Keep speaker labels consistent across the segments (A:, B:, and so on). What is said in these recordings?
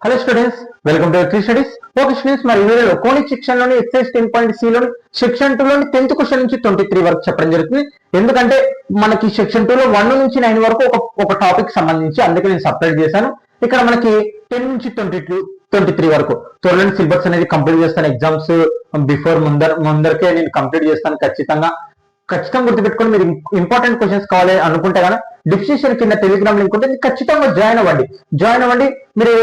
A: Hello students, welcome to three studies. Okay students, మరి వీడియోలో conic section లోని excise 10.c లోని సెక్షన్ 2 లోని 10th క్వశ్చన్ నుంచి 23 వరకు చెప్పడం జరుగుతుంది. ఎందుకంటే మనకి సెక్షన్ 2 లో 1 నుంచి 9 వరకు ఒక టాపిక్ సంబంధించి, అందుకే నేను సపరేట్ చేశాను. ఇక్కడ మనకి 10 నుంచి 23 వరకు త్వరలో సిలబస్ అనేది కంప్లీట్ చేస్తాను. ఎగ్జామ్స్ బిఫోర్ ముందరకే నేను కంప్లీట్ చేస్తాను. ఖచ్చితంగా గుర్తుపెట్టుకొని మీరు ఇంపార్టెంట్ క్వశ్చన్స్ కావాలి అనుకుంటే కానీ డిస్క్రిప్షన్ కింద టెలిగ్రామ్ లింక్ ఉంటుంది, ఖచ్చితంగా జాయిన్ అవ్వండి. మీరు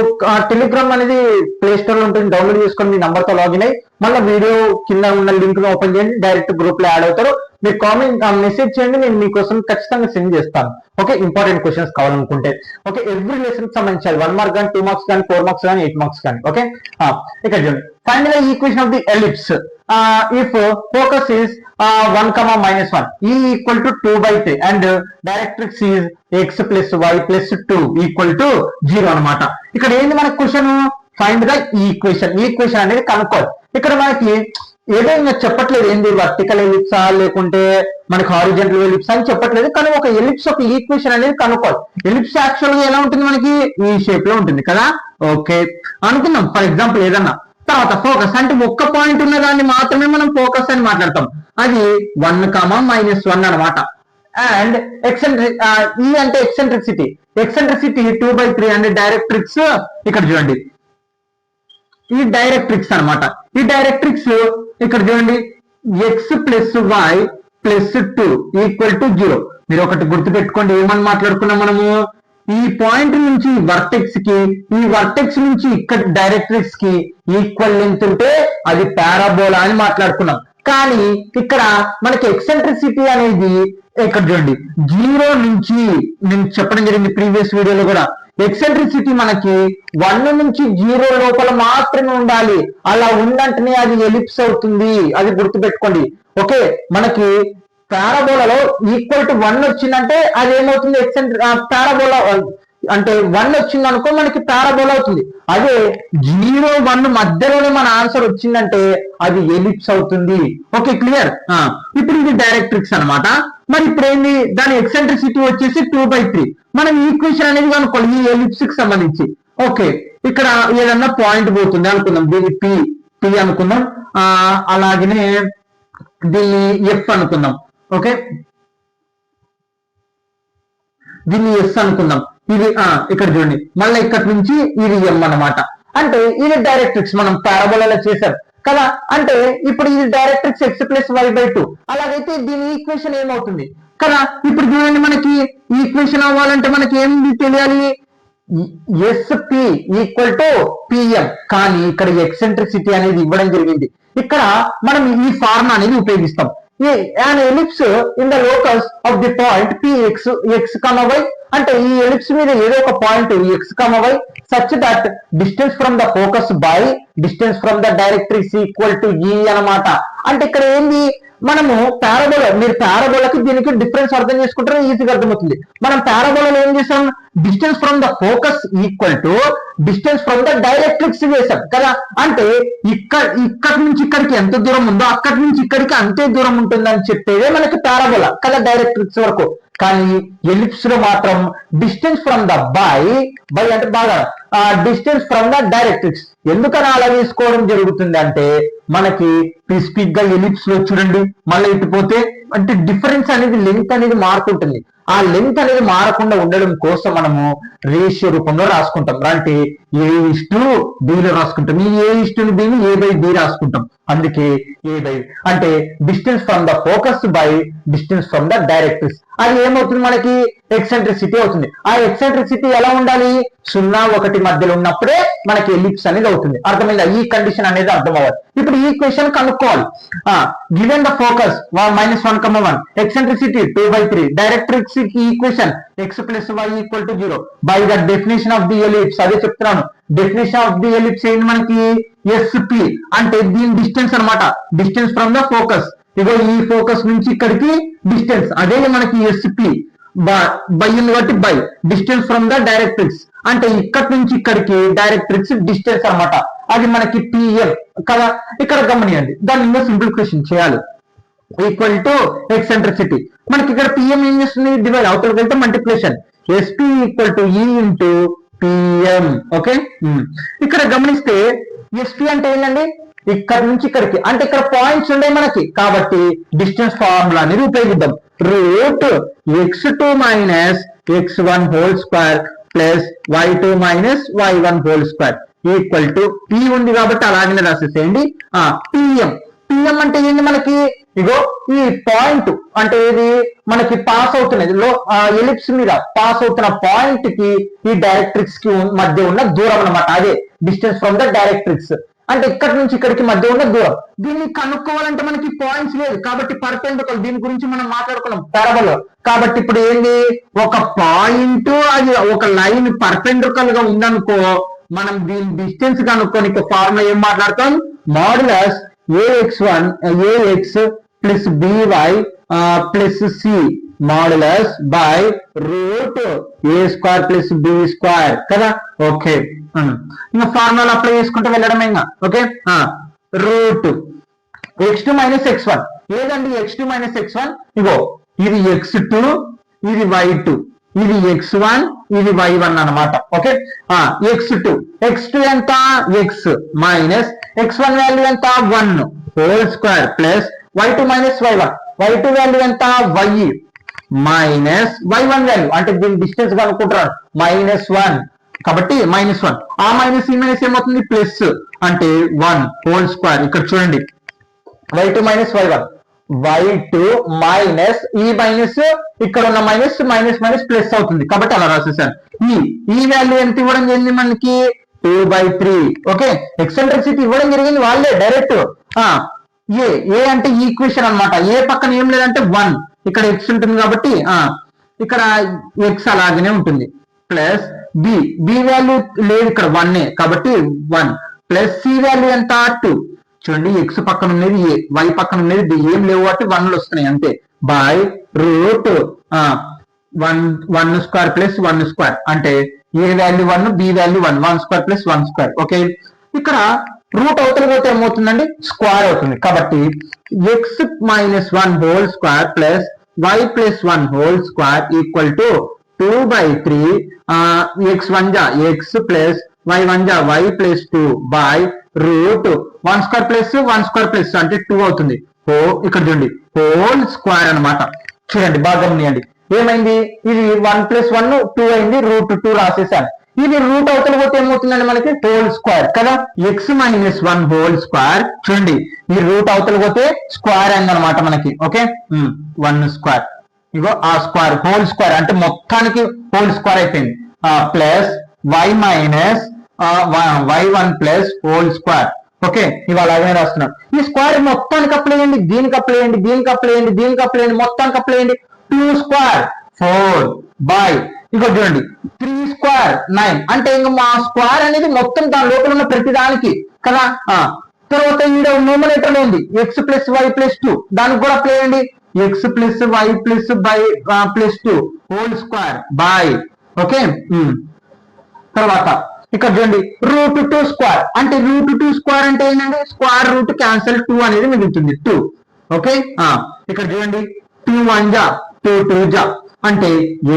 A: టెలిగ్రామ్ అనేది ప్లే స్టోర్ లో ఉంటుంది, డౌన్లోడ్ చేసుకొని మీ నంబర్ తో లాగిన్ అయ్యి మళ్ళీ వీడియో కింద ఉన్న లింక్ ఓపెన్ చేయండి, డైరెక్ట్ గ్రూప్ లో యాడ్ అవుతారు. మీరు కామెంట్ మెసేజ్ చేయండి, నేను మీకోసం ఖచ్చితంగా సెండ్ చేస్తాను. ఓకే, ఇంపార్టెంట్ క్వశ్చన్స్ కావాలనుకుంటే. ఓకే, ఎవ్రీ లెసన్ సంబంధించి 1 మార్క్ కానీ 2 మార్క్స్ కానీ 4 మార్క్స్ కానీ 8 మార్క్స్ కానీ. ఓకే, ఇక్కడ చూడండి. Find the equation of the ellipse if focus is 1, -1, E equal to 2/3 and directrix is x plus y plus 2 equal to 0 అనమాట. ఇక్కడ ఏంది మనకి క్వశ్చన్? ఫైండ్ ద ఈక్వేషన్ అనేది కనుక్కోవాలి. ఇక్కడ మనకి ఏదో ఇంకా చెప్పట్లేదు, ఏంది వర్టికల్ ఎలిప్సా లేకుంటే మనకి హారిజంటల్ ఎలిప్సా అని చెప్పట్లేదు, కానీ ఒక ఎలిప్స్ ఒక ఈక్వేషన్ అనేది కనుక్కోవాలి. ఎలిప్స్ యాక్చువల్ గా ఎలా ఉంటుంది? మనకి ఈ షేప్ లో ఉంటుంది కదా. ఓకే అనుకుందాం. ఫర్ ఎగ్జాంపుల్ ఏదన్నా తర్వాత ఫోకస్ అంటే ఒక్క పాయింట్ ఉన్న దాన్ని మాత్రమే మనం ఫోకస్ అని మాట్లాడతాం. అది 1, -1 అనమాట. అండ్ ఈ అంటే ఎక్సెంట్రిసిటీ 2/3 అంటే డైరెక్ట్రిక్స్. ఇక్కడ చూడండి, ఈ డైరెక్ట్రిక్స్ అనమాట. ఈ డైరెక్ట్రిక్స్ ఇక్కడ చూడండి, x + y + 2 = 0. మీరు ఒకటి గుర్తుపెట్టుకోండి, ఏమని మాట్లాడుకున్నాం మనము? ఈ పాయింట్ నుంచి వర్టెక్స్ కి, ఈ వర్టెక్స్ నుంచి ఇక్కడ డైరెక్ట్రిక్స్ కి ఈక్వల్ లెంత్ ఉంటే అది పారాబోలా అని మాట్లాడుకున్నాం. కానీ ఇక్కడ మనకి ఎక్సెంట్రిసిటీ అనేది ఇక్కడ చూడండి 0 నుంచి, నేను చెప్పడం జరిగింది ప్రీవియస్ వీడియోలో కూడా, ఎక్సెంట్రిసిటీ మనకి 1 నుంచి 0 లోపల మాత్రమే ఉండాలి. అలా ఉందంటేనే అది ఎలిప్స్ అవుతుంది, అది గుర్తుపెట్టుకోండి. ఓకే, మనకి పారాబోలాలో ఈక్వల్ టు 1 వచ్చిందంటే అది ఏమవుతుంది? పారాబోలా అంటే 1 వచ్చింది అనుకో, మనకి పారాబోలా అవుతుంది. అదే 0, 1 మధ్యలోనే మన ఆన్సర్ వచ్చిందంటే అది ఎలిప్స్ అవుతుంది. Okay, clear. ఇప్పుడు ఇది డైరెక్ట్రిక్స్ అనమాట. మరి ఇప్పుడు ఏంది? దాని ఎక్సెంట్రిసిటీ వచ్చేసి 2/3. మనం ఈక్వేషన్ అనేది కనుక్కోవాలి ఈ ఎలిప్స్ కి సంబంధించి. ఓకే, ఇక్కడ ఏదన్నా పాయింట్ పోతుంది అనుకుందాం, దీన్ని పి అనుకుందాం. అలాగనే దీన్ని ఎఫ్ అనుకుందాం. ఓకే, దీన్ని ఎస్ అనుకుందాం. ఇది ఇక్కడ చూడండి, మళ్ళీ ఇక్కడ నుంచి ఇది ఎం అనమాట. అంటే ఇది డైరెక్ట్రిక్స్ మనం పారాబోలాలో చేశారు కదా. అంటే ఇప్పుడు ఇది డైరెక్ట్రిక్స్ x + y/2. అలాగైతే దీని ఈక్వేషన్ ఏమవుతుంది కదా. ఇప్పుడు చూడండి, మనకి ఈక్వేషన్ అవ్వాలంటే మనకి ఏం తెలియాలి? SP = PM. కానీ ఇక్కడ ఎక్సెంట్రిసిటీ అనేది ఇవ్వడం జరిగింది. ఇక్కడ మనం ఈ ఫార్ములా అనేది ఉపయోగిస్తాం. an ellipse in the locus of the point px x, y అంటే ఈ ఎలిప్స్ మీద ఏదో ఒక point x, y such that distance from the focus by distance from the directrix equal to E అనమాట. అంటే ఇక్కడ ఏంది? మనము పారాబోలా, మీరు పారాబోలాకి దీనికి డిఫరెన్స్ అర్థం చేసుకుంటారో ఈజీగా అర్థమవుతుంది. మనం పారాబోలాలో ఏం చేసాం? Distance from the focus equal to distance from the directrix చేసాం కదా. అంటే ఇక్కడ నుంచి ఇక్కడికి ఎంత దూరం ఉందో అక్కడి నుంచి ఇక్కడికి అంతే దూరం ఉంటుందని చెప్పేదే మనకి పారాబోలా కదా, డైరెక్ట్రిక్స్ వరకు. కానీ ఎలిప్స్ లో మాత్రం డిస్టెన్స్ ఫ్రమ్ ద బై అంటే బాగా డిస్టెన్స్ ఫ్రమ్ ద డైరెక్ట్రిక్స్. ఎందుకని అలా తీసుకోవడం జరుగుతుంది అంటే మనకి స్పెసిఫిక్ గా ఎలిప్స్ లో చూడండి, మళ్ళీ ఇటుపోతే అంటే డిఫరెన్స్ అనేది లెంత్ అనేది మారుతుంటుంది. ఆ లెంత్ అనేది మారకుండా ఉండడం కోసం మనము రేషియో రూపంలో రాసుకుంటాం. అంటే A:B లో రాసుకుంటాం. ఈ A:B ని A/B రాసుకుంటాం. అందుకే A/, అంటే distance from the focus by distance from the directrix. అది ఏమవుతుంది? మనకి ఎక్సెంట్రిసిటీ అవుతుంది. ఆ ఎక్సెంట్రిసిటీ ఎలా ఉండాలి? 0, 1 మధ్యలో ఉన్నప్పుడే మనకి ఎలిప్స్ అనేది అవుతుంది. అర్థమైందా? ఈ కండిషన్ అనేది అర్థం అవ్వాలి. ఇప్పుడు ఈ ఈక్వేషన్ కనుక్కోవాలి. Given the focus -1, 1, ఎక్సెంట్రిసిటీ 2/3, directrix equation x + y = 0 by the definition of the ellipse. అదే చెప్తున్నాను, డెఫినేషన్ ఆఫ్ ది ఎలిప్స్ ఏంటి మనకి? SP అంటే దీని డిస్టెన్స్ అనమాట, డిస్టెన్స్ ఫ్రమ్ ద ఫోకస్. ఇగో ఈ ఫోకస్ నుంచి ఇక్కడికి డిస్టెన్స్, అదే మనకి SP by distance from the directrix. అంటే ఇక్కడ నుంచి ఇక్కడికి డైరెక్ట్రిక్స్ డిస్టెన్స్ అనమాట, అది మనకి PM కదా. ఇక్కడ గమనియండి, దాన్ని ఇంకా సింప్లిఫికేషన్ చేయాలి. Equal to eccentricity. మనకి ఇక్కడ PM ఏం చేస్తుంది? డివైడ్, అవతలకి వెళ్తే multiplication. SP = E × PM. Okay, ఇక్కడ గమనిస్తే ఎస్పి అంటే ఏంటండి, ఇక్కడ నుంచి ఇక్కడికి, అంటే ఇక్కడ పాయింట్స్ ఉండే మనకి, కాబట్టి డిస్టెన్స్ ఫార్ములా అనేది ఉపయోగిద్దాం. Root x2 minus x1 whole square plus y2 minus y1 whole square equal to P ఉంది కాబట్టి అలాగనే రాసేసేయండి. పిఎం. పిఎం అంటే ఏంటి మనకి, ఇగో ఈ పాయింట్ అంటే ఇది మనకి పాస్ అవుతున్నది ఎలిప్స్ మీద పాస్ అవుతున్న పాయింట్ కి ఈ డైరెక్ట్రిక్స్ కి మధ్య ఉన్న దూరం అన్నమాట. అదే డిస్టెన్స్ ఫ్రమ్ ద డైరెక్ట్రిక్స్, అంటే ఇక్కడ నుంచి ఇక్కడికి మధ్య ఉన్న దూరం. దీన్ని కనుక్కోవాలంటే మనకి పాయింట్స్ లేదు కాబట్టి పర్పెండికులర్, దీని గురించి మనం మాట్లాడుకున్నాం పారబోలా. కాబట్టి ఇప్పుడు ఏంది, ఒక పాయింట్ అది ఒక లైన్ పర్పెండికులర్ గా ఉందనుకో, మనం దీని డిస్టెన్స్ కనుక్కొని ఫార్ములా ఏం మాట్లాడతాం, modulus ax1 ax plus by plus c modulus by root a square plus B square కదా. ఓకే, ఇంకా ఫార్ములా అప్లై చేసుకుంటే వెళ్ళడమే ఇంకా. Okay, route x2 minus x1 ఏదండి, x2 మైనస్ x1 ఇగో ఇది x2 ఇది y2 ఇది x1 ఇది y1 అన్నమాట. ఓకే, x2 ఎంత x మైనస్ x1 వాల్యూ ఎంత 1 whole square plus y2 minus y2 value ఎంత y మైనస్ y1 వాల్యూ, అంటే దీని డిస్టెన్స్ కనుక్కుంటారు -1 కాబట్టి -1. ఆ మైనస్ ఈ మైనస్ ఏమవుతుంది ప్లస్, అంటే 1 హోల్ స్క్వేర్. ఇక్కడ చూడండి y2 మైనస్ y2 మైనస్ ఈ మైనస్ ఇక్కడ ఉన్న మైనస్ మైనస్ ప్లస్ అవుతుంది కాబట్టి అలా రాసేసాను. ఈ వాల్యూ ఎంత ఇవ్వడం జరిగింది మనకి 2/3. ఓకే, ఎక్సెంట్రిసిటీ ఇవ్వడం జరిగింది వాళ్ళే డైరెక్ట్. ఏ అంటే ఈక్వేషన్ అన్నమాట. ఏ పక్కన ఏం లేదంటే 1, ఇక్కడ x ఉంటుంది కాబట్టి ఇక్కడ x అలాగనే ఉంటుంది ప్లస్ బి వాల్యూ లేదు ఇక్కడ 1 కాబట్టి 1 ప్లస్ సి వాల్యూ ఎంత 2. చూడండి x పక్కన ఉన్నది ఏ, y పక్కన ఉన్నది బి, ఏం లేవు కాబట్టి 1లు వస్తున్నాయి అంతే. By root 1 square plus 1 square, అంటే A value 1 B value 1 square plus 1 square. Okay, ఇక్కడ రూట్ అవతల పోతే ఏమవుతుందండి స్క్వేర్ అవుతుంది కాబట్టి x minus 1 whole square plus y plus 1 whole square equal to 2/3 x1 జా x ప్లస్ y1 జా y plus 2 by root 1 square plus 1 square plus అంటే 2 అవుతుంది. ఇక్కడ చూడండి హోల్ స్క్వేర్ అన్నమాట. చూడండి బాగా గమనియండి ఏమైంది, ఇది 1 ప్లస్ 1 2 అయింది, రూట్ 2 రాసేసాను. ఇది రూట్ అవతల పోతే ఏమవుతుందండి మనకి హోల్ స్క్వేర్ కదా, x మైనస్ 1 హోల్ స్క్వేర్. చూడండి ఈ రూట్ అవతల పోతే స్క్వేర్ అయింది అనమాట మనకి. ఓకే, 1 స్క్వేర్, ఇగో ఆ స్క్వేర్ హోల్ స్క్వేర్ అంటే మొత్తానికి హోల్ స్క్వేర్ అయిపోయింది. Plus y minus y1 plus whole square. Okay, ఇవి అలాగే రాస్తున్నాం. ఈ స్క్వేర్ మొత్తానికి అప్లై చేయండి, దీనికి అప్లై చేయండి, దీనికి అప్లై చేయండి, దీనికి అప్లై చేయండి, మొత్తానికి అప్లై చేయండి. 2 స్క్వేర్ 4 బై ఇక చూడండి 3 స్క్వేర్ 9, అంటే ఇంకా మా స్క్వేర్ అనేది మొత్తం దాని లోపల ఉన్న ప్రతి దానికి కదా. తర్వాత ఈడ న్యూమరేటర్ ఉంది x ప్లస్ y ప్లస్ 2, దానికి కూడా అప్లై చేయండి x plus y plus plus 2 whole square by. Okay, తర్వాత ఇక్కడ చూడండి రూట్ 2 స్క్వేర్, అంటే రూట్ 2 స్క్వేర్ అంటే ఏంటంటే స్క్వేర్ రూట్ క్యాన్సల్ 2 అనేది మిగులుతుంది 2. ఓకే, ఇక్కడ చూడండి 2 1 జా 2 2 జా, అంటే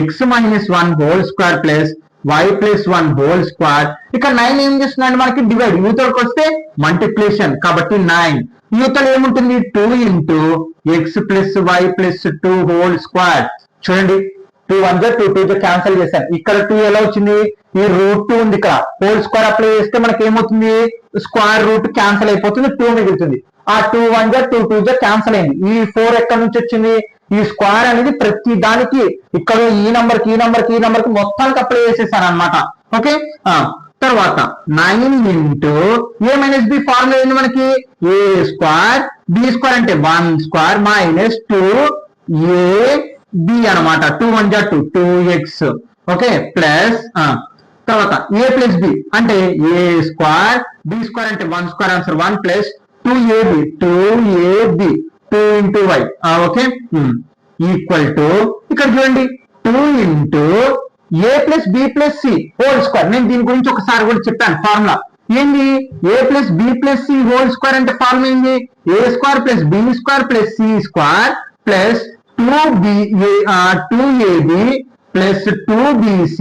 A: x minus 1 whole square plus y plus 1 whole square. ఇక్కడ 9 ఏం చేస్తున్నాడు మనకి డివైడ్, యూతలకు వస్తే మల్టిప్లికేషన్ కాబట్టి 9. యూతలు ఏముంటుంది 2 into x plus y plus 2 whole square. చూడండి 2 1 జా 2 2 జా క్యాన్సల్ చేశాను. ఇక్కడ 2 ఎలా వచ్చింది, ఈ రూట్ 2 ఉంది ఇక్కడ, హోల్ స్క్వేర్ అప్లై చేస్తే మనకి ఏమవుతుంది స్క్వేర్ రూట్ క్యాన్సల్ అయిపోతుంది, 2 మిగులుతుంది. ఆ 2 1 జా 2 2 జా క్యాన్సల్ అయింది. ఈ 4 ఎక్కడి నుంచి వచ్చింది, ఈ స్క్వేర్ అనేది ప్రతి దానికి ఇక్కడ ఈ నంబర్ కి మొత్తానికి అప్లై చేసేసాను అనమాట. ఓకే, తర్వాత 9 ఇంటూ ఏ మైనస్ బి ఫార్ములా ఏంది మనకి ఏ స్క్వేర్ బి స్క్వేర్ అంటే 1 స్క్వేర్ మైనస్ 2 ఏ బి అనమాట. 2 1 జా 2 2x. ఓకే, ప్లస్ తర్వాత ఏ ప్లస్ బి అంటే ఏ స్క్వేర్ బి స్క్వేర్ అంటే 1 square answer 1 plus 2ab 2ab 2 into y. Okay, equal to ఇక్కడ చూడండి 2 into A plus B plus C whole square. నేను దీని గురించి ఒకసారి కూడా చెప్పాను ఫార్ములా ఏంది, A plus B plus C whole square అంటే ఫార్ములా ఏంది A square plus B square plus C square plus 2ab plus 2bc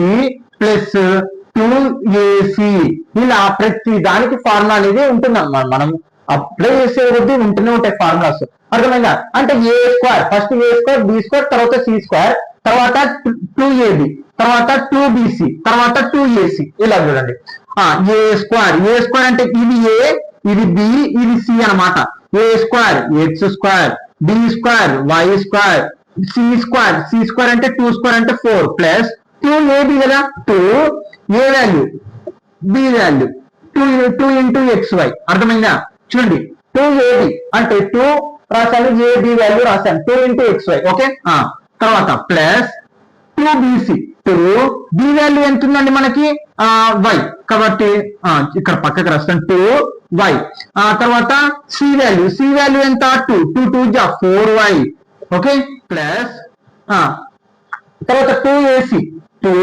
A: plus 2ac ఇలా ప్రతి దానికి ఫార్ములా అనేది ఉంటుంది అన్నమాట. మనం అప్లై చేసే కొద్దీ ఉంటూనే ఉంటాయి ఫార్ములాస్. అర్థమైందా? అంటే A square, first A square, B square, తర్వాత సి స్క్వేర్, తర్వాత 2ab, తర్వాత 2bc, తర్వాత 2ac ఇలా చూడండి. ఏ స్క్వేర్, ఏ స్క్వేర్ అంటే ఇది ఏ, ఇది బి, ఇది సి అనమాట. A square X square, B square Y square, C square, C square అంటే 2 స్క్వేర్ అంటే 4 ప్లస్ 2ab కదా, 2 A value B value 2 into xy. అర్థమైందా? చూడండి 2ab అంటే 2 రాశాను, ab వాల్యూ రాశాను, 2 ఇంటూ xy. ఓకే, తర్వాత ప్లస్ 2bc, 2 b వాల్యూ ఎంత ఉందండి మనకి y కాబట్టి ఇక్కడ పక్కకి రాస్తాను 2y. తర్వాత c వాల్యూ ఎంత 2 2 జా 4y. ఓకే, ప్లస్ తర్వాత 2ac, 2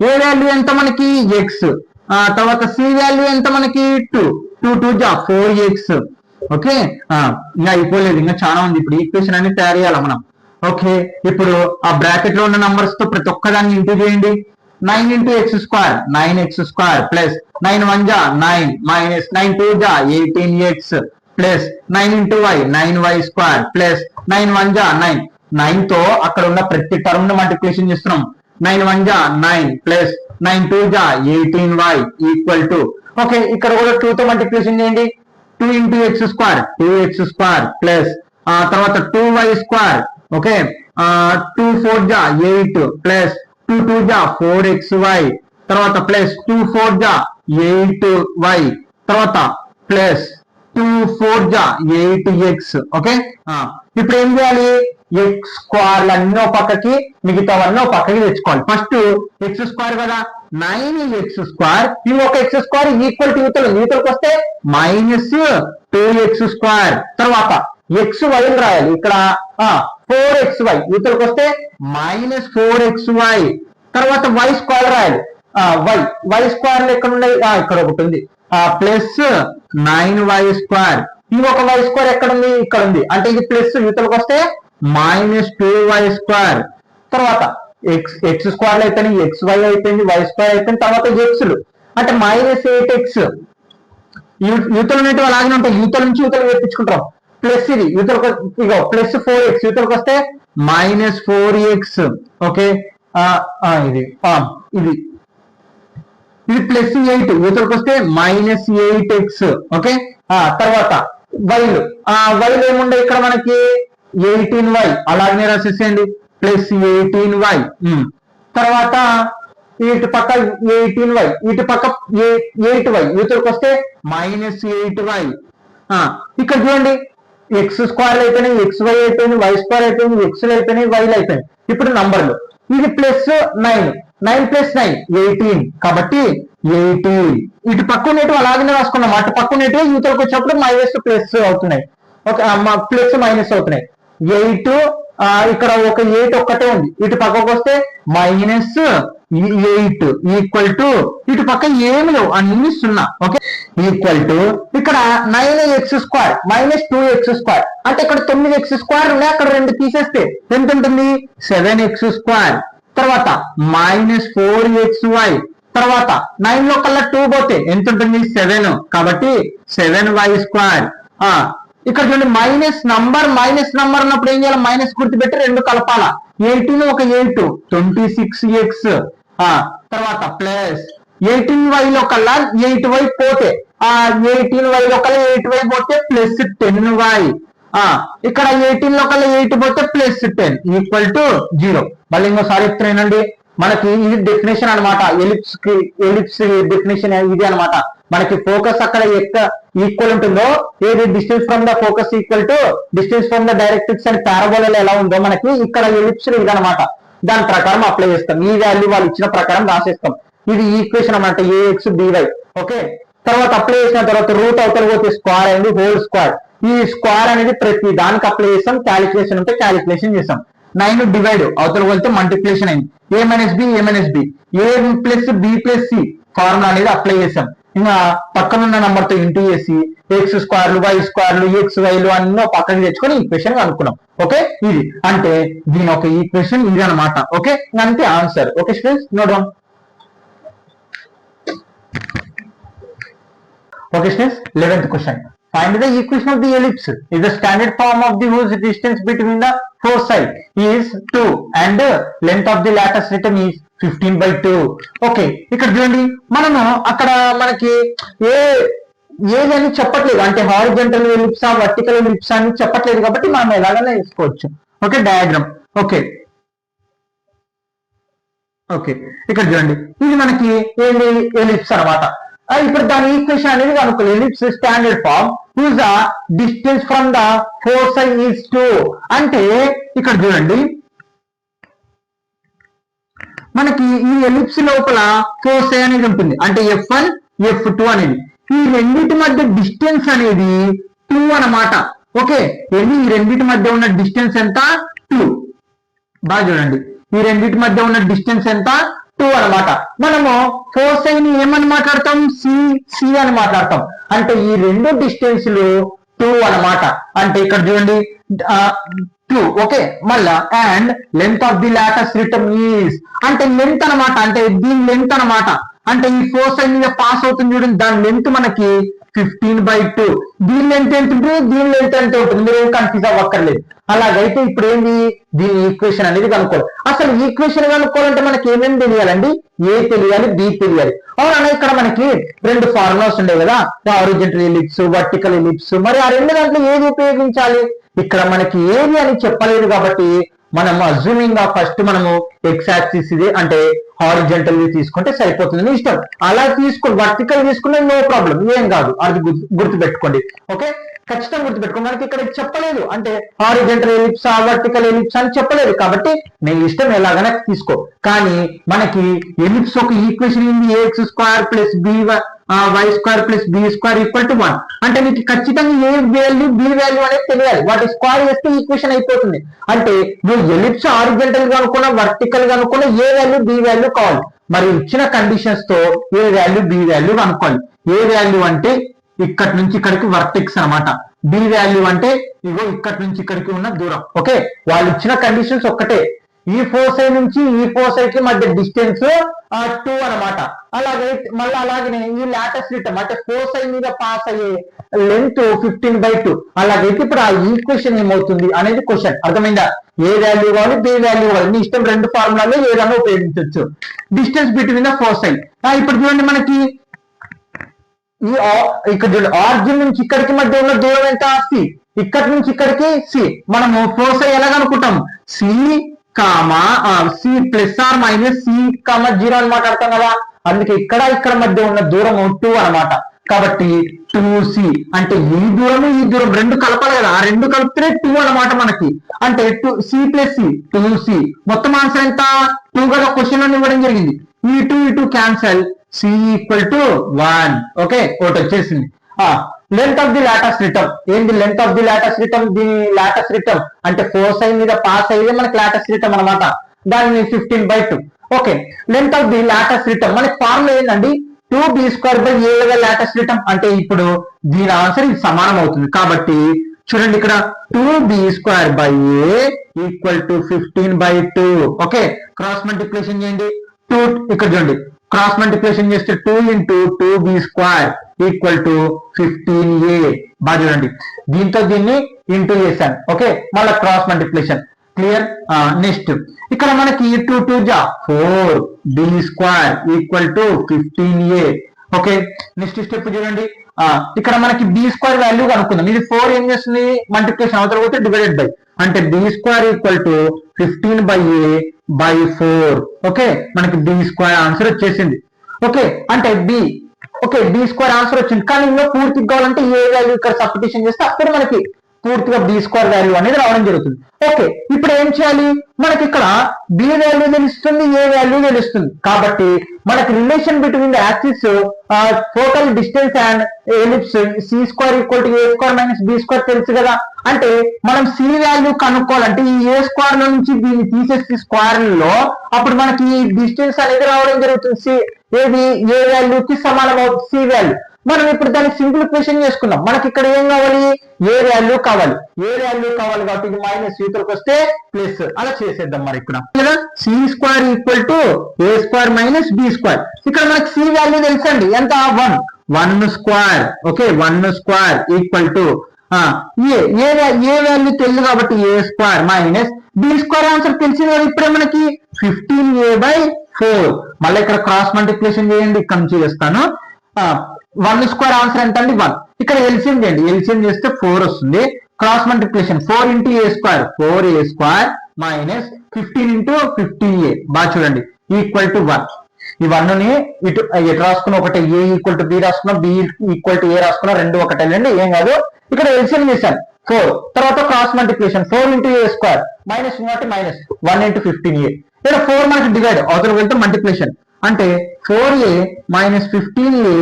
A: ఏ వాల్యూ ఎంత మనకి x, తర్వాత c వాల్యూ ఎంత మనకి 2 2 జా 4x. ఓకే, ఇంకా అయిపోలేదు, ఇంకా చాలా ఉంది. ఇప్పుడు ఈక్వేషన్ అనేది తయారు చేయాలి మనం. ఓకే, ఇప్పుడు ఆ బ్రాకెట్ లో ఉన్న నంబర్స్ తో ప్రతి ఒక్కదాన్ని ఇంటూ చేయండి. 9 into X square 9x square plus 9 1 జా 9 మైనస్ 9 2 జా 18x plus 9 into y 9y square plus 9 1 జా 9. 9 తో అక్కడ ఉన్న ప్రతి టర్మ్ ను మల్టిప్లికేషన్ చేస్తున్నాం. 9 1 జా 9 ప్లస్ 9 2 జా 18y ఈక్వల్ టు, ఓకే ఇక్కడ కూడా 2 తో మల్టిప్లికేషన్ చేయండి. 2 into X square 2x square plus తర్వాత 2y స్క్వేర్. ఓకే, 2 4 జా 8 ప్లస్ 2 2 జా 4xy, తర్వాత ప్లస్ 2 4 జా 8y, తర్వాత ప్లస్ 2 4 జా 8x. ఓకే, ఇప్పుడు ఏం చేయాలి? ఎక్స్ స్క్వేర్లు అన్నో పక్కకి, మిగతావన్నీ పక్కకి తెచ్చుకోవాలి. ఫస్ట్ ఎక్స్ స్క్వేర్ కదా, 9x స్క్వేర్, ఇంకొక ఎక్స్ స్క్వేర్ ఈక్వల్ టు యూతలకు వస్తే మైనస్ 2x స్క్వేర్, తర్వాత xy రాయాలి ఇక్కడ 4xy, యూతలకు వస్తే మైనస్ 4xy, తర్వాత y స్క్వేర్ రాయాలి. y స్క్వేర్ ఎక్కడ ఉన్నాయి, ఇక్కడ ఒకటి ఉంది, ప్లస్ 9y స్క్వేర్, ఇంకొక y స్క్వేర్ ఎక్కడ ఉంది, ఇక్కడ ఉంది, అంటే ఇది ప్లస్, యూతలకు వస్తే మైనస్ 2y స్క్వేర్, తర్వాత ఎక్స్ స్క్వేర్ అయిపోయింది, xy అయిపోయింది, y స్క్వేర్ అయిపోయింది, తర్వాత xలు అంటే మైనస్ 8x. యూతలు అనేటివి అలాగే ఉంటాయి, యూతల నుంచి యూతలు తెప్పించుకుంటాం. ప్లస్ ఇది యూతలకు ఇగో ప్లస్ 4x, యూతలకు వస్తే మైనస్ 4x. ఓకే, ఇది ఇది ఇది ప్లస్ 8, యూతలకు వస్తే మైనస్ 8x. ఓకే, తర్వాత వైలు ఏముండే ఇక్కడ మనకి 18y, అలాగనే రాసేసేయండి, ప్లస్ 18y. తర్వాత ఇటు పక్క 18y, ఇటు పక్క 8y, యూతలకు వస్తే మైనస్ 8y. ఇక్కడ చూడండి ఎక్స్ స్క్వేర్ అయిపోయినాయి, xy అయిపోయింది, y స్క్వేర్ అయిపోయింది, xలు అయిపోయినాయి, వైలు అయిపోయినాయి. ఇప్పుడు నంబర్లు ఇది ప్లస్ 9, 9 ప్లస్ 9 18, కాబట్టి 18. ఇటు పక్క ఉండేటివి అలాగనే రాసుకున్నాం, అటు పక్క ఉండేటివి యూతలకు వచ్చినప్పుడు మైనస్ ప్లస్ అవుతున్నాయి. ఓకే, ప్లస్ మైనస్ అవుతున్నాయి. 8 ఇక్కడ ఒక 8 ఒక్కటే ఉంది, ఇటు పక్కకు వస్తే మైనస్ 8 ఈక్వల్ టు, ఇటు పక్క ఏమి లేవు అన్ని 0. ఓకే, ఈక్వల్ టు ఇక్కడ 9x square minus 2x square, అంటే ఇక్కడ 9x స్క్వేర్ ఉన్నాయి, అక్కడ 2 తీసేస్తే ఎంత ఉంటుంది 7x స్క్వేర్, తర్వాత మైనస్ 4xy, తర్వాత 9 లో కల్లా 2 పోతే ఎంత ఉంటుంది 7, కాబట్టి 7y స్క్వేర్. ఇక్కడ చూడండి మైనస్ నంబర్ అన్నప్పుడు ఏం చేయాలి, మైనస్ గుర్తు పెట్టి 2 కలపాలా. 18 ఒక 8 26x, తర్వాత ప్లస్ 18y లో కల్లా 8y పోతే 18y లో కల్లా 8y పోతే ప్లస్ 10y, ఇక్కడ 18 లో కల్లా 8 పోతే ప్లస్ 10 ఈక్వల్ టు 0. మళ్ళీ ఇంకోసారి చెప్తున్నానండి, మనకి ఇది డెఫినేషన్ అనమాట, ఎలిప్స్ డెఫినేషన్ ఇది అనమాట. మనకి ఫోకస్ అక్కడ ఈక్వల్ ఉంటుందో, ఏది distance from the focus equal to distance from the directrix and parabola ఎలా ఉందో మనకి ఇక్కడ ఎలిప్స్ ఇది అనమాట. దాని ప్రకారం అప్లై చేస్తాం, ఈ వాల్యూ వాళ్ళు ఇచ్చిన ప్రకారం రాసేస్తాం. ఇది ఈక్వేషన్ అనమాట ax by. ఓకే, తర్వాత అప్లై చేసిన తర్వాత రూట్ అవతల పోతే స్క్వేర్ అయింది, హోల్ స్క్వేర్. ఈ స్క్వేర్ అనేది ప్రతి దానికి అప్లై చేస్తాం, క్యాలిక్యులేషన్ ఉంటే క్యాలిక్యులేషన్ చేస్తాం. 9 డివైడ్ అవతల వెళ్తే మల్టిప్లికేషన్ అయింది, a minus b a plus b plus c formula అనేది అప్లై చేసాం. ఇంకా పక్కనున్న నంబర్ తో ఇంటూ చేసి ఎక్స్ స్క్వేర్లు, వై స్క్వేర్లు, xyలు అన్నీ పక్కకి తెచ్చుకొని ఈక్వేషన్ అనుకున్నాం. ఓకే, ఇది అంటే దీని ఒక ఈక్వేషన్ ఇది అనమాట. ఓకే, అంతే answer. Okay students, note down. Okay students, 11th question. Find the equation of the ellipse. Is the standard form of the whose distance between the four sides is 2 and length of the lattice return is 15/2. Okay, ఇక్కడ చూడండి మనము అక్కడ మనకి ఏదని చెప్పట్లేదు, అంటే horizontal ఎలిప్సా vertical ఎలిప్సా అని చెప్పట్లేదు కాబట్టి మనం ఎలాగైనా వేసుకోవచ్చు. Okay, diagram. ఓకే ఓకే ఇక్కడ చూడండి ఇది మనకి ఏంటి ఎలిప్స్ అనమాట. ఇప్పుడు దాని ఈక్వేషన్ అనేది కనుక్కోవాలి. Ellipse standard form use the distance from the four side is 2. అంటే ఇక్కడ చూడండి మనకి ఈ ఎలిప్స్ లోపల ఫోర్ సైడ్ అనేది ఉంటుంది, అంటే F1 F2 అనేది. ఈ రెండింటి మధ్య డిస్టెన్స్ అనేది 2 అన్నమాట. ఓకే, ఈ రెండింటి మధ్య ఉన్న డిస్టెన్స్ ఎంత? 2. బాగా చూడండి, ఈ రెండింటి మధ్య ఉన్న డిస్టెన్స్ ఎంత? 2 అన్నమాట. మనము ఫోర్ సైడ్ ని ఏమని మాట్లాడతాం? సి అని మాట్లాడతాం. అంటే ఈ రెండు డిస్టెన్స్లు 2 అన్నమాట. అంటే ఇక్కడ చూడండి 2. ఓకే, మళ్ళా and length of the latus return is, అంటే లెంత్ అనమాట, అంటే దీని లెంత్ అనమాట. అంటే ఈ ఫోర్ సైడ్ మీద పాస్ అవుతుంది చూడండి, దాని లెంత్ మనకి 15/2. దీని లెంత్ ఎంత ఉంటుంది, దీని లెంత్ ఎంత ఉంటుంది, మీరు ఏం కన్ఫ్యూజ్ అవ్వక్కర్లేదు. అలాగైతే ఇప్పుడు ఏంది దీని ఈక్వేషన్ అనేది కనుక్కోవాలి. అసలు ఈక్వేషన్ కనుక్కోవాలంటే మనకి ఏమేమి తెలియాలండి? ఏ తెలియాలి, బి తెలియాలి. అవునా, ఇక్కడ మనకి రెండు ఫార్ములాస్ ఉండే కదా, హారిజంటల్ ఎలిప్స్, వర్టికల్ ఎలిప్స్. మరి ఆ రెండు దాంట్లో ఏది ఉపయోగించాలి? ఇక్కడ మనకి ఏది అని చెప్పలేదు కాబట్టి మనం అజ్యూమింగ్ గా ఫస్ట్ మనము ఎక్స్ యాక్సిస్ ఇది అంటే హారిజంటల్ తీసుకుంటే సరిపోతుంది. ఇష్టం అలా తీసుకోండి, వర్టికల్ తీసుకునే నో ప్రాబ్లం, ఏం కాదు. అది గుర్తుపెట్టుకోండి. ఓకే, ఖచ్చితంగా గుర్తుపెట్టుకోండి. మనకి ఇక్కడ చెప్పలేదు, అంటే హారిజంటల్ ఎలిప్స్ వర్టికల్ ఎలిప్స్ అని చెప్పలేదు కాబట్టి నేను ఇష్టం ఎలాగైనా తీసుకో. కానీ మనకి ఎలిప్స్ ఒక ఈక్వేషన్ ఉంది, ax² + by² + b² = 1. అంటే మీకు ఖచ్చితంగా ఏ వాల్యూ బి వాల్యూ అనేది తెలియాలి. వాటి స్క్వేర్ చేస్తే ఈక్వేషన్ అయిపోతుంది. అంటే నువ్వు ఎలిప్స్ హారిజంటల్ గా అనుకున్నా వర్టికల్ గా అనుకున్నా ఏ వాల్యూ బి వాల్యూ కావాలి. మరి ఇచ్చిన కండిషన్స్ తో ఏ వాల్యూ బి వాల్యూ అనుకోవాలి. ఏ వాల్యూ అంటే ఇక్కడి నుంచి ఇక్కడికి వర్టెక్స్ అనమాట. బి వాల్యూ అంటే ఇగో ఇక్కడి నుంచి ఇక్కడికి ఉన్న దూరం. ఓకే, వాళ్ళు ఇచ్చిన కండిషన్స్ ఒక్కటే. ఈ ఫోర్ సైడ్ నుంచి ఈ ఫోర్ సైడ్ కి మధ్య డిస్టెన్స్ 2 అనమాట. అలాగే మళ్ళీ అలాగే ఈ లాటస్ రిటర్న్ అంటే ఫోర్ సైడ్ మీద పాస్ అయ్యే లెంత్ 15/2. అలాగైతే ఇప్పుడు ఆ ఈక్వేషన్ ఏమవుతుంది అనేది క్వశ్చన్. అర్థమైందా? ఏ వాల్యూ కావాలి, బి వాల్యూ కావాలి, మీ ఇష్టం. రెండు ఫార్ములాలో ఏదైనా ఉపయోగించవచ్చు. Distance between the four side. ఇప్పుడు చూడండి మనకి ఇక్కడ చూడండి ఆరిజిన్ నుంచి ఇక్కడికి మధ్య ఉన్న దూరం ఎంత? సి. ఇక్కడి నుంచి ఇక్కడికి సి. మనము ఫోర్ సైడ్ ఎలాగ అనుకుంటాం? సి సి ± సి 0 అని మాట్లాడతాం కదా. అందుకే ఇక్కడ మధ్య ఉన్న దూరం 2 అనమాట. కాబట్టి 2c అంటే ఈ దూరం రెండు కలపాలి కదా, ఆ రెండు కలిపితే 2 అనమాట మనకి. అంటే c + c 2c. మొత్తం ఆన్సర్ ఎంత? 2 కదా క్వశ్చన్ లో ఇవ్వడం జరిగింది. ఈ 2 క్యాన్సల్, c = 1. ఓకే, ఒకటి వచ్చేసింది. Length of the latus rectum ఏంటి? Length of the latus rectum, దీని లాటస్ రిటర్న్ అంటే ఫోర్ సైడ్ మీద పాస్ అయ్యేది మనకి లాటస్ రిటర్న్ అనమాట. దాన్ని 15/2. Okay, length of the latus rectum మనకి ఫార్ములా ఏంటండి? 2b² Lotus rectum. అంటే ఇప్పుడు దీని ఆన్సర్ ఇది సమానం అవుతుంది. కాబట్టి చూడండి ఇక్కడ 2b² = 15/2. ఓకే, క్రాస్ మల్టిప్లికేషన్ చేయండి. 2 ఇక్కడ చూడండి క్రాస్ మల్టిప్లికేషన్ చేస్తే 2 × 2b² = 15a. బాగా చూడండి, దీంతో దీన్ని ఇంటూ చేశాను. ఓకే, మళ్ళీ క్రాస్ మల్టిప్లికేషన్. క్లియర్? నెక్స్ట్ ఇక్కడ మనకి 2 2 జా 4b² = 15a. Okay, next step చూడండి. ఇక్కడ మనకి b² వాల్యూ కనుక్కుందాం. ఇది 4 ఏం చేస్తుంది? మల్టిప్లికేషన్ అవతల పోతే డివైడెడ్ బై, అంటే b² = 15/a/4. ఓకే, మనకి b² ఆన్సర్ వచ్చేసింది. ఓకే, అంటే b² ఆన్సర్ వచ్చింది. కానీ ఇందులో పూర్తిగా కావాలంటే ఏ వాల్యూ ఇక్కడ సబ్స్టిట్యూషన్ చేస్తే అప్పుడు మనకి పూర్తిగా b² వాల్యూ అనేది రావడం జరుగుతుంది. ఓకే, ఇప్పుడు ఏం చేయాలి? మనకి ఇక్కడ బి వాల్యూ తెలుస్తుంది, ఏ వాల్యూ తెలుస్తుంది. కాబట్టి మనకి relation between the axis total distance and ellipse c² = a² - b² తెలుసు కదా. అంటే మనం సి వాల్యూ కనుక్కోవాలంటే ఈ a² లో నుంచి దీన్ని తీసేసి స్క్వేర్ లో అప్పుడు మనకి ఈ డిస్టెన్స్ అనేది రావడం జరుగుతుంది. ఏది ఏ వాల్యూకి సమానం అవుతుంది? C value. మనం ఇప్పుడు దాన్ని సింప్లిఫికేషన్ చేసుకున్నాం. మనకి ఇక్కడ ఏం కావాలి? ఏ వాల్యూ కావాలి. ఏ వాల్యూ కావాలి కాబట్టి ఇది మైనస్ యూతలకు వస్తే ప్లస్ అలా చేసేద్దాం. మరి ఇక్కడ c² = a² - b². ఇక్కడ మనకి సి వాల్యూ తెలుసండి ఎంత? 1. 1 square okay 1 square equal to A value తెలుసు కాబట్టి A square minus B square answer తెలిసింది కదా ఇప్పుడే మనకి 15a/4 మళ్ళీ ఇక్కడ క్రాస్ మల్టిప్లికేషన్ చేయండి ఇక్కడ నుంచి చేస్తాను 1 స్క్వేర్ ఆన్సర్ ఎంత అండి 1 ఇక్కడ ఎల్సిఎం చేయండి ఎల్సిఎం చేస్తే 4 వస్తుంది cross multiplication 4 into A square 4a² minus 15 into 15a బాగా చూడండి ఈక్వల్ టు 1 ఈ 1 ని ఇటు రాసుకున్న ఒకటే ఏ ఈక్వల్ టు బి రాసుకున్నా బి ఈక్వల్ టు ఏ రాసుకున్నా రెండు ఒకటేనండి ఏం కాదు ఇక్కడ ఎల్సిఎం చేశాను 4 తర్వాత cross multiplication 4 into A square minus minus 1 into 15a ఇక్కడ 4 మనకి డివైడ్ అవతల వెళ్తే మల్టిప్లికేషన్ అంటే 4a minus 15a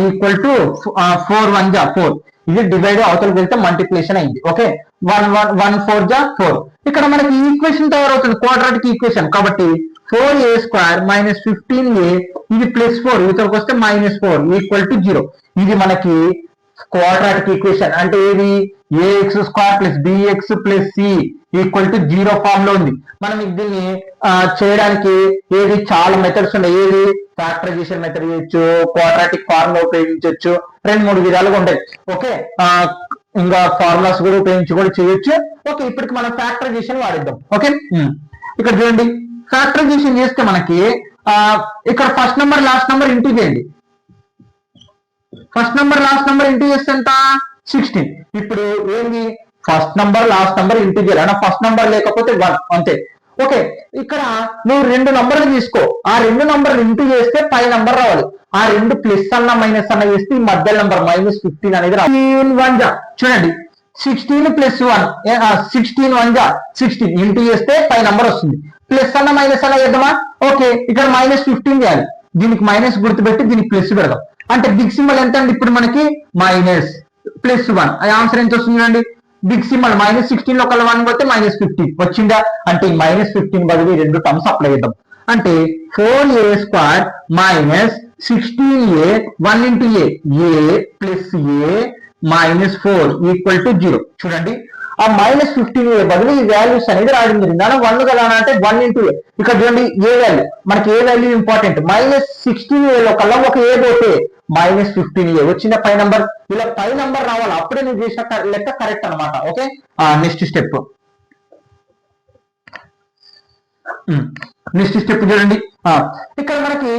A: equal to 4 1 జా 4 ఇది డివైడ్ అవతలకి వెళ్తే మల్టిప్లికేషన్ అయింది ఓకే 1 4 జా 4 ఇక్కడ మనకి ఈక్వేషన్ తయారవుతుంది క్వాడ్రాటిక్ ఈక్వేషన్ కాబట్టి 4a² మైనస్ 15a ఇది ప్లస్ 4 ఇతరకు వస్తే మైనస్ 4 ఈక్వల్ టు 0 ఇది మనకి క్వాడ్రాటిక్ ఈక్వేషన్ అంటే ఏది ax² plus bx plus c equal to 0 form లో ఉంది మనం దీన్ని చేయడానికి ఏది చాలా మెథడ్స్ ఉన్నాయి ఏది ఫ్యాక్టరైజేషన్ మెథడ్ చేయొచ్చు క్వాడ్రాటిక్ ఫార్ములా ఉపయోగించవచ్చు 2-3 విధాలుగా ఉంటాయి ఓకే ఇంకా ఫార్ములాస్ కూడా ఉపయోగించి కూడా చేయొచ్చు ఓకే ఇప్పటికి మనం ఫ్యాక్టరైజేషన్ వాడిద్దాం ఓకే ఇక్కడ చూడండి ఫ్యాక్టరైజేషన్ చేస్తే మనకి ఇక్కడ first number last number into చేయండి first number last number into చేస్తే ఎంత 16 ఇప్పుడు ఏంది first number last number into చేయాలి అంటే ఫస్ట్ నెంబర్ లేకపోతే 1 అంతే ఓకే ఇక్కడ నువ్వు 2 నంబర్లు తీసుకో ఆ 2 నంబర్లు ఇంటూ చేస్తే పై నంబర్ రావాలి ఆ 2 ప్లస్ అన్న మైనస్ అన్న చేస్తే ఈ మధ్య నంబర్ -15 అనేది రావాలి 1 జా చూడండి 16 ప్లస్ 1 16 1 జా 16 ఇంటూ చేస్తే పై నంబర్ వస్తుంది ప్లస్ అన్న మైనస్ అన్న చేద్దామా ఓకే ఇక్కడ -15 చేయాలి దీనికి మైనస్ గుర్తుపెట్టి దీనికి ప్లస్ పెడదాం అంటే బిగ్ సింబల్ ఎంత అండి ఇప్పుడు మనకి మైనస్ ప్లస్ 1 అది ఆన్సర్ ఎంత వస్తుందండి బిగ్ సింబల్ -16 లో కల్లా 1 పోతే -15 వచ్చిందా అంటే -15 బదులు రెండు టర్మ్స్ అప్లై చేద్దాం అంటే 4a² minus 16a 1 into a plus a minus 4 equal to 0 చూడండి ఆ -15a బదులు ఈ వాల్యూస్ అనేది రాయడం జరిగింది అలా 1 కదా అంటే 1 ఇంటూ a ఇక్కడ చూడండి ఏ వాల్యూ మనకి ఏ వాల్యూ ఇంపార్టెంట్ -16a లో కల్లా ఒక ఏ పోతే -15a వచ్చిన పై నంబర్ ఇలా పై నంబర్ రావాలి అప్పుడే నేను చేసిన లెక్క కరెక్ట్ అనమాట ఓకే నెక్స్ట్ స్టెప్ చూడండి ఇక్కడ మనకి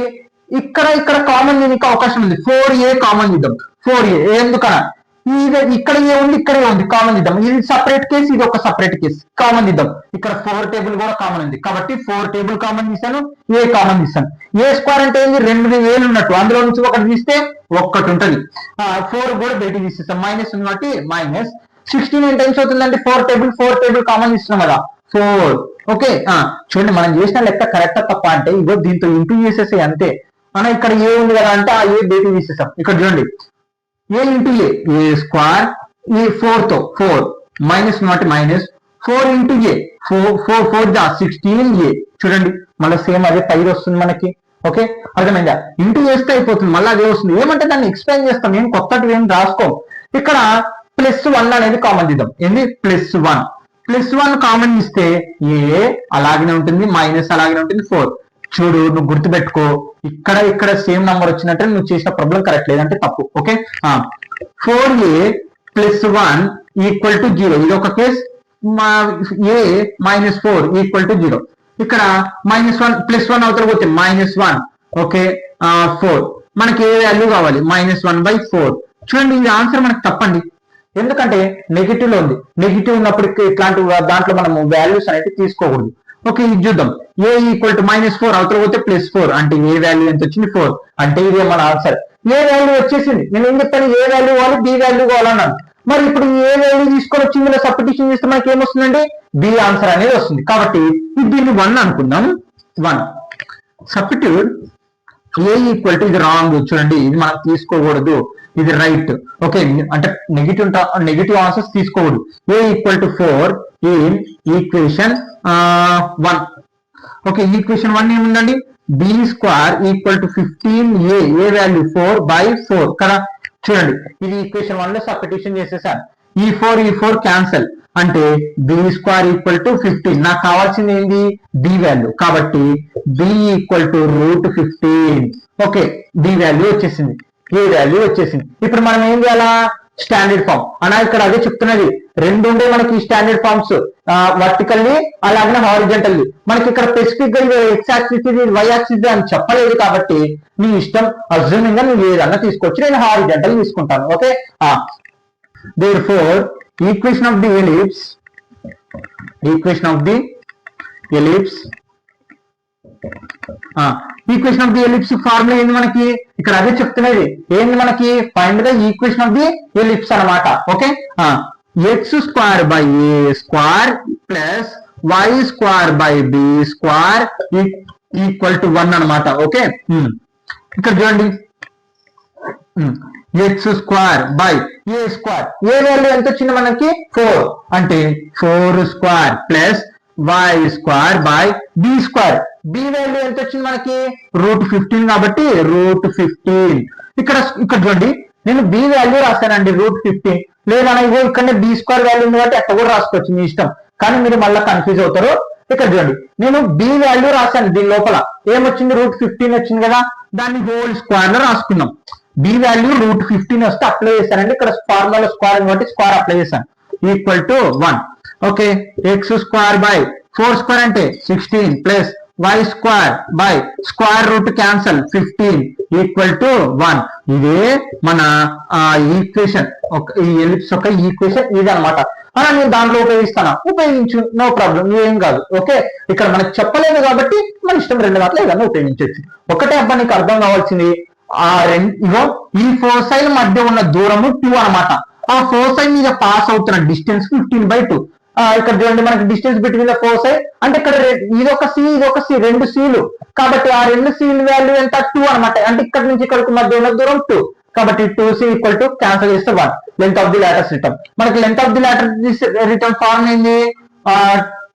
A: ఇక్కడ కామన్ దీనికి అవకాశం ఉంది 4a కామన్ ఇద్దాం 4a ఎందుకన్నా ఇక్కడ ఏ ఉంది ఇక్కడ ఉంది కామన్ ఇద్దాం ఇది సపరేట్ కేసు ఇది ఒక సపరేట్ కేసు కామన్ ఇద్దాం ఇక్కడ 4 టేబుల్ కూడా కామన్ ఉంది కాబట్టి 4 టేబుల్ కామన్ తీసాను ఏ కామన్ తీసాను ఏ స్క్వేర్ అంటే ఏంది 2 వేలు ఉన్నట్టు అందులో నుంచి ఒకటి తీస్తే ఒక్కటి ఉంటది 4 కూడా బయట తీసేస్తాం మైనస్ ఉంది కాబట్టి మైనస్ 16 ఎన్ని టైమ్స్ అవుతుందంటే 4 టేబుల్ కామన్ ఇస్తున్నాం కదా 4 ఓకే చూడండి మనం చేసిన లెక్క కరెక్ట్ తప్ప అంటే ఇగో దీంతో ఇంటూ చేసేసి అంతే మనం ఇక్కడ ఏ ఉంది కదా అంటే ఆ ఏ బయట తీసేస్తాం ఇక్కడ చూడండి a ఇంటూ ఏ స్క్వేర్ ఈ 4 తో 4 మైనస్ నాట్ మైనస్ 4 ఇంటూ ఏ 4 జా 16a చూడండి మళ్ళీ సేమ్ అదే పై వస్తుంది మనకి ఓకే అర్థమైందా ఇంటూ చేస్తే అయిపోతుంది మళ్ళీ అదే వస్తుంది ఏమంటే దాన్ని ఎక్స్ప్లెయిన్ చేస్తాం ఏం కొత్తటి ఏం రాసుకోం ఇక్కడ +1 అనేది కామన్ ఇద్దాం ఏంది +1 కామన్ ఇస్తే ఏ అలాగనే ఉంటుంది మైనస్ అలాగనే ఉంటుంది 4 చూడు నువ్వు గుర్తుపెట్టుకో ఇక్కడ సేమ్ నంబర్ వచ్చినట్టే నువ్వు చేసిన ప్రాబ్లం కరెక్ట్ లేదంటే తప్పు ఓకే 4a + 1 ఈక్వల్ టు 0 ఇది ఒక కేస్ a -4 ఈక్వల్ టు 0 ఇక్కడ -1 +1 అవతల పోతే -1 ఓకే 4 మనకి ఏ వాల్యూ కావాలి -1/4 చూడండి ఇది ఆన్సర్ మనకి తప్పండి ఎందుకంటే నెగిటివ్ లో ఉంది నెగిటివ్ ఉన్నప్పుడు ఇట్లాంటి దాంట్లో మనము వాల్యూస్ అనేది తీసుకోకూడదు ఓకే ఇది చూద్దాం a ఈక్వల్ టు -4 అవతల పోతే +4 అంటే ఏ వాల్యూ ఎంత వచ్చింది 4 అంటే ఇదే మన ఆన్సర్ ఏ వాల్యూ వచ్చేసింది నేను ఏం చెప్తాను ఏ వాల్యూ కావాలి బి వాల్యూ కావాలన్నాను మరి ఇప్పుడు ఏ వాల్యూ తీసుకొని వచ్చి ఇందులో సబ్స్టిట్యూషన్ చేస్తే మనకి ఏమొస్తుందండి బి ఆన్సర్ అనేది వస్తుంది కాబట్టి దీన్ని 1 అనుకుందాం 1 సబ్స్టిట్యూట్ ఏ ఈక్వల్ టు ఇది రాంగ్ చూడండి ఇది మనం తీసుకోకూడదు ఇది రైట్ ఓకే అంటే నెగిటివ్ ఆన్సర్స్ తీసుకోకూడదు A equal to 4 in equation 1 okay equation 1 ఏముందండి b² equal to 15a A value 4/4 కదా చూడండి ఇది ఈక్వేషన్ 1 లో సబ్స్టిట్యూషన్ చేసేసాను ఈ 4 క్యాన్సల్ అంటే b² ఈక్వల్ టు 15 నాకు కావాల్సింది ఏంది b వాల్యూ కాబట్టి b equal to √15 okay b value వచ్చేసింది ఏ వాల్యూ వచ్చేసింది. ఇప్పుడు మనం ఏం చేయాలా, స్టాండర్డ్ ఫామ్ అనా ఇక్కడ అదే చెప్తున్నది. రెండు ఉండే మనకి స్టాండర్డ్ ఫార్మ్స్, వర్టికల్లీ అలాగే హారిజంటల్లీ. మనకి ఇక్కడ స్పెసిఫిక్ గా ఎక్స్ యాక్సిస్ ఇది వై యాక్సిస్ అని చెప్పలేదు కాబట్టి నీ ఇష్టం, అజ్యూమింగ్ గా నువ్వు ఏదన్నా తీసుకోవచ్చు. నేను హారిజంటల్ తీసుకుంటాను. Okay, therefore equation of the ellipse equation of the ellipse formula ఏంది మనకి ఇక్కడ అదే చెప్తున్నది. ఏంది మనకి, find the equation of the ellipse అన్నమాట. Okay, X square by A square plus why square by B square equal to 1 అనమాట. Okay, ఇక్కడ చూడండి, X square by A square, A value ఎంత వచ్చింది మనకి 4, అంటే 4 square plus why square by B square. B value ఎంత వచ్చింది మనకి √15 కాబట్టి √15. ఇక్కడ చూడండి, నేను బి వాల్యూ రాశానండి √15, లేదా ఇగో ఇక్కడ బి స్క్వేర్ వాల్యూ ఉంది కాబట్టి అట్లా కూడా రాసుకోవచ్చు మీ ఇష్టం. కానీ మీరు మళ్ళీ కన్ఫ్యూజ్ అవుతారు. ఇక్కడ చూడండి, నేను బి వాల్యూ రాశాను, దీని లోపల ఏమొచ్చింది √15 వచ్చింది కదా, దాన్ని హోల్ స్క్వేర్ లో రాసుకున్నాం. బి వాల్యూ √15 వస్తే అప్లై చేశానండి. ఇక్కడ ఫార్ములా స్క్వేర్ కాబట్టి స్క్వేర్ అప్లై చేశాను, equal to 1. Okay, X square by 4 square అంటే 16 plus why square by square root cancel 15 equal to 1. ఇదే మన ఈక్వేషన్, ఈ ఎలిప్స్ యొక్క ఈక్వేషన్ ఇది అనమాట. అలా నేను దాంట్లో ఉపయోగించు, నో ప్రాబ్లం, ఏం కాదు. ఓకే, ఇక్కడ మనకు చెప్పలేదు కాబట్టి మన ఇష్టం, రెండు దాంట్లో ఏదన్నా ఉపయోగించవచ్చు. ఒకటే అబ్బా నీకు అర్థం కావాల్సింది, ఇగో ఈ ఫోసైల్ మధ్య ఉన్న దూరము 2 అనమాట. ఆ ఫోసైల్ మీద పాస్ అవుతున్న డిస్టెన్స్ 15/2. ఇక్కడ చూడండి, మనకి డిస్టెన్స్ బిట్వీన్ ద ఫోసైల్ అంటే ఇక్కడ ఇదొక సి ఇదొక సి, రెండు సీలు కాబట్టి ఆ రెండు సీల్ వాల్యూ ఎంత 2 అనమాట. అంటే ఇక్కడ నుంచి ఇక్కడికి మధ్య ఉన్న దూరం 2 కాబట్టి 2c ఈక్వల్ టు క్యాన్సల్ చేస్తే 1. Length of the lateral rectum, మనకి length of the lateral rectum formula ఏంది,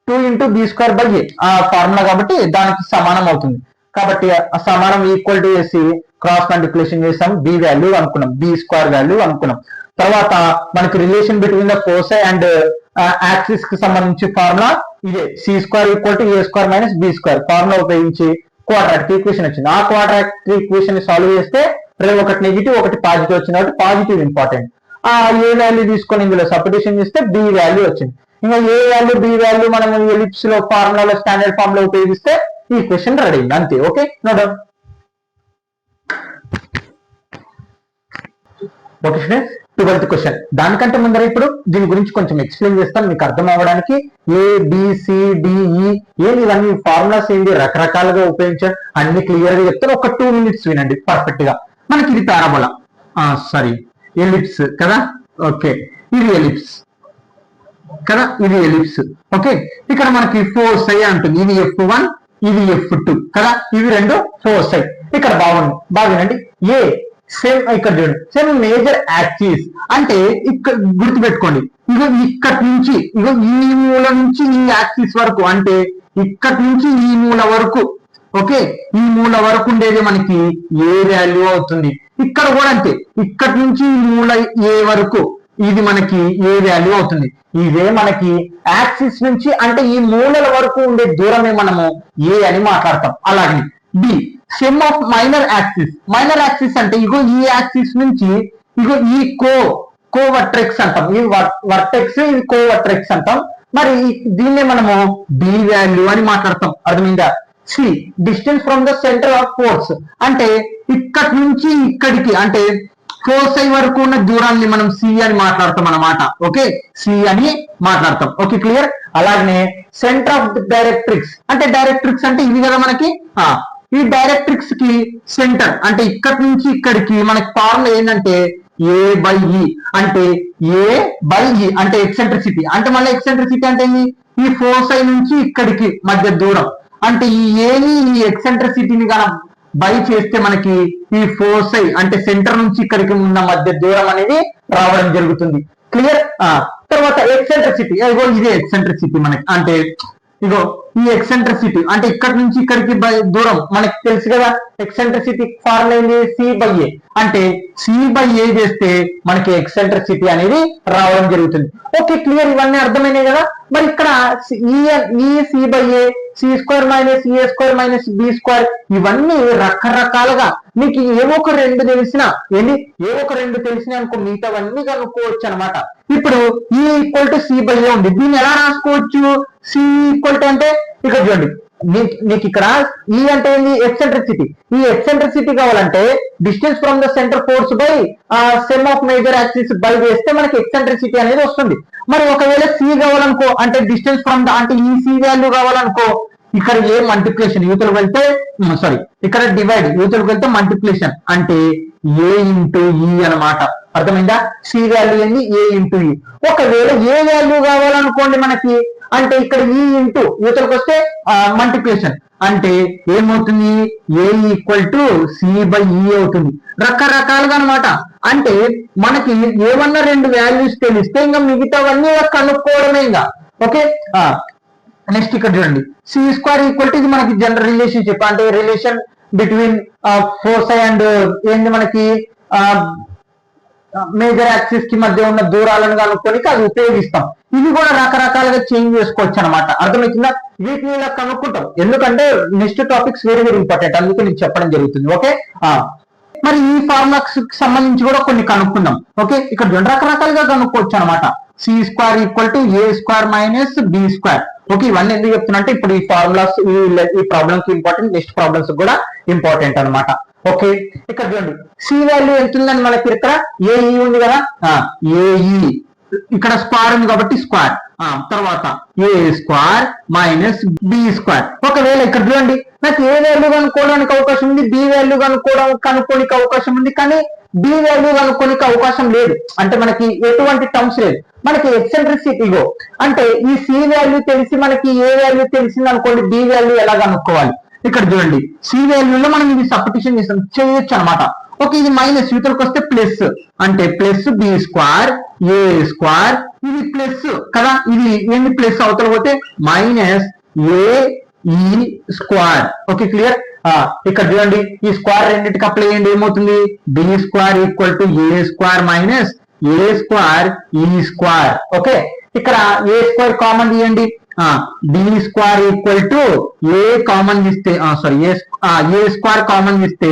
A: 2 × b²/a ఆ ఫార్ములా కాబట్టి దానికి సమానం అవుతుంది. కాబట్టి ఆ సమానం ఈక్వల్ టు చేసి క్రాస్ మల్టిప్లికేషన్ చేసాం, బి వాల్యూ అనుకున్నాం, బి స్క్వేర్ వాల్యూ అనుకున్నాం. తర్వాత మనకి relation between the foci and axis కి సంబంధించి ఫార్ములా ఇదే, c² = a² - b² ఫార్ములా ఉపయోగించి క్వాడ్రాటిక్ ఈక్వేషన్ వచ్చింది. ఆ క్వాడ్రాటిక్ ఈక్వేషన్ సాల్వ్ చేస్తే ఒకటి నెగిటివ్ ఒకటి పాజిటివ్ వచ్చింది కాబట్టి పాజిటివ్ ఇంపార్టెంట్. ఆ ఏ వాల్యూ తీసుకొని ఇందులో సబ్స్టిట్యూషన్ చేస్తే బి వాల్యూ వచ్చింది. ఇంకా ఏ వాల్యూ బి వాల్యూ మనం ఎలిప్స్ లో ఫార్ములాలో స్టాండర్డ్ ఫార్మ్ లో ఉపయోగిస్తే ఈ క్వశ్చన్ రెడీ అయింది, అంతే. Okay, no doubt. Okay students, 12th question. దానికంటే ముందర ఇప్పుడు దీని గురించి కొంచెం ఎక్స్ప్లెయిన్ చేస్తాను మీకు అర్థం అవ్వడానికి. ABCDE ఏంటి, ఇవన్నీ ఫార్ములాస్ ఏంటి, రకరకాలుగా ఉపయోగించారు, అన్ని క్లియర్ గా చెప్తాను. ఒక 2 minutes వినండి పర్ఫెక్ట్ గా. మనకి ఇది పారాబోలా, సారీ ఎలిప్స్ కదా. ఓకే, ఇది ఎలిప్స్ కదా, ఇది ఎలిప్స్. ఓకే, ఇక్కడ మనకి ఫోసై అంటుంది, ఇది F1 ఇది F2 కదా, ఇవి రెండు ఫోసై. ఇక్కడ బాగుందండి. ఏ సేమ్ ఇక్కడ చూడండి, సేమ్ మేజర్ యాక్సిస్ అంటే ఇక్కడ గుర్తుపెట్టుకోండి, ఇగో ఇక్కడ నుంచి ఇగో ఈ మూల నుంచి ఈ యాక్సిస్ వరకు, అంటే ఇక్కడ నుంచి ఈ మూల వరకు. ఓకే, ఈ మూల వరకు ఉండేది మనకి ఏ వాల్యూ అవుతుంది. ఇక్కడ కూడా అంతే, ఇక్కడ నుంచి ఈ మూల ఏ వరకు ఇది మనకి ఏ వాల్యూ అవుతుంది. ఇదే మనకి యాక్సిస్ నుంచి అంటే ఈ మూలల వరకు ఉండే దూరమే మనము ఏ అని మాట్లాడతాం. అలాగే b semi of minor axis. Minor axis అంటే ఇగో ఈ యాక్సిస్ నుంచి ఇగో ఈ కోవర్టెక్స్ అంటాం, ఈ వర్టెక్స్ ఇది కోవర్టెక్స్ అంటాం. మరి దీన్నే మనము బి వాల్యూ అని మాట్లాడతాం. అర్థమైందా? C distance from the centre of force అంటే ఇక్కడి నుంచి ఇక్కడికి అంటే ఫోసై వరకు ఉన్న దూరాన్ని మనం సి అని మాట్లాడతాం అన్నమాట. ఓకే, సి అని మాట్లాడతాం. Okay, clear. అలాగనే సెంటర్ ఆఫ్ డైరెక్ట్రిక్స్ అంటే డైరెక్ట్రిక్స్ అంటే ఇది కదా మనకి, ఈ డైరెక్ట్రిక్స్ కి సెంటర్ అంటే ఇక్కడి నుంచి ఇక్కడికి మనకి ఫార్ములా ఏంటంటే A/E అంటే A/E అంటే ఎక్సెంట్రిసిటీ. అంటే మళ్ళీ ఎక్సెంట్రిసిటీ అంటే ఈ ఫోసై నుంచి ఇక్కడికి మధ్య దూరం. అంటే ఈ ఏని ఈ ఎక్సెంట్రిసిటీని కనుక బై చేస్తే మనకి ఈ ఫోసై అంటే సెంటర్ నుంచి ఇక్కడికి ఉన్న మధ్య దూరం అనేది రావడం జరుగుతుంది. క్లియర్. తర్వాత ఎక్సెంట్రిసిటీ, ఇగో ఇదే ఎక్సెంట్రిసిటీ మనకి. అంటే ఇగో ఈ ఎక్సెంట్రిసిటీ అంటే ఇక్కడ నుంచి ఇక్కడికి దూరం మనకి తెలుసు కదా, ఎక్సెంట్రిసిటీ ఫార్ములా ఏంటి, C/A. అంటే C/A చేస్తే మనకి ఎక్సెంట్రిసిటీ అనేది రావడం జరుగుతుంది. ఓకే క్లియర్, ఇవన్నీ అర్థమైనాయి కదా. మరి ఇక్కడ ఈ C/A, C² - A² - B² ఇవన్నీ రకరకాలుగా మీకు ఏవో ఒక రెండు తెలిసిన అనుకో మిగతావన్నీ కనుక్కోవచ్చు అనమాట. ఇప్పుడు E = C/A ఉంది, దీన్ని ఎలా రాసుకోవచ్చు, C అంటే ఇక్కడ చూడండి మీకు ఇక్కడ ఈ అంటే ఏంది, ఎక్సెంట్రిసిటీ. ఈ ఎక్సెంట్రిసిటీ కావాలంటే distance from the centre force by some of major axis by చేస్తే మనకి ఎక్సెంట్రిసిటీ అనేది వస్తుంది. మరి ఒకవేళ C కావాలనుకో, అంటే డిస్టెన్స్ ఫ్రమ్ ద అంటే ఈ C వాల్యూ కావాలనుకో, ఇక్కడ ఏ మల్టిప్లికేషన్ యూతలకు వెళ్తే ఇక్కడ డివైడ్ యూతలకు వెళ్తే మల్టిప్లికేషన్ అంటే A × E అనమాట. అర్థమైందా, C వాల్యూ ఏంది, A × E. ఒకవేళ ఏ వాల్యూ కావాలనుకోండి మనకి, అంటే ఇక్కడ E × యూతలకు వస్తే మల్టిప్లికేషన్ అంటే ఏమవుతుంది, A = C/E అవుతుంది. రకరకాలుగా అనమాట. అంటే మనకి ఏమన్నా రెండు వాల్యూస్ తెలిస్తే ఇంకా మిగతావన్నీ కనుక్కోవడమే ఇంకా. ఓకే నెక్స్ట్ ఇక్కడ చూడండి, C² ఇది మనకి జనరల్ రిలేషన్షిప్, అంటే రిలేషన్ బిట్వీన్ ఫోర్సై అండ్ ఏంది మనకి మేజర్ యాక్సిస్ కి మధ్య ఉన్న దూరాలను కనుక్కోనికి అది ఉపయోగిస్తాం. ఇవి కూడా రకరకాలుగా చేంజ్ చేసుకోవచ్చు అనమాట. అర్థమవుతుందా, వీటిని ఇలా కనుక్కుంటాం, ఎందుకంటే next topics very very important, అందుకే నేను చెప్పడం జరుగుతుంది. ఓకే మరి ఈ ఫార్ములాస్ సంబంధించి కూడా కొన్ని కనుక్కుందాం. ఓకే ఇక్కడ రెండు రకరకాలుగా కనుక్కోవచ్చు అనమాట. C² = A² - B². ఓకే ఇవన్నీ ఎందుకు చెప్తున్నా అంటే ఇప్పుడు ఈ ఫార్ములాస్ ఈ ప్రాబ్లమ్ కి ఇంపార్టెంట్, నెక్స్ట్ ప్రాబ్లమ్స్ కూడా ఇంపార్టెంట్ అనమాట. ఓకే ఇక్కడ చూడండి, C వాల్యూ ఎంత ఉందని మనకి ఇక్కడ AE ఉంది కదా, AE ఇక్కడ స్క్వేర్ ఉంది కాబట్టి స్క్వేర్, తర్వాత A² - B². ఒకవేళ ఇక్కడ చూడండి నాకు ఏ వాల్యూ కనుక్కోవడానికి అవకాశం ఉంది, B వాల్యూ కనుక్కోనికి అవకాశం ఉంది, కానీ B వాల్యూ కనుక్కోనికి అవకాశం లేదు. అంటే మనకి ఎటువంటి టర్మ్స్ లేదు, మనకి ఎక్సెంట్రిసిటీ గో అంటే ఈ C వాల్యూ తెలిసి మనకి ఏ వాల్యూ తెలిసింది అనుకోండి, B వాల్యూ ఎలా కనుక్కోవాలి. ఇక్కడ చూడండి C వాల్యూలో మనం ఇది సబ్స్టిట్యూషన్ చేయొచ్చు అనమాట. ఓకే ఇది మైనస్ యూతలకు వస్తే ప్లస్, అంటే ప్లస్ B² A² ఇది ప్లస్ కదా, ఇది ఏంటి ప్లస్ అవతల పోతే మైనస్ AE². ఓకే క్లియర్, ఇక్కడ చూడండి ఈ స్క్వేర్ రెండింటికి అప్లై చేయండి, ఏమవుతుంది B² = A² - A²E². ఓకే ఇక్కడ A² కామన్ తీయండి, B² = A కామన్ తీస్తే A² కామన్ తీస్తే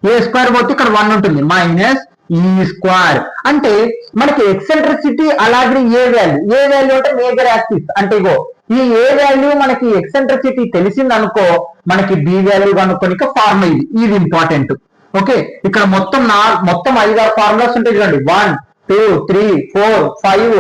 A: A² పోతే ఇక్కడ 1 ఉంటుంది -E². అంటే మనకి ఎక్సెంట్రిసిటీ అలాగే ఏ వాల్యూ అంటే మేజర్ యాక్సిస్, అంటే ఇగో ఈ ఏ వాల్యూ మనకి ఎక్సెంట్రిసిటీ తెలిసింది అనుకో, మనకి B వాల్యూ కనుక్కోనిక ఫార్ములా ఇది ఇంపార్టెంట్. ఓకే ఇక్కడ మొత్తం 5-6 ఫార్ములాస్ ఉంటాయి చూడండి, 1 2 3 4 5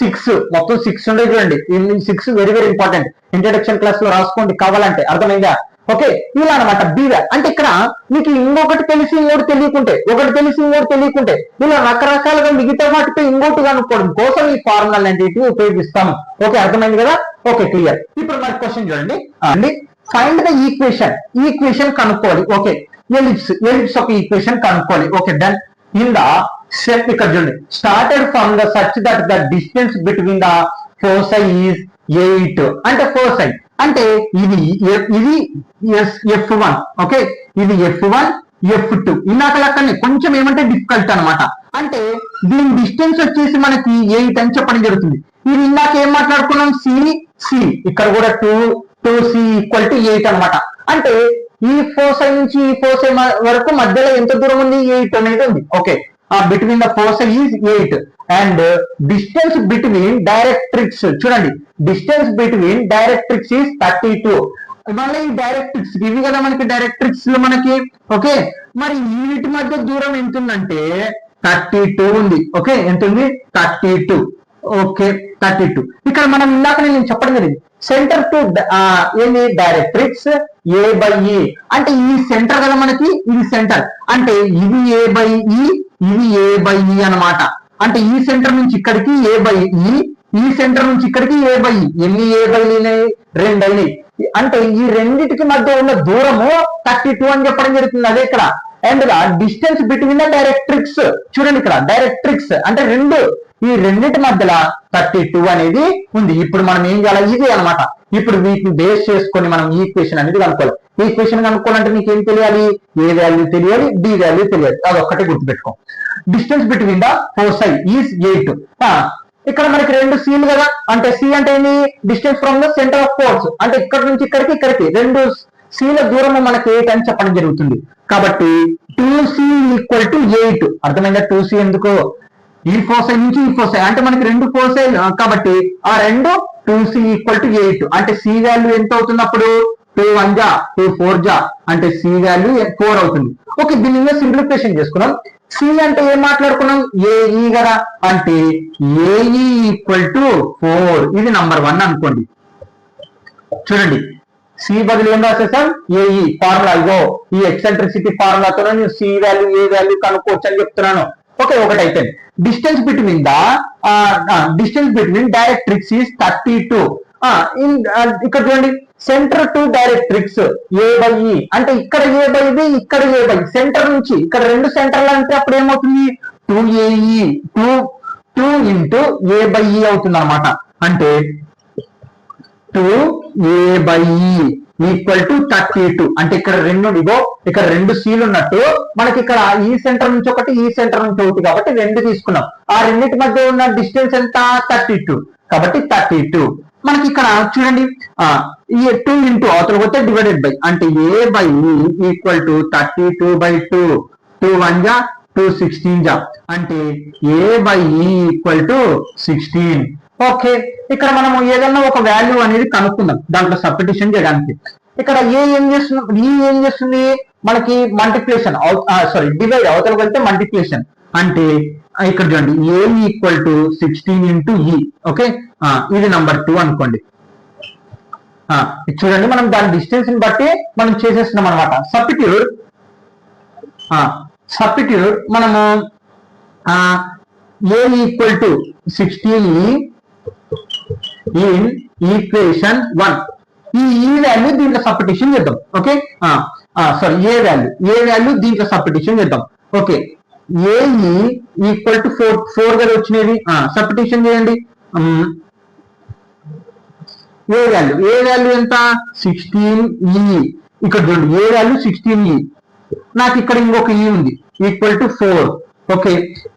A: 6 మొత్తం 6 ఉంటాయి చూడండి. ఈ 6 very very important, introduction class లో రాసుకోండి కావాలంటే. అర్థమైందా, ఓకే ఇలా అనమాట. B అంటే ఇక్కడ మీకు ఇంకొకటి తెలిసి ఇంకోటి తెలియకుంటే, ఒకటి తెలిసి ఇంకోటి తెలియకుంటే, ఇలా రకరకాలుగా మిగతా వాటిపై ఇంకోటి కనుక్కోవడం కోసం ఈ ఫార్ములా అనేటివి ఉపయోగిస్తాము. ఓకే అర్థమైంది కదా, ఓకే క్లియర్. ఇప్పుడు మరి క్వశ్చన్ చూడండి, ఫైండ్ ద ఈక్వేషన్ కనుక్కోవాలి. ఓకే ఎలిప్స్ ఒక ఈక్వేషన్ కనుక్కోవాలి. Okay done. In the set ఇక్కడ చూడండి, started from the such that the distance between the foci is 8. అంటే ఫోసై అంటే ఇది F1. ఓకే ఇది F1 F2 ఇందాక లెక్కనే కొంచెం ఏమంటే డిఫికల్ట్ అనమాట. అంటే దీని డిస్టెన్స్ వచ్చేసి మనకి 8 అని చెప్పడం జరుగుతుంది. ఇది ఇందాక ఏం మాట్లాడుకున్నాం, C ఇక్కడ కూడా 2C = 8 అనమాట. అంటే ఈ ఫోసై నుంచి ఈ ఫోసై వరకు మధ్యలో ఎంత దూరం ఉంది, 8 అనేది ఉంది. Okay between the foci is 8 and distance between directrix చూడండి, డిస్టెన్స్ బిట్వీన్ డైరెక్ట్రిక్స్ ఈజ్ 32. మళ్ళీ ఈ డైరెక్ట్రిక్స్ ఇవి కదా మనకి డైరెక్ట్రిక్స్ లో మనకి. ఓకే మరి వీటి మధ్య దూరం ఎంత ఉందంటే 32 ఉంది. ఓకే ఎంత ఉంది 32. ఓకే 32. ఇక్కడ మనం ఇందాక నేను చెప్పడం జరిగింది, సెంటర్ టు ఏంది డైరెక్ట్రిక్స్ A/E అంటే ఈ సెంటర్ కదా మనకి, ఇది సెంటర్ అంటే ఇది A/E ఇది A/E అనమాట. అంటే ఈ సెంటర్ నుంచి ఇక్కడికి A/E, ఈ సెంటర్ నుంచి ఇక్కడికి A/E. ఎన్ని A/E అయినాయి, 2 అయినాయి. అంటే ఈ రెండింటికి మధ్య ఉన్న దూరము 32 అని చెప్పడం జరుగుతుంది. అదే ఇక్కడ and the distance between the directrix. చూడండి ఇక్కడ డైరెక్ట్రిక్స్ అంటే రెండు, ఈ రెండింటి మధ్యలో 32 అనేది ఉంది. ఇప్పుడు మనం ఏం చేయాలి, ఇది అనమాట. ఇప్పుడు వీటిని బేస్ చేసుకొని మనం ఈక్వేషన్ అనేది కనుక్కోవాలి. ఈక్వేషన్ కనుక్కోవాలంటే నీకు ఏం తెలియాలి, ఏ వాల్యూ తెలియాలి, బి వాల్యూ తెలియాలి. అది ఒక్కటే గుర్తుపెట్టుకో. Distance between the foci is 8. ఇక్కడ మనకి రెండు సీలు కదా, అంటే సి అంటే ఏంటి, distance from the centre of force, అంటే ఇక్కడ నుంచి ఇక్కడికి ఇక్కడికి రెండు సీల దూరం మనకి 8 అని చెప్పడం జరుగుతుంది. కాబట్టి 2c ఈక్వల్ టు 8. అర్థమైందా? 2c ఎందుకు, ఈ ఫోసై నుంచి ఈ ఫోసై అంటే మనకి రెండు ఫోసై కాబట్టి ఆ రెండు 2c ఈక్వల్ టు 8. అంటే సి వాల్యూ ఎంత అవుతుంది అప్పుడు, 2 1 జా 2 4 జా అంటే సి వాల్యూ 4 అవుతుంది. ఓకే, దీని మీద సింప్లిఫికేషన్ చేసుకున్నాం. సి అంటే ఏం మాట్లాడుకున్నాం, ఏఈ కదా, అంటే ఏఈ ఈక్వల్ టు 4. ఇది నంబర్ 1 అనుకోండి. చూడండి సి బదులు ఏం రాసేసాం, ఏఈ ఫార్ములా. ఇగో ఈ ఎక్సెంట్రిసిటీ ఫార్ములాతో నేను సి వాల్యూ ఏ వాల్యూ కనుక్కోవచ్చు అని చెప్తున్నాను. ఓకే, ఒకటి అయితే డిస్టెన్స్ బిట్వీన్ డైరెక్ట్రిక్స్ ఈస్ 32. ఇక్కడ చూడండి centre to directrix A by ఈ, అంటే ఇక్కడ ఏ బై బి, ఇక్కడ ఏ బై, సెంటర్ నుంచి ఇక్కడ రెండు సెంటర్లు అంటే అప్పుడు ఏమవుతుంది, 2AE 2 ఇంటూ ఏ బై ఈ అవుతుంది అనమాట. అంటే 2A/E ఈక్వల్ టు 32. అంటే ఇక్కడ రెండు, ఇగో ఇక్కడ రెండు సీలు ఉన్నట్టు మనకి ఇక్కడ ఈ సెంటర్ నుంచి ఒకటి, ఈ సెంటర్ నుంచి ఒకటి, కాబట్టి రెండు తీసుకున్నాం. ఆ రెండింటి మధ్య ఉన్న డిస్టెన్స్ ఎంత, 32. కాబట్టి 32 మనకి ఇక్కడ చూడండి, ఈ 2 ఇంటూ అవతల పోతే డివైడెడ్ బై, అంటే A/E ఈక్వల్ టు 32/2. 2 1 జా 2 16 జా అంటే A/E ఈక్వల్ టు 16. ఓకే, ఇక్కడ మనం ఏదన్నా ఒక వాల్యూ అనేది కనుక్కుందాం దాంట్లో సబ్స్టిట్యూషన్ చేయడానికి. ఇక్కడ ఏ ఏం చేస్తుంది మనకి మల్టిప్లికేషన్, డివైడ్, అవతలకు వెళ్తే మల్టిప్లికేషన్. అంటే ఇక్కడ చూడండి ఏ ఈక్వల్ టు 16 ఇంటూ ఈ. ఓకే, ఇది నంబర్ 2 అనుకోండి. చూడండి మనం దాని డిస్టెన్స్ ని బట్టి మనం చేసేస్తున్నాం అనమాట. సబ్స్టిట్యూట్ మనము ఏ ఈక్వల్ టు 16 ఇన్ ఈక్వేషన్ 1. ఈ వాల్యూ దీంట్లో సబ్స్టిట్యూషన్ చేద్దాం. ఓకే, ఏ వాల్యూ దీంట్లో సబ్స్టిట్యూషన్ చేద్దాం. ఓకే, ఏఈ ఈక్వల్ టు 4 కదా వచ్చినది, సబ్స్టిట్యూషన్ చేయండి. ఏ వాల్యూ ఎంత, 16E. ఇక్కడ చూడండి ఏ వాల్యూ 16E, నాకు ఇక్కడ ఇంకొక ఈ ఉంది ఈక్వల్ టు 4. ఓకే,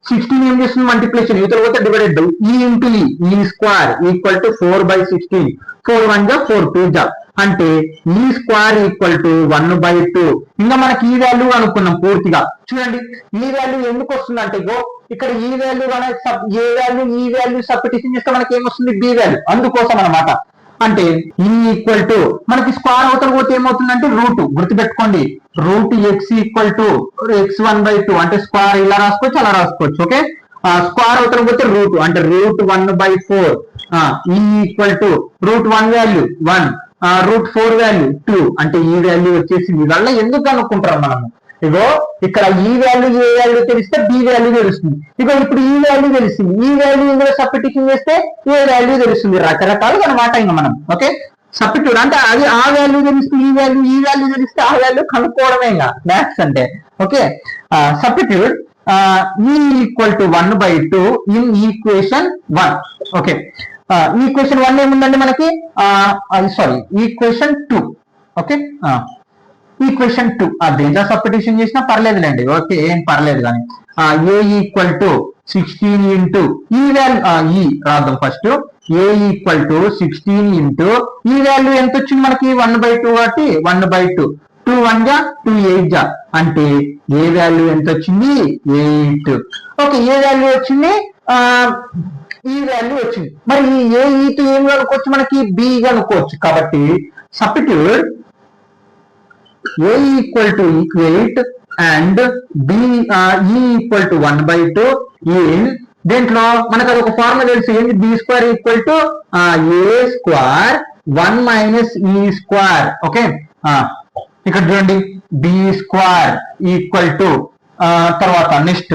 A: 16 ఏం చేస్తుంది, మల్టిప్లికేషన్, ఇతర పోతే డివైడెడ్ బై ఈ ఇంటూ ఈ స్క్వేర్ ఈక్వల్ టు 4/16. 4 1 జా 4 2 జా అంటే ఈ స్క్వేర్ ఈక్వల్ టు 1/2. ఇంకా మనకి ఈ వాల్యూ అనుకున్నాం పూర్తిగా. చూడండి ఈ వాల్యూ ఎందుకు వస్తుంది అంటే, ఇగో ఇక్కడ ఈ వాల్యూ ఈ వాల్యూ సబ్స్టిట్యూషన్ చేస్తే మనకి ఏమొస్తుంది, బి వాల్యూ, అందుకోసం అనమాట. అంటే ఈ ఈక్వల్ టు మనకి స్క్వేర్ అవతల పోతే ఏమవుతుందంటే రూట్, గుర్తుపెట్టుకోండి, route x equal to x1/2. అంటే స్క్వేర్ ఇలా రాసుకోవచ్చు, అలా రాసుకోవచ్చు. ఓకే, స్క్వేర్ అవతల పోతే రూట్, అంటే root 1/4. E equal to root 1 value 1, root 4 value 2. అంటే ఈ వాల్యూ వచ్చేసింది. ఇవల్ల ఎందుకు అనుకుంటాం మనము, ఇగో ఇక్కడ ఈ వాల్యూ ఏ వాల్యూ తెలిస్తే బి వాల్యూ తెలుస్తుంది. ఇగో ఇప్పుడు ఈ వాల్యూ తెలిసింది, ఈ వాల్యూ ఇందులో సబ్స్టిట్యూషన్ చేస్తే ఏ వాల్యూ తెలుస్తుంది. రకరకాలుగా అనమాట ఇంకా మనం. ఓకే, సబ్స్టిట్యూట్ అంటే అది ఆ వాల్యూ తెలిస్తే ఈ వాల్యూ తెలిస్తే ఆ వాల్యూ కనుక్కోవడమే ఇంకా మ్యాథ్స్ అంటే. ఓకే, సబ్స్టిట్యూట్ ఈ equal to 1/2 in equation 1. Okay, equation 1 ఏముందండి మనకి, ఈక్వేషన్ 2. ఓకే, ఈక్వేషన్ 2 దేంట్లో సబ్స్టిట్యూషన్ చేసినా పర్లేదులేండి. ఓకే, ఏం పర్లేదు కానీ ఏ ఈక్వల్ టు 16 ఇంటూ ఈ వాల్యూ రాద్దాం first. A equal to 16 into ఈ వాల్యూ ఎంత వచ్చింది మనకి, 1/2 కాబట్టి 1/2. 2 1 జా 2 8 జా అంటే ఏ వాల్యూ ఎంత వచ్చింది, 8. ఓకే, ఏ వాల్యూ వచ్చింది, ఈ వాల్యూ వచ్చింది. మరి ఈ ఏఈతో ఏం కనుక్కోవచ్చు, మనకి బి కనుక్కోవచ్చు. కాబట్టి substitute A equal to equate and B E equal to 1/2 in దీంట్లో మనకు అది ఒక ఫార్ములా తెలుసు, ఏంటి, b square equal to A square 1 minus e square. Okay, ఇక్కడ చూడండి బి స్క్వేర్ ఈక్వల్ టు తర్వాత నెక్స్ట్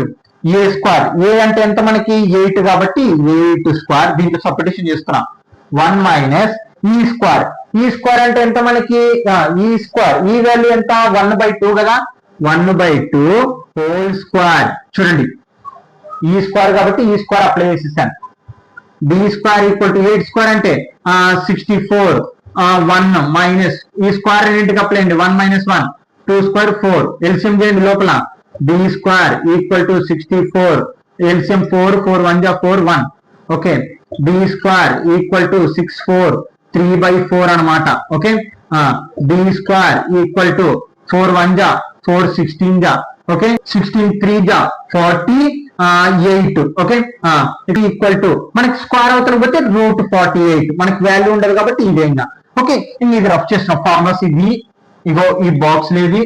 A: ఏ స్క్వేర్, ఏ అంటే ఎంత మనకి 8 కాబట్టి 8 స్క్వేర్, దీంట్లో సబ్స్టిట్యూషన్ చేస్తున్నాం. 1 మైనస్ ఈ స్క్వేర్ అంటే ఎంత మనకి, ఈ స్క్వేర్ ఈ వాల్యూ ఎంత 1/2 కదా, 1/2 హోల్ స్క్వేర్. చూడండి ఈ స్క్వేర్ కాబట్టి ఈ స్క్వేర్ అప్లై చేసేసాను. B square equal to 8 square అంటే 64, 1 మైనస్ ఈ స్క్వేర్ రెండింటికి అప్లై అండి. 1 - 1 2 స్క్వేర్ 4 ఎల్సిఎం చేయండి లోపల. B square equal to 64 LCM 4 4 1 జా 4 1. Okay B square equal to 64 3/4 అనమాట. Okay B square equal to 4 1 జా 4 16 జా. ఓకే 16 3 జా 48. ఓకే ఇది ఈక్వల్ టు మనకి స్క్వేర్ అవుతుంది బట్టి √48 మనకి వాల్యూ ఉండదు కాబట్టి ఇదే. ఓకే ఇది రఫ్ చేసిన ఫార్ములాస్ ఇది. ఇగో ఈ బాక్స్ ఇది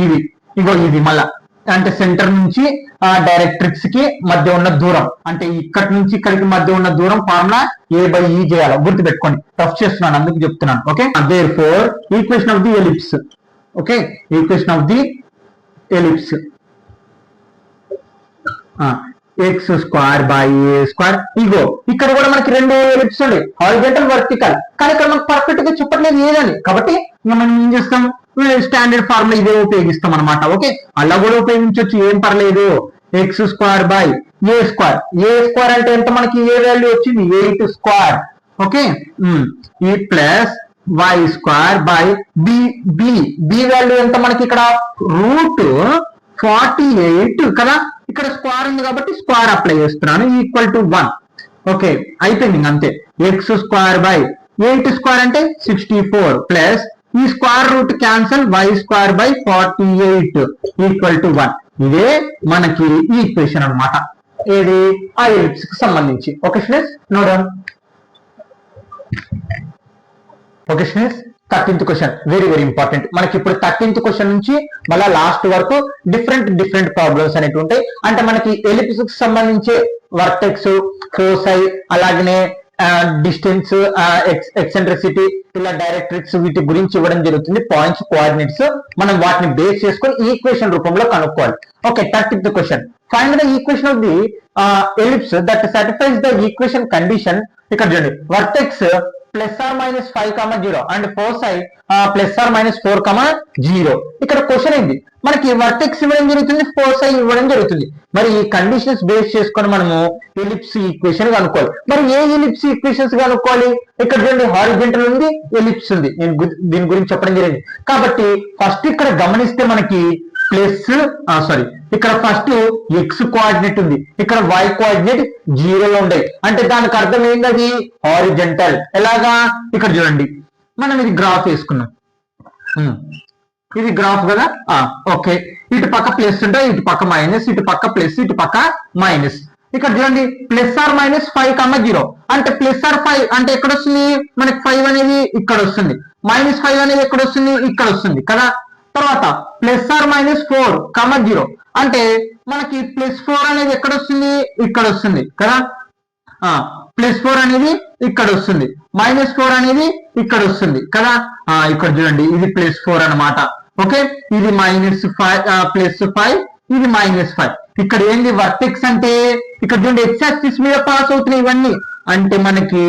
A: ఇది ఇగో ఇది మళ్ళా అంటే సెంటర్ నుంచి డైరెక్ట్రిక్స్ కి మధ్య ఉన్న దూరం అంటే ఇక్కడి నుంచి ఇక్కడికి మధ్య ఉన్న దూరం ఫార్ములా a/e చేయాలి. గుర్తు పెట్టుకోండి. రఫ్ చేస్తున్నాను అందుకు చెప్తున్నాను. Okay therefore equation of the ellipse. Okay equation of the ellipse x²/a². ఇగో ఇక్కడ కూడా మనకి రెండు ఎలిప్స్ ఉన్నాయి, హారిజాంటల్ వర్టికల్. కానీ ఇక్కడ మనకు పర్ఫెక్ట్ గా చెప్పట్లేదు ఏదని, కాబట్టి మనం ఏం చేస్తాం స్టాండర్డ్ ఫార్ములా ఇదే ఉపయోగిస్తాం అనమాట. ఓకే అలా కూడా ఉపయోగించవచ్చు, ఏం పర్లేదు. x²/a². అంటే ఎంత మనకి ఏ వాల్యూ వచ్చింది 8 స్క్వేర్. ఓకే ఈ ప్లస్ y²/b వాల్యూ ఎంత మనకి ఇక్కడ √48 కదా. ఇక్కడ స్క్వేర్ ఉంది కాబట్టి స్క్వేర్ అప్లై చేస్తున్నాను ఈక్వల్ టు 1. ఓకే అయిపోయింది అంతే. x²/8² అంటే 64 ప్లస్ ఈ square root cancel y²/48 equal to 1. ఇదే మనకి ఈ ఈక్వేషన్ అనమాట, ఏది ఆ ఎలిప్స్ కి సంబంధించి. Okay students note. Okay students 13th question very very important. మనకి ఇప్పుడు 13th క్వశ్చన్ నుంచి మళ్ళీ లాస్ట్ వరకు డిఫరెంట్ ప్రాబ్లమ్స్ అనేవి ఉంటాయి. అంటే మనకి ఎలిప్స్ కి సంబంధించి వర్టెక్స్, ఫోసై, అలాగనే డిస్టెన్స్, ఎక్సెంట్రిసిటీ, ఇలా డైరెక్ట్రిక్స్ వీటి గురించి ఇవ్వడం జరుగుతుంది. పాయింట్స్, కోఆర్డినేట్స్ మనం వాటిని బేస్ చేసుకొని ఈక్వేషన్ రూపంలో కనుక్కోవాలి. Okay 13th question find the equation of the ellipse that satisfies the equation condition. ఇక్కడ చూడండి వర్టెక్స్ +or-5, 0 అండ్ ఫోసై +or-4, 0. ఇక్కడ క్వశ్చన్ ఏంటి మనకి వర్టెక్స్ ఇవ్వడం జరుగుతుంది, ఫోసై ఇవ్వడం జరుగుతుంది. మరి ఈ కండిషన్స్ బేస్ చేసుకొని మనము ఎలిప్స్ ఈక్వేషన్ కనుక్కోవాలి. మరి ఏ ఎలిప్స్ ఈక్వేషన్స్ కనుక్కోవాలి? ఇక్కడ చూడండి హారిజాంటల్ ఉంది, ఎలిప్స్ ఉంది. నేను దీని గురించి చెప్పడం జరిగింది. కాబట్టి ఫస్ట్ ఇక్కడ గమనిస్తే మనకి ఇక్కడ ఫస్ట్ x కోఆర్డినేట్ ఉంది, ఇక్కడ y కోఆర్డినేట్ 0లో ఉండే. అంటే దానికి అర్థం ఏంటది హారిజాంటల్. ఎలాగా ఇక్కడ చూడండి మనం ఇది గ్రాఫ్ వేసుకున్నాం, ఇది గ్రాఫ్ కదా. ఓకే ఇటు పక్క ప్లస్ ఉంటాయి, ఇటు పక్క మైనస్, ఇటు పక్క ప్లస్, ఇటు పక్క మైనస్. ఇక్కడ చూడండి +or-5, 0 అంటే +5 అంటే ఎక్కడ వస్తుంది మనకి 5 అనేది ఇక్కడ వస్తుంది, -5 అనేది ఎక్కడ వస్తుంది ఇక్కడ వస్తుంది కదా. తర్వాత +or-4, 0 అంటే మనకి +4 అనేది ఎక్కడ వస్తుంది ఇక్కడ వస్తుంది కదా. +4 అనేది ఇక్కడ వస్తుంది, -4 అనేది ఇక్కడ వస్తుంది కదా. ఇక్కడ చూడండి ఇది +4 అన్నమాట. ఓకే ఇది +5 ఇది -5. ఇక్కడ ఏంది వర్టెక్స్ అంటే ఇక్కడ చూడండి x యాక్సిస్ మీద పాస్ అవుతున్నాయి ఇవన్నీ. అంటే మనకి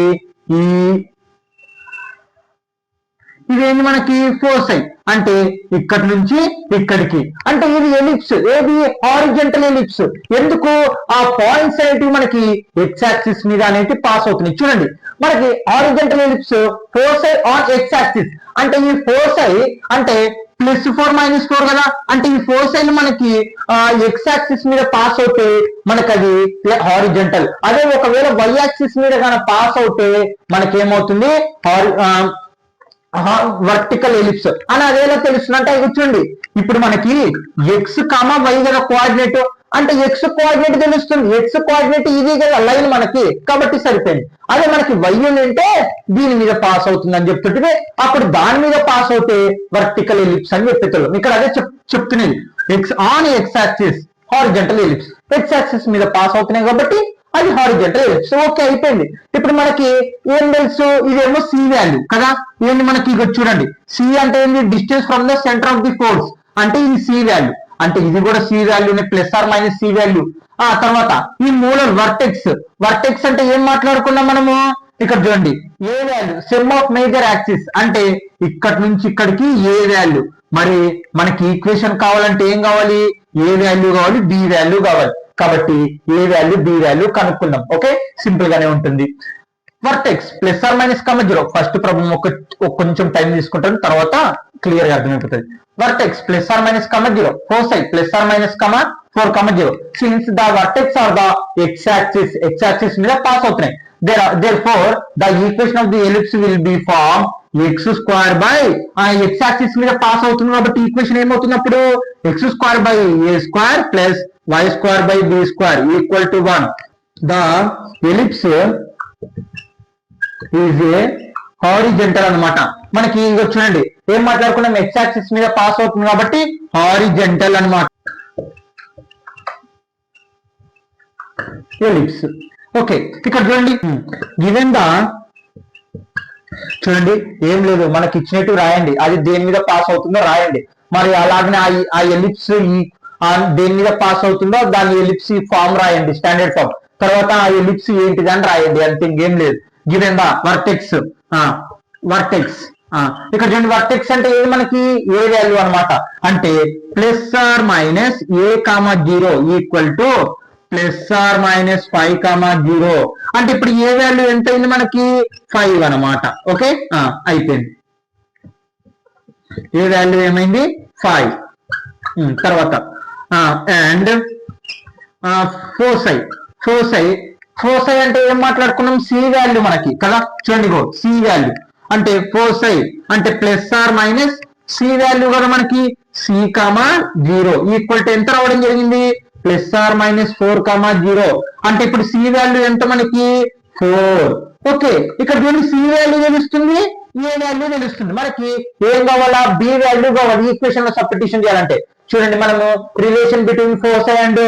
A: ఇదేంటి మనకి ఫోసై అంటే ఇక్కడి నుంచి ఇక్కడికి. అంటే ఇది ఎలిప్స్, ఏది హారిజాంటల్ ఎలిప్స్. ఎందుకు ఆ పాయింట్స్ అనేటివి మనకి x యాక్సిస్ మీద అనేవి పాస్ అవుతున్నాయి. చూడండి మనకి horizontal ellipse foci on x axis. అంటే ఈ ఫోసై అంటే +4 -4 కదా. అంటే ఈ ఫోసై మనకి x యాక్సిస్ మీద పాస్ అవుతే మనకి అది హారిజాంటల్. అదే ఒకవేళ y యాక్సిస్ మీద కానీ పాస్ అవుతే మనకి ఏమవుతుంది వర్టికల్ ఎలిప్స్ అని. అదేలా తెలుస్తుంది అంటే చూడండి ఇప్పుడు మనకి x, y కదా కోఆర్డినేట్. అంటే x కోఆర్డినేట్ తెలుస్తుంది, x కోఆర్డినేట్ ఇది కదా లైన్ మనకి, కాబట్టి సరిపోయింది. అదే మనకి y అంటే దీని మీద పాస్ అవుతుంది అని చెప్తుంటే అప్పుడు దాని మీద పాస్ అవుతే వర్టికల్ ఎలిప్స్ అని చెప్పేది. ఇక్కడ అదే చెప్తున్నది x on x axis horizontal ellipse. x axis మీద పాస్ అవుతున్నాయి కాబట్టి అది హారిజాంటల్ ఎలిప్స్. ఓకే అయిపోయింది. ఇప్పుడు మనకి ఏం తెలుసు ఇదేమో c వాల్యూ కదా. ఏంటి మనకి ఇక చూడండి c అంటే ఏంటి distance from the centre of the force. అంటే ఇది c వాల్యూ, అంటే ఇది కూడా c వాల్యూనే +or-c వాల్యూ. తర్వాత ఈ మూలర్ వర్టెక్స్ అంటే ఏం మాట్లాడుకున్నాం మనము ఇక్కడ చూడండి A value semi of major axis. అంటే ఇక్కడి నుంచి ఇక్కడికి ఏ వాల్యూ మరి మనకి ఈక్వేషన్ కావాలంటే ఏం కావాలి, ఏ వాల్యూ కావాలి, బి వాల్యూ కావాలి. కాబట్టి ఏ వాల్యూ బి వాల్యూ కనుక్కుందాం. ఓకే, సింపుల్ గానే ఉంటుంది. Vertex plus or minus comma 0. First problem కొంచెం టైం తీసుకుంటాను, తర్వాత క్లియర్ గా అర్థమైపోతుంది. Vertex plus or minus comma 0, foci plus or minus comma 4, 0. Since the vertex are the X axis మీద పాస్ అవుతున్నాయి. therefore the equation of the ellipse will be formed x square by x axis మీద pass అవుతుంది కాబట్టి equation ఏమవుతుంది అప్పుడు, x square by a square plus y square by b square equal to 1. the ellipse is a horizontal అన్నమాట. మనకి ఇంకో చూడండి ఏం మాట్లాడుకున్నాం, x యాక్సిస్ మీద పాస్ అవుతుంది కాబట్టి హారిజెంటల్ అన్నమాట ఎలిప్స్. ఓకే, ఇక్కడ చూడండి గివెన్ ద, చూడండి ఏం లేదు మనకి ఇచ్చినట్టు రాయండి, అది దేని మీద పాస్ అవుతుందో రాయండి. మరి అలాగనే ఆ ఎలిప్స్ దేని మీద పాస్ అవుతుందో దాని ఎలిప్స్ ఫామ్ రాయండి, స్టాండర్డ్ ఫామ్. తర్వాత ఆ ఎలిప్స్ ఏంటిది అని రాయండి, అంతే, ఇంకేం లేదు. గివెన్ ద వర్టెక్స్ ఇక్కడ చూడండి, వర్టెక్స్ అంటే ఏది మనకి ఏ వాల్యూ అన్నమాట. అంటే plus or minus a, 0 equal to plus or minus 5, 0. అంటే ఇప్పుడు ఏ వాల్యూ ఎంత అయింది మనకి, 5 అన్నమాట. ఓకే, అయిపోయింది. ఏ వాల్యూ ఏమైంది, 5. తర్వాత అండ్ ఫోసై అంటే ఏం మాట్లాడుకున్నాం, సి వాల్యూ మనకి కదా. చూడండి సి వాల్యూ అంటే ఫోసై అంటే plus or minus C value కదా మనకి, సి, 0 ఈక్వల్ టు ఎంత రావడం జరిగింది, ప్లస్ ఆర్ మైనస్ 4, 0. అంటే ఇప్పుడు సి వాల్యూ ఎంత మనకి, 4. ఓకే, ఇక్కడ చూడండి సి వాల్యూ తెలుస్తుంది, ఏ వాల్యూ తెలుస్తుంది. మనకి ఏం కావాలా, బి వాల్యూ కావాలి ఈక్వేషన్ లో సబ్స్టిట్యూషన్ చేయాలంటే. చూడండి మనము రిలేషన్ బిట్వీన్ ఫోసై అండ్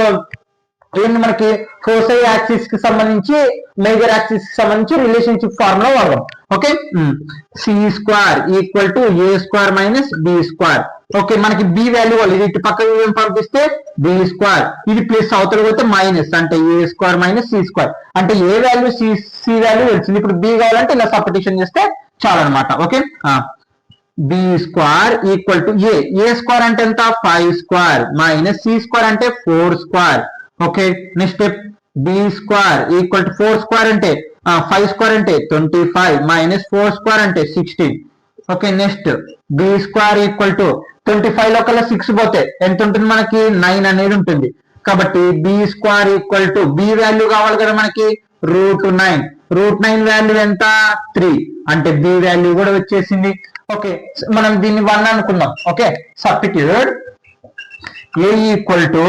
A: ఏంటి మనకి, ఫోసై యాక్సిస్ కి సంబంధించి మేజర్ యాక్సిస్ కి సంబంధించి రిలేషన్షిప్ ఫార్ములా వాడదాం. Okay, C square equal to A square minus B square. Okay, మనకి బి వాల్యూ వాళ్ళు ఇటు పక్కన పంపిస్తే బి స్క్వేర్, ఇది ప్లస్ అవతల పోతే మైనస్, అంటే A square minus C square. అంటే ఏ వాల్యూ సి వాల్యూ వచ్చింది. ఇప్పుడు బి కావాలంటే ఇలా సబ్స్టిట్యూషన్ చేస్తే చాలన్నమాట. Okay, B square equal to A square అంటే ఎంత, 5 స్క్వేర్ మైనస్ సి స్క్వేర్ అంటే 4 square. Okay, next step B square equal to 4 square అంటే 5 స్క్వేర్ అంటే 25 మైనస్ 4 స్క్వేర్ అంటే 16. Okay, next b square equal to 25 లో కల్లా 6 పోతే ఎంత ఉంటుంది మనకి, 9 అనేది ఉంటుంది. కాబట్టి B square equal to B value కావాలి కదా మనకి, √9. √9 వాల్యూ ఎంత, 3. అంటే బి వాల్యూ కూడా వచ్చేసింది. ఓకే, మనం దీన్ని 1 అనుకుందాం. Okay, substitute a equal to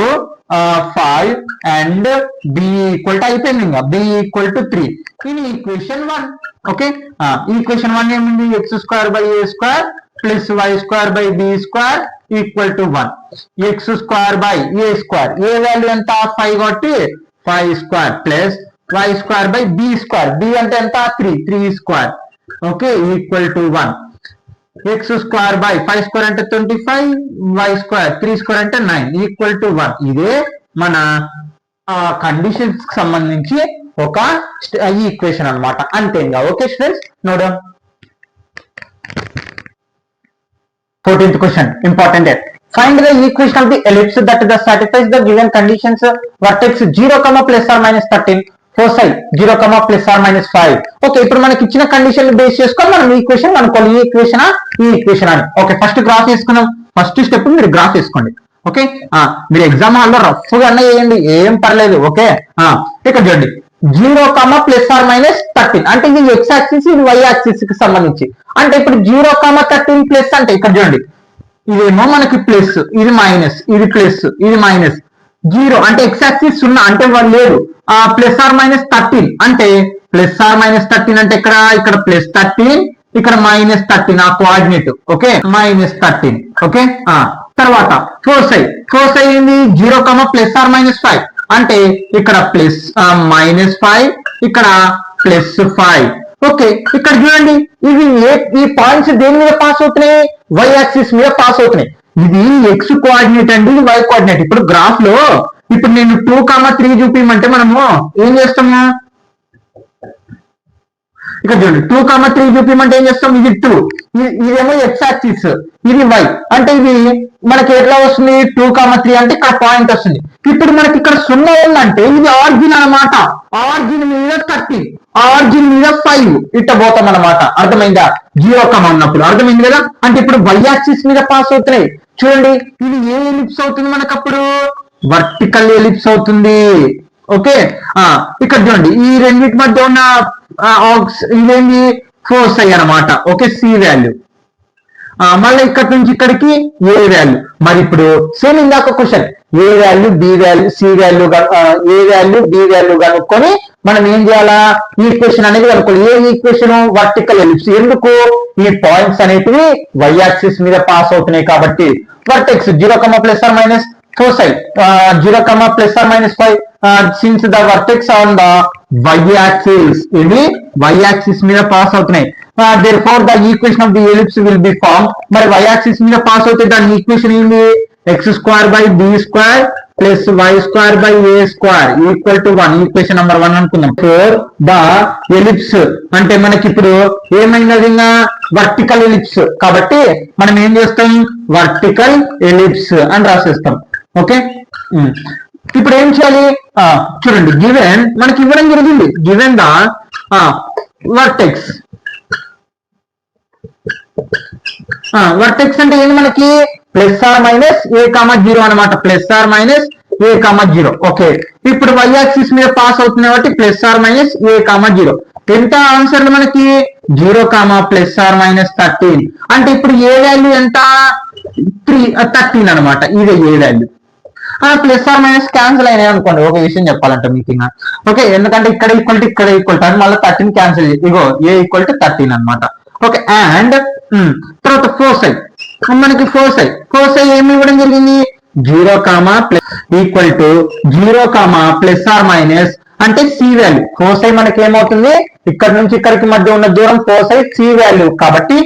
A: 5 and b equal to, అయిపోయింది ఇంకా, b ఈక్వల్ టు 3 ఇది ఈక్వేషన్ 1. ఓకే, ఈక్వేషన్ 1 ఏముంది, x square by a square plus y square by b square equal to 1. x square by a square, A value ఎంత, 5 కాబట్టి 5 square plus y square by b square, b అంటే ఎంత, 3 square. Okay, equal to 1. x square by 5 square అంటే 25, y square 3 square అంటే 9 equal to 1. ఇదే మన conditions కి సంబంధించి ఒక ఈక్వేషన్ అన్నమాట, అంతేగా. ఓకే స్టూడెంట్స్, నోడం 14th question, important. Find the equation of the ellipse that satisfies the given conditions. Vertex 0, plus or minus 13, foci 0, plus or minus 5. Okay, ఇప్పుడు మనకి ఇచ్చిన కండిషన్ బేస్ చేసుకొని మనం ఈక్వేషన్ అనుకోవాలి, ఈ ఈక్వేషన్ అని. ఓకే, ఫస్ట్ గ్రాఫ్ వేసుకుందాం. ఫస్ట్ స్టెప్ మీరు గ్రాఫ్ వేసుకోండి. ఓకే, మీరు ఎగ్జామ్ హాల్లో రఫ్ గా అన్న వేయండి, ఏం పర్లేదు. ఓకే, ఇక్కడ చూడండి 0, ప్లస్ ఆర్ మైనస్ 13 అంటే ఇది x యాక్సిస్, ఇది y యాక్సిస్ కి సంబంధించి. అంటే ఇప్పుడు 0, 13 ప్లస్ అంటే ఇక్కడ చూడండి ఇదేమో మనకి ప్లస్, ఇది మైనస్, ఇది ప్లస్, ఇది మైనస్. 0 అంటే x యాక్సిస్ 0 అంటే వాళ్ళు లేదు. ప్లస్ ఆర్ మైనస్ 13 అంటే ప్లస్ ఆర్ మైనస్ 13 అంటే ఇక్కడ ప్లస్ 13, ఇక్కడ మైనస్ 13 ఆ కోఆర్డినేట్. Okay, minus 13. ఓకే, తర్వాత ఫోసై ఏంది, 0, ప్లస్ ఆర్ మైనస్ 5 అంటే ఇక్కడ ప్లస్ మైనస్ 5, ఇక్కడ ప్లస్ 5. ఓకే, ఇక్కడ చూడండి ఇవి ఈ పాయింట్స్ దేని మీద పాస్ అవుతున్నాయి, y యాక్సిస్ మీద పాస్ అవుతున్నాయి. ఇది x కోఆర్డినేట్ అండి, ఇది y కోఆర్డినేట్. ఇప్పుడు గ్రాఫ్ లో ఇప్పుడు నేను 2, 3 చూపించమంటే మనము ఏం చేస్తాము, ఇక్కడ చూడండి 2,3 చూపించమంటే ఏం చేస్తాం, ఇది 2, ఇదేమో ఎక్స్ యాక్సిస్, ఇది వై, అంటే ఇది మనకి ఎట్లా వస్తుంది 2,3 అంటే ఇక్కడ పాయింట్ వస్తుంది. ఇప్పుడు మనకి ఇక్కడ 0 ఉందంటే ఇది ఆరిజిన్ అనమాట, ఆరిజిన్ మీద 30, ఆరిజిన్ మీద 5 ఇట్ట పోతాం అనమాట. అర్థమైందా? 0, ఉన్నప్పుడు అర్థమైంది కదా. అంటే ఇప్పుడు వై యాక్సిస్ మీద పాస్ అవుతున్నాయి. చూడండి ఇది ఏ ఎలిప్స్ అవుతుంది మనకప్పుడు, వర్టికల్ ఎలిప్స్ అవుతుంది. ఓకే, ఇక్కడ చూడండి ఈ రెండింటి మధ్య ఉన్న ఇదేంటి ఫోర్స్ అయ్యి అనమాట. ఓకే, సి వాల్యూ, మళ్ళీ ఇక్కడ నుంచి ఇక్కడికి ఏ వాల్యూ. మరి ఇప్పుడు సేమ్ ఇందాక question, A value B value C value, A value B value కనుక్కొని మనం ఏం చేయాలా, ఈక్వేషన్ అనేది కనుక్కోవాలి. A equation, vertical ellipse. ఎందుకు, ఈ పాయింట్స్ అనేటివి వై యాక్సిస్ మీద పాస్ అవుతున్నాయి కాబట్టి vertex 0, ± foci, 0, ± 5, since the vertex on the y-axis, ఇది y-axis మీద పాస్ అవుతున్నాయి. Therefore the equation of the ellipse will be formed. మరి y-axis మీద పాస్ అవుతే దాని ఈక్వేషన్ ఏంటి, x² / b² + y² / a² = 1. Equation number 1 అనుకుందాం. ఫోర్ ద ఎలిప్స్ అంటే మనకి ఇప్పుడు ఏమైనది, వర్టికల్ ఎలిప్స్ కాబట్టి మనం ఏం చేస్తాం, వర్టికల్ ఎలిప్స్ అని రాసేస్తాం. ఓకే, ఇప్పుడు ఏం చేయాలి, చూడండి గివెన్ మనకి ఇవ్వడం జరిగింది, గివెన్ ద వర్టెక్స్. వర్టెక్స్ అంటే ఏంటి మనకి, ±a,0 అనమాట, ±a,0. ఓకే, ఇప్పుడు y యాక్సిస్ మీద పాస్ అవుతుంది కాబట్టి ±a,0. ఎంత ఆన్సర్ మనకి 0, ±13. అంటే ఇప్పుడు ఏ వాల్యూ ఎంత, 13 అనమాట. ఇదే ఏ వాల్యూ. ± క్యాన్సిల్ అయినాయి అనుకోండి. ఒక విషయం చెప్పాలంటే మీకు, ఓకే, ఎందుకంటే ఇక్కడ ఈక్వల్ ఇక్కడ ఈక్వల్ అని మళ్ళీ 13 క్యాన్సిల్, ఇగో ఏ = 13 అనమాట. ఓకే, అండ్ తర్వాత ఫోసై, మనకి ఫోసై ఏమి ఇవ్వడం జరిగింది, 0, = 0, ± అంటే సి వాల్యూ. ఫోసై మనకి ఏమవుతుంది, ఇక్కడ నుంచి ఇక్కడికి మధ్య ఉన్న దూరం ఫోసై సి వాల్యూ కాబట్టి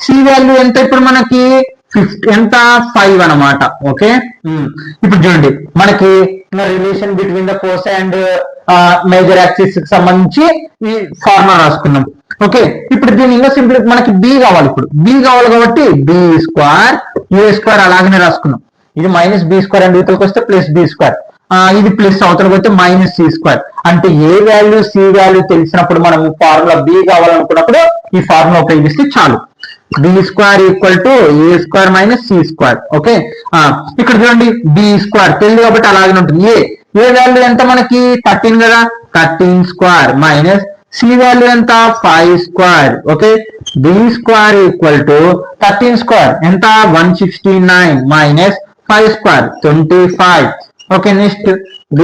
A: సి వాల్యూ ఎంత ఇప్పుడు మనకి ఎంత 5 అనమాట. ఓకే, ఇప్పుడు చూడండి మనకి relation between the foci and major axis కి సంబంధించి ఈ ఫార్ములా రాసుకున్నాం. ఓకే, ఇప్పుడు దీని ఇంకా సింపుల్, మనకి బి కావాలి. ఇప్పుడు బి కావాలి కాబట్టి b² అలాగనే రాసుకున్నాం. ఇది -b² అండ్ ఇవతలకి వస్తే +b², ఇది ప్లస్ అవతలకి వస్తే -c². అంటే ఏ వాల్యూ సి వాల్యూ తెలిసినప్పుడు మనం ఫార్ములా బి కావాలనుకున్నప్పుడు ఈ ఫార్ములా ఉపయోగిస్తే చాలు. b² = a² - c². ఓకే, ఇక్కడ చూడండి b² తెలియదు కాబట్టి అలాగే ఉంటుంది. ఏ వాల్యూ ఎంత మనకి 13 కదా, 13² - సి వాల్యూ ఎంత 5². ఓకే, b² = 13² ఎంత 169 - 5² 25. ఓకే, నెక్స్ట్ b²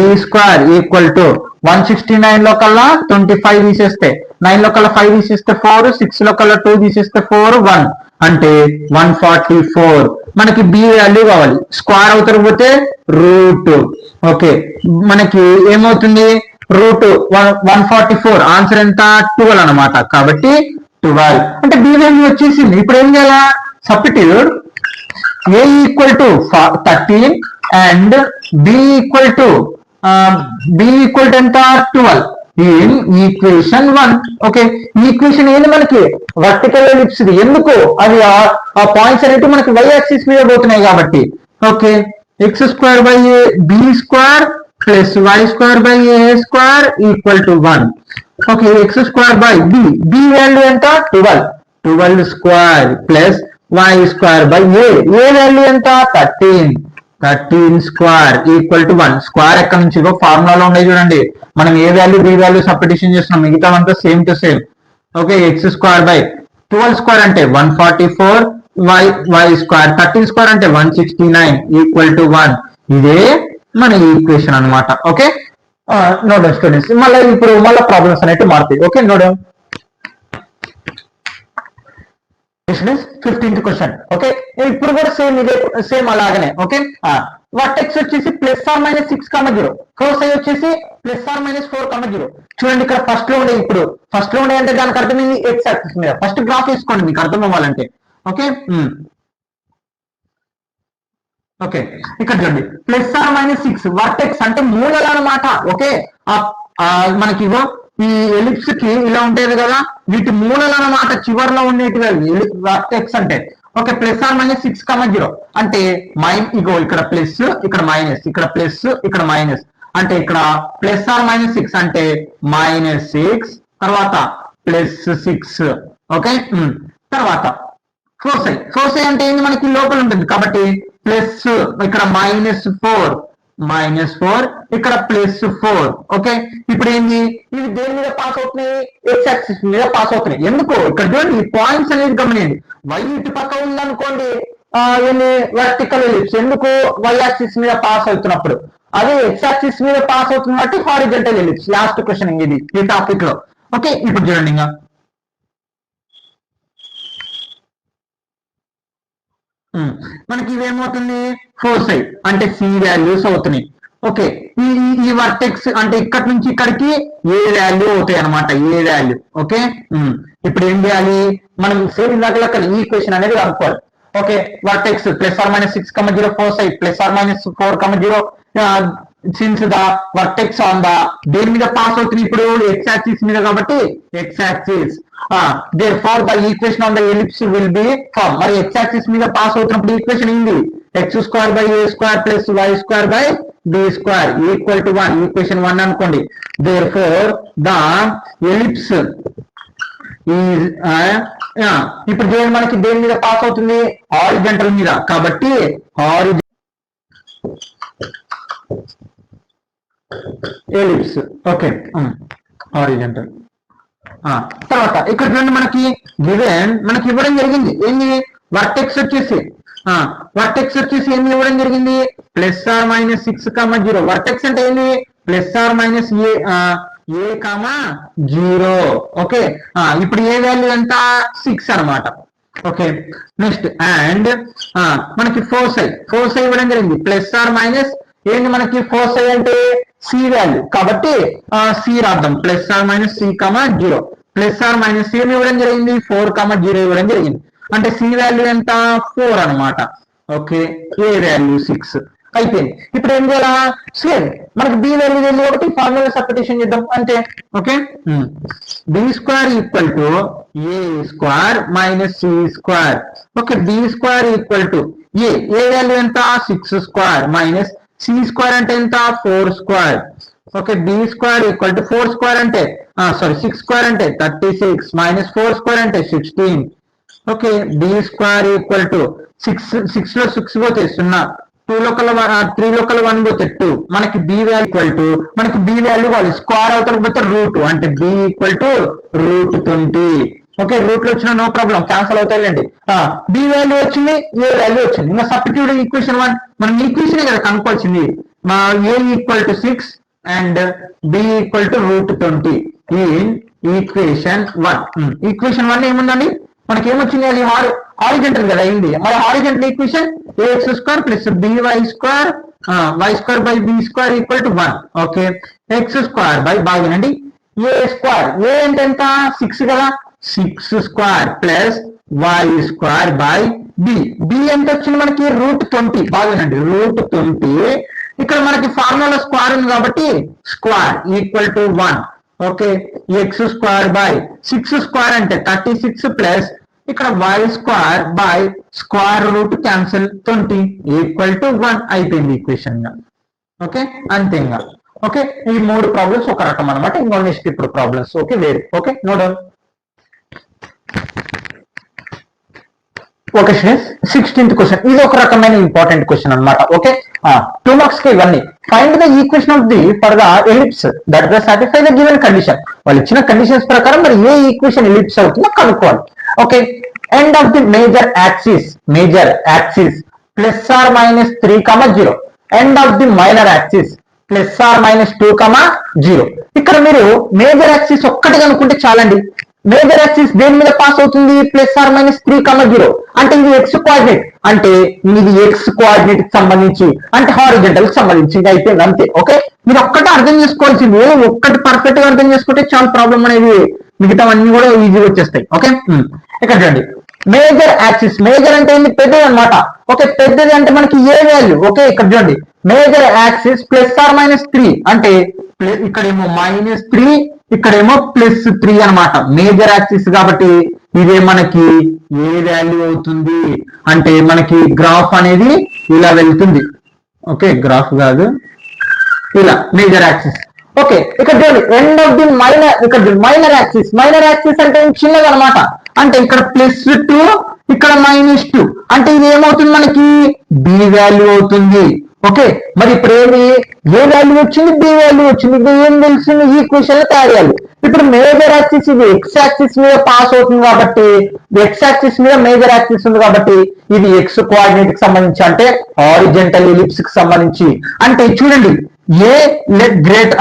A: = 169 లో కల్లా 25 తీసేస్తే, 9 లో కల్లా 5 తీసేస్తే 4, 6 లో కల్లా 2 తీసేస్తే 4, 1 అంటే 144. మనకి బి వాల్యూ కావాలి. స్క్వేర్ అవుతారు పోతే రూట్. ఓకే, మనకి ఏమవుతుంది, రూట్ 144. ఆన్సర్ ఎంత 12 అనమాట. కాబట్టి 12 అంటే బి వాల్యూ వచ్చేసింది. ఇప్పుడు ఏం చేయాలా, సబ్స్టిట్యూట్ a = 13 అండ్ b = ఎంత 12 ఇన్ ఈక్వేషన్ 1. ఓకే, ఈక్వేషన్ ఏంది మనకి, వర్టికల్ ఎలిప్స్. ఎందుకు, అది ఆ పాయింట్స్ అనేవి మనకి y యాక్సిస్ మీద పోతున్నాయి కాబట్టి. Okay, x² / b² + y² / a² = 1. Okay, x² / b value ఎంత 12² + y² / a వాల్యూ ఎంత 13² = 1. స్క్వేర్ ఎక్కడ నుంచి ఫార్ములాలో ఉన్నాయి చూడండి, మనం ఏ వాల్యూ బి వాల్యూ సబ్స్టిట్యూషన్ చేస్తున్నాం, మిగతా అంతా same to same. Okay, x² / 12² అంటే 144, y² 13² అంటే 169 = 1. ఇదే మన ఈక్వేషన్ అనమాట. ఓకే, నోట్ స్టూడెంట్స్, ఇప్పుడు ప్రాబ్లమ్స్ అనేవి మారుతాయి. Okay, note 15th question. Okay, ఇప్పుడు కూడా సేమ్ అలాగనే. ఓకే, వర్టెక్స్ వచ్చేసి ±6, 0, ఫోసై వచ్చేసి ±4, 0. చూడండి ఇక్కడ ఫస్ట్ లో ఉండే అంటే దానికి అర్థమైంది ఎక్స్ యాక్సిస్ మీద. ఫస్ట్ గ్రాఫ్ వేసుకోండి మీకు అర్థం అవ్వాలంటే. ఓకే, ఓకే, ఇక్కడ చూడండి +6 వర్టెక్స్ అంటే మూలలు అనమాట. ఓకే, మనకి ఈ ఎలిప్స్ కి ఇలా ఉండేది కదా, వీటి మూలలు అన్నమాట చివరిలో ఉండేటివి వర్టెక్స్ అంటే. ఓకే, ప్లస్ ఆర్ మైనస్ 6,0 అంటే ఇగో ఇక్కడ ప్లస్ ఇక్కడ మైనస్, ఇక్కడ ప్లస్ ఇక్కడ మైనస్, అంటే ఇక్కడ ప్లస్ ఆర్ మైనస్ 6 అంటే -6 తర్వాత +6. ఓకే, తర్వాత ఫోర్సై అంటే ఏంది మనకి లోపల ఉంటుంది కాబట్టి ప్లస్ ఇక్కడ -4 ఇక్కడ +4. ఓకే, ఇప్పుడు ఏంది ఇవి దేని మీద పాస్ అవుతున్నాయి, ఎక్స్ యాక్సిస్ మీద పాస్ అవుతున్నాయి. ఎందుకు ఇక్కడ చూడండి ఈ పాయింట్స్ అనేది గమనించండి. వై ఇటు పక్క ఉందనుకోండి ఏంది వర్టికల్ ఎలిప్స్, ఎందుకు వై యాక్సిస్ మీద పాస్ అవుతున్నప్పుడు, అదే ఎక్స్ యాక్సిస్ మీద పాస్ అవుతున్నట్టు హారిజంటల్ ఎలిప్స్. లాస్ట్ క్వశ్చన్ ఇది ఈ టాపిక్ లో. ఓకే, ఇప్పుడు చూడండి ఇంకా మనకి ఇవేమవుతుంది ఫోర్సై అంటే సి వాల్యూస్ అవుతున్నాయి. ఓకే, ఈ వర్టెక్స్ అంటే ఇక్కడ నుంచి ఇక్కడికి ఏ వాల్యూ అవుతాయి అనమాట, ఏ వాల్యూ. ఓకే, ఇప్పుడు ఏం చేయాలి మనం సేమ్ ఇందాక ఈ ఈక్వేషన్ అనేది కనుక్కోవాలి. Okay, vertex plus or minus 6,0 foci plus or minus 4,0 since the vertex on the దేని మీద పాస్ అవుతుంది ఇప్పుడు ఎక్స్ యాక్సిస్ మీద కాబట్టి X axis. therefore the equation on the ellipse will be formed. మరి ఎక్స్ యాక్సిస్ మీద పాస్ అవుతున్నప్పుడు equation ఏంది x² by a² plus y² by b² equal to 1. Equation 1 అనుకోండి. therefore the ellipse is ఇప్పుడు చూడండి మనకి దేని మీద పాస్ అవుతుంది హారిజంటల్ మీద కాబట్టి ఎలిప్స్. Okay, horizontal. తర్వాత ఇక్కడ చూడండి మనకి మనకి ఇవ్వడం జరిగింది ఏంది వర్టెక్స్ వచ్చేసి ఏమి ఇవ్వడం జరిగింది ప్లస్ ఆర్ మైనస్ 6,0. వర్టెక్స్ అంటే ఏంది plus or minus a,0. Okay, ఇప్పుడు ఏ వాల్యూ ఎంత 6 అనమాట. ఓకే, నెక్స్ట్ అండ్ మనకి ఫోర్సై ఇవ్వడం జరిగింది ప్లస్ ఆర్ మైనస్ ఏంటి మనకి ఫోర్సై అంటే సి వాల్యూ కాబట్టి సి రాద్దాం plus or minus c,0 plus or minus ఏమి ఇవ్వడం జరిగింది 4,0 ఇవ్వడం జరిగింది. అంటే సి వాల్యూ ఎంత 4 అనమాట. ఓకే, ఏ వాల్యూ 6 అయిపోయింది. ఇప్పుడు ఏం చేయాలా సేమ్ మనకి బి వాల్యూ తెలియదు ఒకటి ఫార్ములా సబ్స్టిట్యూషన్ చేద్దాం అంతే. Okay, b² equal to a² minus c². Okay, b² equal to A value ఎంత 6² మైనస్ c² అంటే ఎంత 4². ఓకే, b² ఈక్వల్ టు 4² అంటే 6² అంటే 36 మైనస్ 4² అంటే 16. ఓకే, b² ఈక్వల్ టు 6 లో 6 పోతే 0, 2 లోకల్ 3 లోకల్ 1 పోతే 2. మనకి b వాల్యూ ఈక్వల్ టు మనకి b వాల్యూ కావాలి స్క్వేర్ అవుతారు పోతే రూట్ అంటే b equal to √20. Okay, root లో వచ్చిన నో ప్రాబ్లం క్యాన్సల్ అవుతాయండి. బి వాల్యూ వచ్చింది ఏ వాల్యూ వచ్చింది. ఇంకా సబ్స్టిట్యూట్ ఈక్వేషన్ 1 మనం ఈక్వేషన్ కదా కనుక్కోవాల్సింది. a equal to 6 and b equal to √20 in equation 1. Equation 1 ఏముందండి మనకి ఏమొచ్చింది అది హారిజంటల్ కదా అయింది. మరి horizontal equation ax² plus by² y² by b² equal to 1. Okay, x² by బాగునండి a² ఏ అంటే ఎంత 6 కదా 6² ప్లస్ y² బై b ఎంత వచ్చింది మనకి √20 బాగునండి √20. ఇక్కడ మనకి ఫార్ములా స్క్వేర్ ఉంది కాబట్టి square equal to 1. Okay, x² by 6² అంటే 36 ప్లస్ ఇక్కడ y² by square root cancel 20 equal to 1 అయిపోయింది ఈక్వేషన్ గా. ఓకే, అంతేగా. ఓకే, ఈ 3 ప్రాబ్లమ్స్ ఒక రకం అనమాట. ఇంకో నెక్స్ట్ ఇప్పుడు ప్రాబ్లమ్స్ ఓకే వేరు. Okay, no doubt. Okay students, 16th question ఇది ఒక రకమైన ఇంపార్టెంట్ క్వశ్చన్ అనమాట. ఓకే, 2 మార్క్స్ కి ఇవన్నీ. Find the equation of the for the ellipse that will satisfy the given condition. వాళ్ళు ఇచ్చిన కండిషన్స్ ప్రకారం మరి ఏ ఈక్వేషన్ ఎలిప్స్ అవుతుందో కనుక్కోవాలి. Okay, end of the major axis plus or minus 3,0. End of the minor axis plus or minus 2,0. ఇక్కడ మీరు major axis ఒక్కటి కనుక్కుంటే చాలండి. మేజర్ యాక్సిస్ దేని మీద పాస్ అవుతుంది ప్లస్ ఆర్ మైనస్ 3,0 అంటే ఇది ఎక్స్ కోఆర్డినేట్ అంటే ఇది ఎక్స్ కోఆర్డినేట్ కి సంబంధించి అంటే హారిజంటల్ కి సంబంధించి అయిపోయింది అంతే. ఓకే, మీరు ఒక్కటి అర్థం చేసుకోవాల్సింది ఒక్కటి పర్ఫెక్ట్ గా అర్థం చేసుకుంటే చాలా ప్రాబ్లం అనేది మిగతావన్నీ కూడా ఈజీగా వచ్చేస్తాయి. ఓకే, ఇక్కడ చూడండి మేజర్ యాక్సిస్ మేజర్ అంటే ఏంటి పెద్దది అనమాట. ఓకే, పెద్దది అంటే మనకి ఏ వాల్యూ. ఓకే, ఇక్కడ చూడండి major axis plus or minus 3 అంటే ఇక్కడేమో -3 ఇక్కడేమో +3 అనమాట. మేజర్ యాక్సిస్ కాబట్టి ఇదే మనకి ఏ వాల్యూ అవుతుంది అంటే మనకి గ్రాఫ్ అనేది ఇలా వెళ్తుంది. ఓకే, గ్రాఫ్ కాదు, ఇలా మేజర్ యాక్సిస్. ఓకే, ఇక్కడ చూడండి ఎండ్ ఆఫ్ ది మైనర్, ఇక్కడ మైనర్ యాక్సిస్. మైనర్ యాక్సిస్ అంటే చిన్నది అనమాట. అంటే ఇక్కడ +2 ఇక్కడ -2 అంటే ఇది ఏమవుతుంది మనకి బి వాల్యూ అవుతుంది. ఓకే, మరి ఇప్పుడు ఏమి ఏ వాల్యూ వచ్చింది, బి వాల్యూ వచ్చింది. ఇది ఏం తెలిసింది ఈక్వేషన్ లో తయారు చేయాలి. ఇప్పుడు మేజర్ యాక్సిస్ ఇది ఎక్స్ యాక్సిస్ మీద పాస్ అవుతుంది కాబట్టి, ఎక్స్ యాక్సిస్ మీద మేజర్ యాక్సిస్ ఉంది కాబట్టి ఇది ఎక్స్ కోఆర్డినేట్ కి సంబంధించి అంటే హారిజంటల్ ఎలిప్స్ కి సంబంధించి. అంటే చూడండి ఏ గ్రేటర్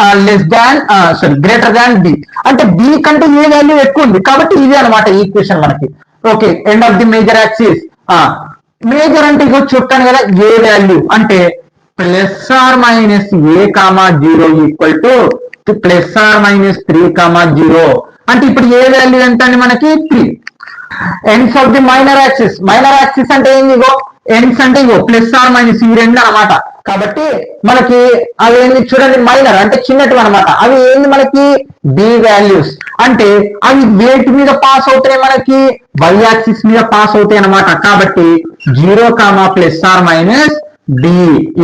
A: దాన్ బి అంటే బి కంటే ఏ వాల్యూ ఎక్కువ ఉంది కాబట్టి ఇది అనమాట ఈక్వేషన్ మనకి. Okay, end of the major axis. Major అంటే ఇగో చెప్పాను కదా ఏ వాల్యూ అంటే +or -a, 0 equal to +or -3, 0 అంటే ఇప్పుడు ఏ వాల్యూ ఎంత అండి మనకి 3. Ends of the minor axis. Minor axis అంటే ఏంది, ఇగో ఎండ్స్ అంటే ఇగో +or- ఈ రెండు అనమాట. కాబట్టి మనకి అవి ఏంది చూడండి, మైనర్ అంటే చిన్నటివి అనమాట. అవి ఏంది మనకి బి వాల్యూస్ అంటే అవి వేటి మీద పాస్ అవుతాయి మనకి y యాక్సిస్ మీద పాస్ అవుతాయి అనమాట. కాబట్టి 0, +or- b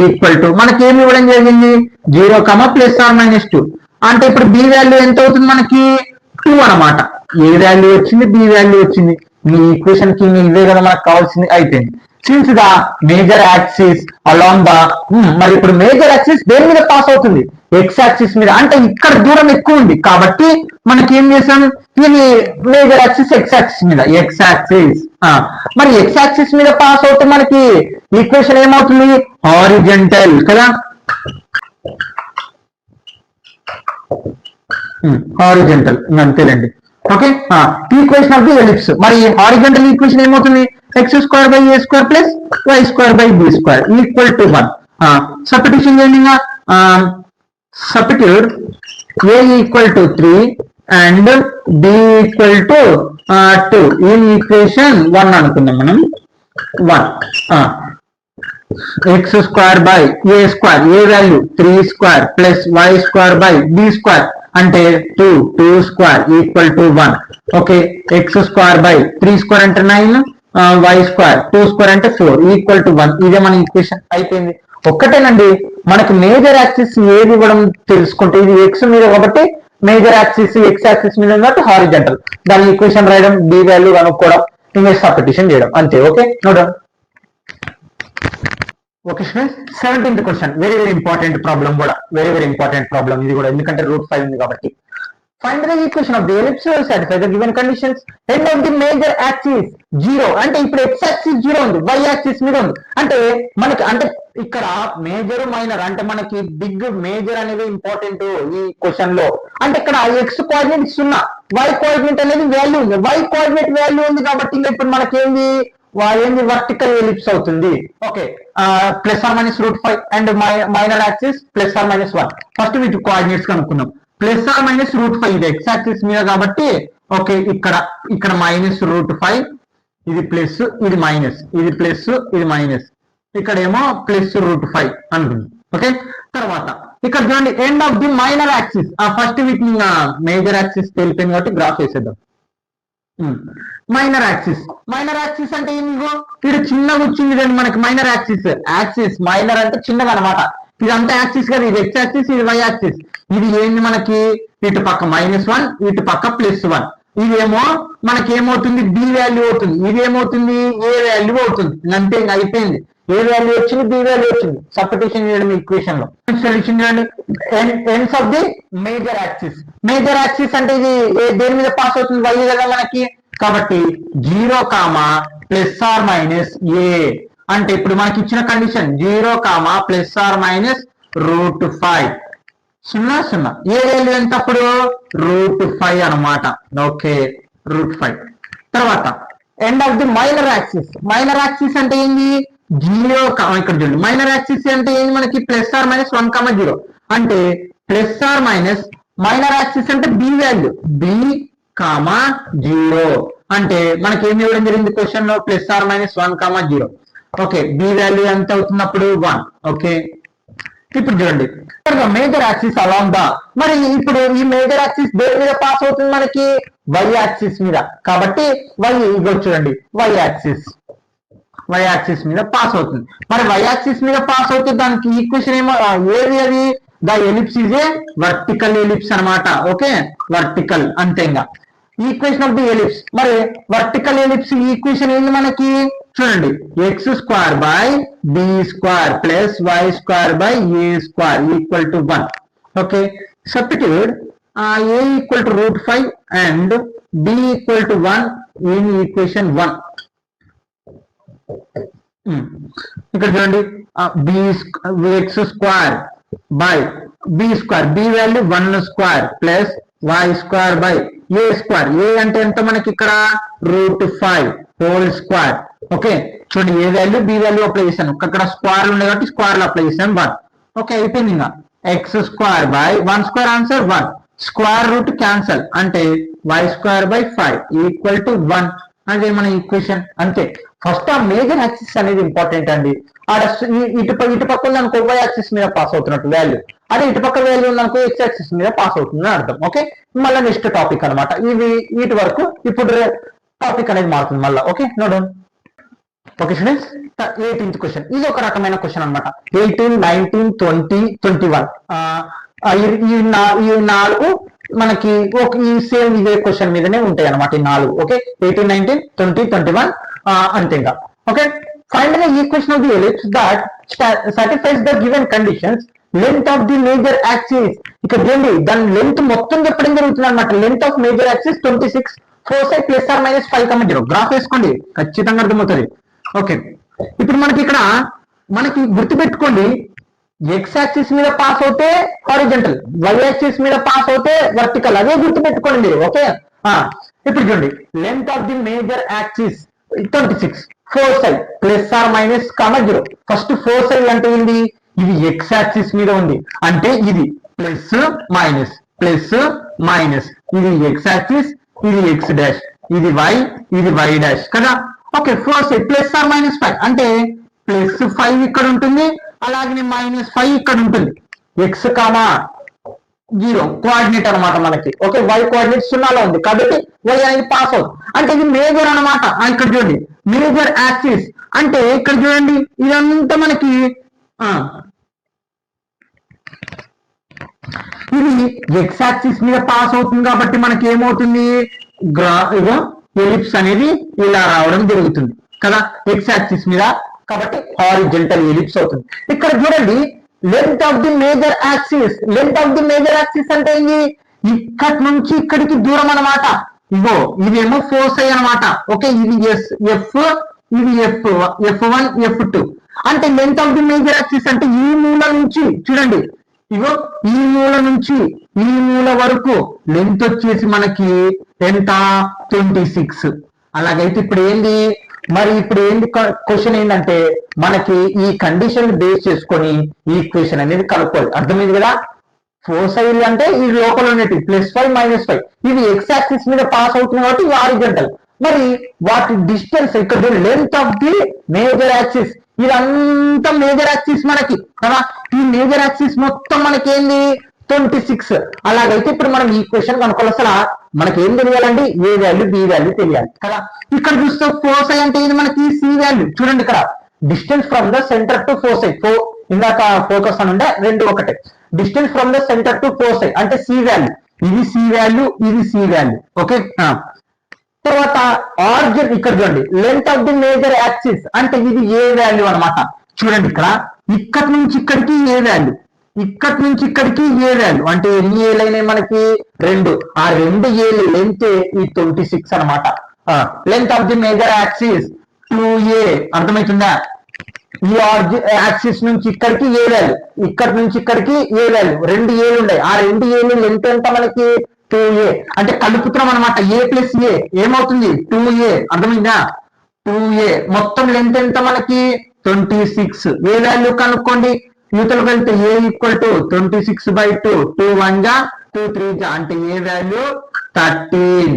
A: ఈక్వల్ టు మనకి ఏమి ఇవ్వడం జరిగింది 0, +or-2 అంటే ఇప్పుడు బి వాల్యూ ఎంత అవుతుంది మనకి 2 అనమాట. ఏ వాల్యూ వచ్చింది, బి వాల్యూ వచ్చింది. ఈ ఈక్వేషన్ కి ఇవే కదా మనకు కావాల్సింది, అయిపోయింది. Since the major axis along the మరి ఇప్పుడు మేజర్ యాక్సిస్ దేని మీద పాస్ అవుతుంది, ఎక్స్ యాక్సిస్ మీద. అంటే ఇక్కడ దూరం ఎక్కువ ఉంది కాబట్టి మనకి ఏం చేసాం, ఇది మేజర్ యాక్సిస్ ఎక్స్ యాక్సిస్ మీద, ఎక్స్ యాక్సిస్. మరి ఎక్స్ యాక్సిస్ మీద పాస్ అవుతే మనకి ఈక్వేషన్ ఏమవుతుంది హారిజంటల్ కదా, హారిజంటల్ అంతేనండి. Okay, equation of the ellipse. మరి హారిజంటల్ ఈక్వేషన్ ఏమవుతుంది x² / a² + y² / b² equal to 1. Substitution చేయండి. Substitute a equal to 3 and b equal to 2 ఈ ఈక్వేషన్ 1 అనుకుందాం మనం. 1 x² / a², a value 3² + y² / b² అంటే 2² equal to 1. Okay, x² / 3² అంటే 9, y² 2² అంటే 4 equal to 1. ఇదే మన ఈక్వేషన్, అయిపోయింది. ఒక్కటేనండి, మనకి మేజర్ యాక్సిస్ ఏది ఇవ్వడం తెలుసుకుంటే ఇది ఎక్స్ మీద కాబట్టి మేజర్ యాక్సిస్ ఎక్స్ యాక్సిస్ మీద కాబట్టి హారిజంటల్. దాని ఈక్వేషన్ రాయడం, బి వాల్యూ కనుక్కోవడం, ఇమేజ్ సబ్స్టిట్యూషన్ చేయడం, అంతే. Okay, note. Okay students, 17th question very important problem కూడా, వెరీ ఇంపార్టెంట్ ప్రాబ్లం ఇది కూడా, ఎందుకంటే √5 ఉంది కాబట్టి. Find the equation of the ellipse satisfy the given conditions. End of the major axis 0 అంటే ఇప్పుడు x axis 0 ఉంది, y axis మీద ఉంది. అంటే మనకి అంటే ఇక్కడ మేజర్ మైనర్ అంటే మనకి బిగ్ మేజర్ అనేది ఇంపార్టెంట్ ఈ క్వశ్చన్ లో. అంటే ఇక్కడ x కోఆర్డినేట్ 0, y కోఆర్డినేట్ అనేది వాల్యూ ఉంది, y కోఆర్డినేట్ వాల్యూ ఉంది కాబట్టి ఇంకా ఇప్పుడు మనకి ఏంది వర్టికల్ ఎలిప్స్ అవుతుంది. Okay, +or-√5 and minor axis +or-1. First వీటి కోఆర్డినేట్స్ కనుక్కున్నాం. +or-√5 ఇది ఎక్స్ యాక్సిస్ మీద కాబట్టి ఓకే, ఇక్కడ -√5 ఇది ప్లస్, ఇది మైనస్, ఇది ప్లస్, ఇది మైనస్, ఇక్కడేమో +√5 అనుకుంది. ఓకే, తర్వాత ఇక్కడ చూడండి end of the minor axis. First వీటిని మేజర్ యాక్సిస్ తెలిపింది కాబట్టి గ్రాఫ్ వేసేద్దాం. మైనర్ యాక్సిస్, మైనర్ యాక్సిస్ అంటే ఏమిగో ఇది చిన్నగా వచ్చింది కానీ మనకి మైనర్ యాక్సిస్ మైనర్ అంటే చిన్నగా అనమాట. ఇదంతా యాక్సిస్ కదా, ఇది ఎక్స్ యాక్సిస్, ఇది వై యాక్సిస్. ఇది ఏంది మనకి ఇటు పక్క -1, ఇటు పక్క +1. ఇదేమో మనకి ఏమవుతుంది బి వాల్యూ అవుతుంది, ఇది ఏమవుతుంది ఏ వాల్యూ అవుతుంది. అంతే, ఇంకా అయిపోయింది. ఏ వాల్యూ వచ్చింది, బి వాల్యూ వచ్చింది. సబ్స్టిట్యూషన్ చేయడం ఈక్వేషన్ లో. సొల్యూషన్ చేయండి. Ends of the major axis. Major axis అంటే ఇది దేని మీద పాస్ అవుతుంది, వై కదా మనకి. కాబట్టి 0, +or-a అంటే ఇప్పుడు మనకి ఇచ్చిన కండిషన్ 0, +or-√5 0, ఏ వాల్యూ ఎంత అప్పుడు √5 అనమాట. ఓకే, √5. తర్వాత end of the minor axis. Minor axis అంటే ఏంది 0, ఇక్కడ చూడండి మైనర్ యాక్సిస్ అంటే ఏంది మనకి +or-1, 0 అంటే +or- మైనర్ యాక్సిస్ అంటే బి వాల్యూ b, 0 అంటే మనకి ఏమి ఇవ్వడం జరిగింది క్వశ్చన్ లో +or-1, 0. ఓకే, బి వాల్యూ ఎంత అవుతుంది అప్పుడు 1. ఓకే, ఇప్పుడు చూడండి మేజర్ యాక్సిస్ అలాంగ్ ద, మరి ఇప్పుడు ఈ మేజర్ యాక్సిస్ దేని మీద పాస్ అవుతుంది మనకి, వై యాక్సిస్ మీద. కాబట్టి వై ఇగో చూడండి వై యాక్సిస్ మీద పాస్ అవుతుంది. మరి వై యాక్సిస్ మీద పాస్ అవుతే దానికి ఈక్వేషన్ ఏమో ఏది అది, the ellipse is a vertical ellipse అనమాట. ఓకే, వర్టికల్ అంతే. ఇంకా ఈక్వేషన్ ఆఫ్ ది ఎలిప్స్, మరి వర్టికల్ ఎలిప్స్ ఈక్వేషన్ ఏంది మనకి చూడండి, X square by B square plus why square by A square equal to 1. Okay, substitute a equal to √5 and b equal to 1 in equation 1. ఇక్కడ చూడండి X square by B square, B value 1 square plus why square by A square, a అంటే ఎంత మనకి ఇక్కడ √5 whole square. Okay, చూడండి A value B value apply చేశాను, అక్కడ square ఉండే కాబట్టి స్క్వేర్ లో అప్లై చేశాను 1. ఓకే, అయిపోయింది. ఇంకా X square by 1 square answer 1, square root cancel అంటే Y square by 5 equal to 1. అదే మన ఈక్వేషన్. అంతే. ఫస్ట్ ఆ మేజర్ యాక్సిస్ అనేది ఇంపార్టెంట్ అండి. ఇటు పక్క ఉందనుకో వై యాక్సిస్ మీద పాస్ అవుతున్నట్టు వాల్యూ, అదే ఇటు పక్క వాల్యూ ఉందనుకో ఎక్స్ యాక్సిస్ మీద పాస్ అవుతుందని అర్థం. ఓకే, మళ్ళీ నెక్స్ట్ టాపిక్ అనమాట వీటి వరకు. ఇప్పుడు టాపిక్ అనేది మారుతుంది మళ్ళీ. Okay, no doubt. Okay students, 18th question. ఇది ఒక రకమైన క్వశ్చన్ అనమాట. 18, 19, 20, 21 ఈ 4 మనకి ఈ సేమ్ ఇదే క్వశ్చన్ మీదనే ఉంటాయి అనమాట ఈ 4. ఓకే, 18, 19, 20, 21 అంతే. ఇంకా okay, find the equation of the ellipse that satisfies the given conditions, length of the major axis. ఇక్కడ చూడండి దాని లెంత్ మొత్తం చెప్పడం జరుగుతుంది అనమాట. Length of major axis 26, foci plus or minus 5,0. Graph వేసుకోండి, ఖచ్చితంగా అర్థమవుతుంది. ఓకే, ఇప్పుడు మనకి ఇక్కడ గుర్తుపెట్టుకోండి, ఎక్స్ యాక్సిస్ మీద పాస్ అవుతే హారిజంటల్, వై యాక్సిస్ మీద పాస్ అవుతే వర్టికల్. అదే గుర్తుపెట్టుకోండి మీరు. ఓకే, ఇప్పుడు చూడండి length of the major axis 26, foci plus or minus 0. First foci అంటే ఏంటి, ఇది ఎక్స్ యాక్సిస్ మీద ఉంది అంటే ఇది ప్లస్ మైనస్, ఇది ఎక్స్ యాక్సిస్, ఇది ఎక్స్ డాష్, ఇది వై డాష్ కదా. Okay, foci plus or minus 5 అంటే ప్లస్ 5 ఇక్కడ ఉంటుంది, అలాగే -5 ఇక్కడ ఉంటుంది. ఎక్స్ కామా 0 కోఆర్డినేట్ అనమాట మనకి. ఓకే, వై కోఆర్డినేట్ 0లో ఉంది కాబట్టి వై అనేది పాస్ అవుతుంది. అంటే ఇది మేజర్ అనమాట. ఇక్కడ చూడండి మేజర్ యాక్సిస్ అంటే ఇక్కడ చూడండి ఇదంతా మనకి ఇది ఎక్స్ యాక్సిస్ మీద పాస్ అవుతుంది కాబట్టి మనకి ఏమవుతుంది, ఎలిప్స్ అనేది ఇలా రావడం జరుగుతుంది కదా ఎక్స్ యాక్సిస్ మీద. కాబట్టి హారిజంటల్ ఎలిప్స్ అవుతుంది. ఇక్కడ చూడండి length of the major axis, length of the major axis అంటే ఏంటి, ఇక్కడి నుంచి ఇక్కడికి దూరం అనమాట. ఇగో ఇదేమో ఫోర్సై అనమాట. ఓకే, ఇది ఎఫ్, ఇది F1, F2 అంటే length of the major axis అంటే ఈ మూల నుంచి చూడండి, ఇగో ఈ మూల నుంచి ఈ మూల వరకు లెంత్ వచ్చేసి మనకి ఎంత 26. అలాగైతే ఇప్పుడు ఏంది క్వశ్చన్ ఏంటంటే మనకి ఈ కండిషన్ బేస్ చేసుకొని ఈ ఈక్వేషన్ అనేది కనుక్కోవాలి. అర్థమైంది కదా. ఫోర్సై అంటే ఈ లోపల ఉన్నట్టు +5 -5 ఇవి ఎక్స్ యాక్సిస్ మీద పాస్ అవుతుంది కాబట్టి ఇవి హారిజంటల్. మరి వాటి డిస్టెన్స్ ఇక్కడ length of the major axis, ఇదంతా మేజర్ యాక్సిస్ మనకి కదా. ఈ మేజర్ యాక్సిస్ మొత్తం మనకి ఏంది 26. అలాగైతే ఇప్పుడు మనం ఈ క్వశ్చన్ కనుక్కోవాలి. అసలు మనకి ఏం తెలియాలండి, ఏ వాల్యూ బి వాల్యూ తెలియాలి కదా. ఇక్కడ చూస్తే ఫోర్సై అంటే ఇది మనకి సి వాల్యూ. చూడండి ఇక్కడ distance from the center to foci, ఇందాక ఫోకస్ అని ఉంటే రెండు ఒకటే. Distance from the center to foci అంటే సి వాల్యూ, ఇది సి వాల్యూ, ఇది సి వాల్యూ. ఓకే, తర్వాత ఆర్జిన్ ఇక్కడ చూడండి length of the major axis అంటే ఇది ఏ వాల్యూ అనమాట. చూడండి ఇక్కడి నుంచి ఇక్కడికి ఏ వాల్యూ, ఇక్కడి నుంచి ఇక్కడికి ఏ వాల్యూ అంటే ఎన్ని ఏలు అయినాయి మనకి 2. ఆ 2 ఏలు లెంత్ ఈ 26 అనమాట. Length of the major axis 2a. అర్థమవుతుందా. ఈ యాక్సిస్ నుంచి ఇక్కడికి ఏ వాల్యూ, ఇక్కడి నుంచి ఇక్కడికి ఏ వాల్యూ, 2 ఏలు ఉన్నాయి. ఆ 2 ఏలు లెంత్ ఎంత మనకి 2a. అంటే కలుపుతున్నాం అనమాట. a ప్లస్ a ఏమవుతుంది 2a. అర్థమైందా. 2a మొత్తం లెంత్ ఎంత మనకి 26. ఏ వాల్యూ కనుక్కోండి. యూతలకు వెళ్తే a ఈక్వల్ టు 26/2, 2 1 జా 2 3 జా అంటే A value 13.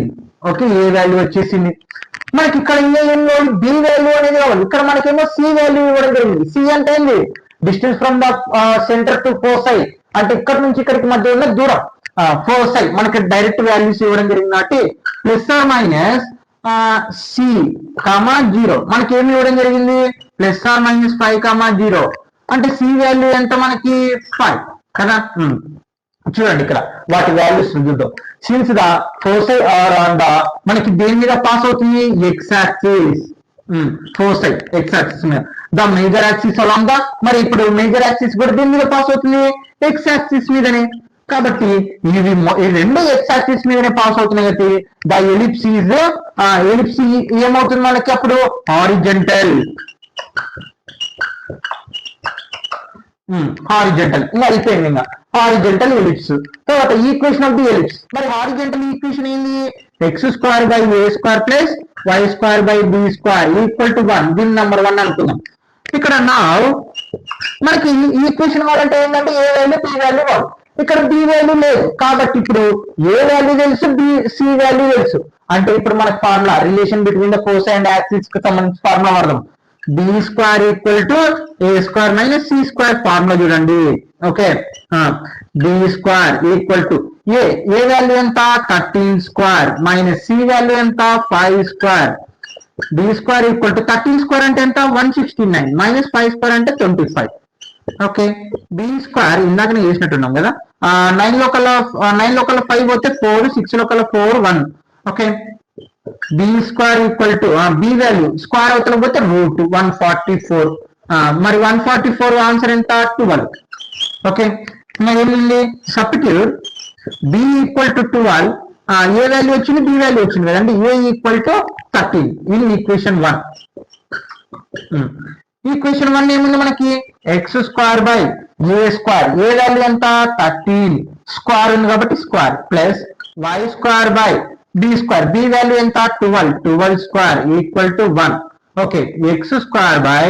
A: Okay, A value వచ్చేసింది మనకి. ఇక్కడ ఏం బి వాల్యూ అనేది కావాలి. ఇక్కడ మనకేమో సి వాల్యూ ఇవ్వడం జరిగింది. సి అంటే ఏంది distance from the center to foci అంటే ఇక్కడ నుంచి ఇక్కడికి మధ్య ఉన్న దూరం ఫోసై మనకి డైరెక్ట్ వాల్యూస్ ఇవ్వడం జరిగింది కాబట్టి plus or minus C comma 0 మనకి ఏమి ఇవ్వడం జరిగింది ప్లస్ ఆర్ మైనస్ 5,0 అంటే సి వాల్యూ ఎంత మనకి 5 కదా. చూడండి ఇక్కడ వాటి వాల్యూస్ చూద్దాం. Since the foci are on the మనకి దేని మీద పాస్ అవుతుంది X axis foci X axis మీద the major axis along the మరి ఇప్పుడు మేజర్ యాక్సిస్ కూడా దేని మీద పాస్ అవుతుంది ఎక్స్ యాక్సిస్ మీదనే కాబట్టి ఇవి రెండు ఎక్స్ యాక్సిస్ మీదనే పాస్ అవుతున్నాయి కాబట్టి ద ఎలిప్స్ ఈజ్ ఎలిప్స్ ఏమవుతుంది మనకి అప్పుడు హారిజంటల్ హారిజంటల్ ఇంకా అయిపోయింది ఇంకా హారిజంటల్ ఎలిప్స్. తర్వాత ఈక్వేషన్ ఆఫ్ ది ఎలిప్స్ మరి హారిజంటల్ ఈక్వేషన్ ఏంది X square by A square plus why square by B square equal to 1 దీని నెంబర్ 1 అనుకుందాం. ఇక్కడ నా మనకి ఈక్వేషన్ కావాలంటే ఏంటంటే ఏ వాల్యూ బి వాల్యూ కావాలి ఇక్కడ బి వాల్యూ లేదు కాబట్టి ఇప్పుడు ఏ వాల్యూ తెలుసు బి సి వాల్యూ తెలుసు అంటే ఇప్పుడు మనకి formula relation between the foci and axis కి సంబంధించి ఫార్ములా వాడదాం B square equal to A square minus C square formula చూడండి. Okay B square equal to A value ఎంత 13 స్క్వేర్ మైనస్ సి వాల్యూ ఎంత 5 square B square equal to 13 square అంటే ఎంత 169 minus 5 square అంటే 25. Okay B square ఇందాక చేసినట్టున్నాం కదా 9 local 5 పోతే 4 6 లోకల్ 4 1. Okay B square equal to B value square అవతల పోతే రూట్ 144 మరి 144 ఆన్సర్ ఎంత 12. ఓకే ఏమింది substitute B equal to 12 A value వచ్చింది బి వాల్యూ వచ్చింది కదండి ఏ ఈక్వల్ టు 13 ఇది ఈక్వేషన్ 1. ఈక్వేషన్ 1 ఏముంది మనకి X square by A square A value ఎంత 13 స్క్వేర్ ఉంది కాబట్టి square plus why square by B square B value ఎంత 12 square equal to 1. Okay X square by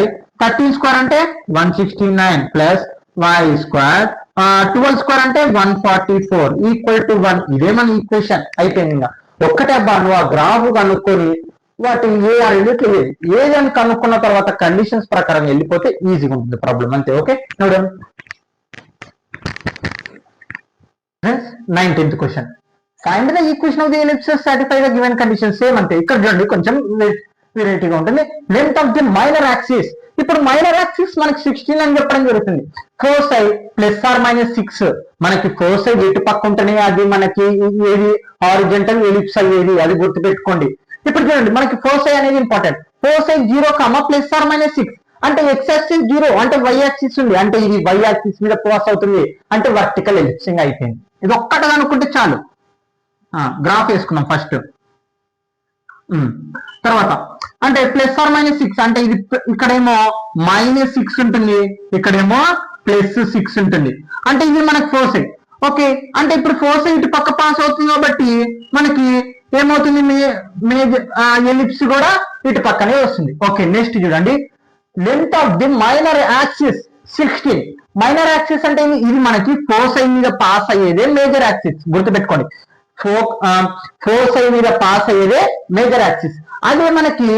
A: 13 square అంటే 169 ప్లస్ వై స్క్వేర్ 12 స్క్వేర్ అంటే 144 equal to 1 ఇదే మన equation అయిపోయింది. ఇంకా ఒక్కటే అబ్బా నువ్వు ఆ గ్రాఫ్ కనుక్కొని వాటి ఏ అనేది ఏదని కనుక్కున్న తర్వాత కండిషన్స్ ప్రకారం వెళ్ళిపోతే ఈజీగా ఉంటుంది ప్రాబ్లం అంతే. ఓకే చూడండి 19th question find the equation of the ellipses satisfy the given condition same అంతే. ఇక్కడ చూడండి కొంచెం వెరైటీగా ఉంటుంది length of the minor axis ఇప్పుడు మైనర్ యాక్సిస్ మనకి 16 అని చెప్పడం జరుగుతుంది ఫోసై ప్లస్ ఆర్ మైనస్ 6 మనకి ఫోసై ఎటు పక్క ఉంటేనే అది మనకి ఏది హారిజంటల్ ఎలిప్స్ అయ్యేది అది గుర్తుపెట్టుకోండి. ఇప్పుడు చూడండి మనకి ఫోసై అనేది ఇంపార్టెంట్ ఫోసై 0 ప్లస్ ఆర్ మైనస్ 6 అంటే ఎక్స్ యాక్సిస్ 0 అంటే వై యాక్సిస్ ఉంది అంటే ఇది వై యాక్సిస్ మీద పాస్ అవుతుంది అంటే వర్టికల్ ఎలిప్సింగ్ అయిపోయింది. ఇది ఒక్కటి అనుకుంటే చాలు. గ్రాఫ్ వేసుకున్నాం ఫస్ట్ తర్వాత అంటే ప్లస్ ఆర్ మైనస్ 6 అంటే ఇది ఇక్కడేమో మైనస్ 6 ఉంటుంది ఇక్కడేమో ప్లస్ 6 ఉంటుంది అంటే ఇది మనకి ఫోసై. ఓకే అంటే ఇప్పుడు ఫోసై ఇటు పక్క పాస్ అవుతుంది కాబట్టి మనకి ఏమవుతుంది ఎలిప్స్ కూడా ఇటు పక్కనే వస్తుంది. ఓకే నెక్స్ట్ చూడండి length of the minor axis 16 minor axis అంటే ఇది మనకి ఫోసై మీద పాస్ అయ్యేదే మేజర్ యాక్సిస్ గుర్తుపెట్టుకోండి ఫోసై మీద పాస్ అయ్యేదే మేజర్ యాక్సిస్ అదే మనకి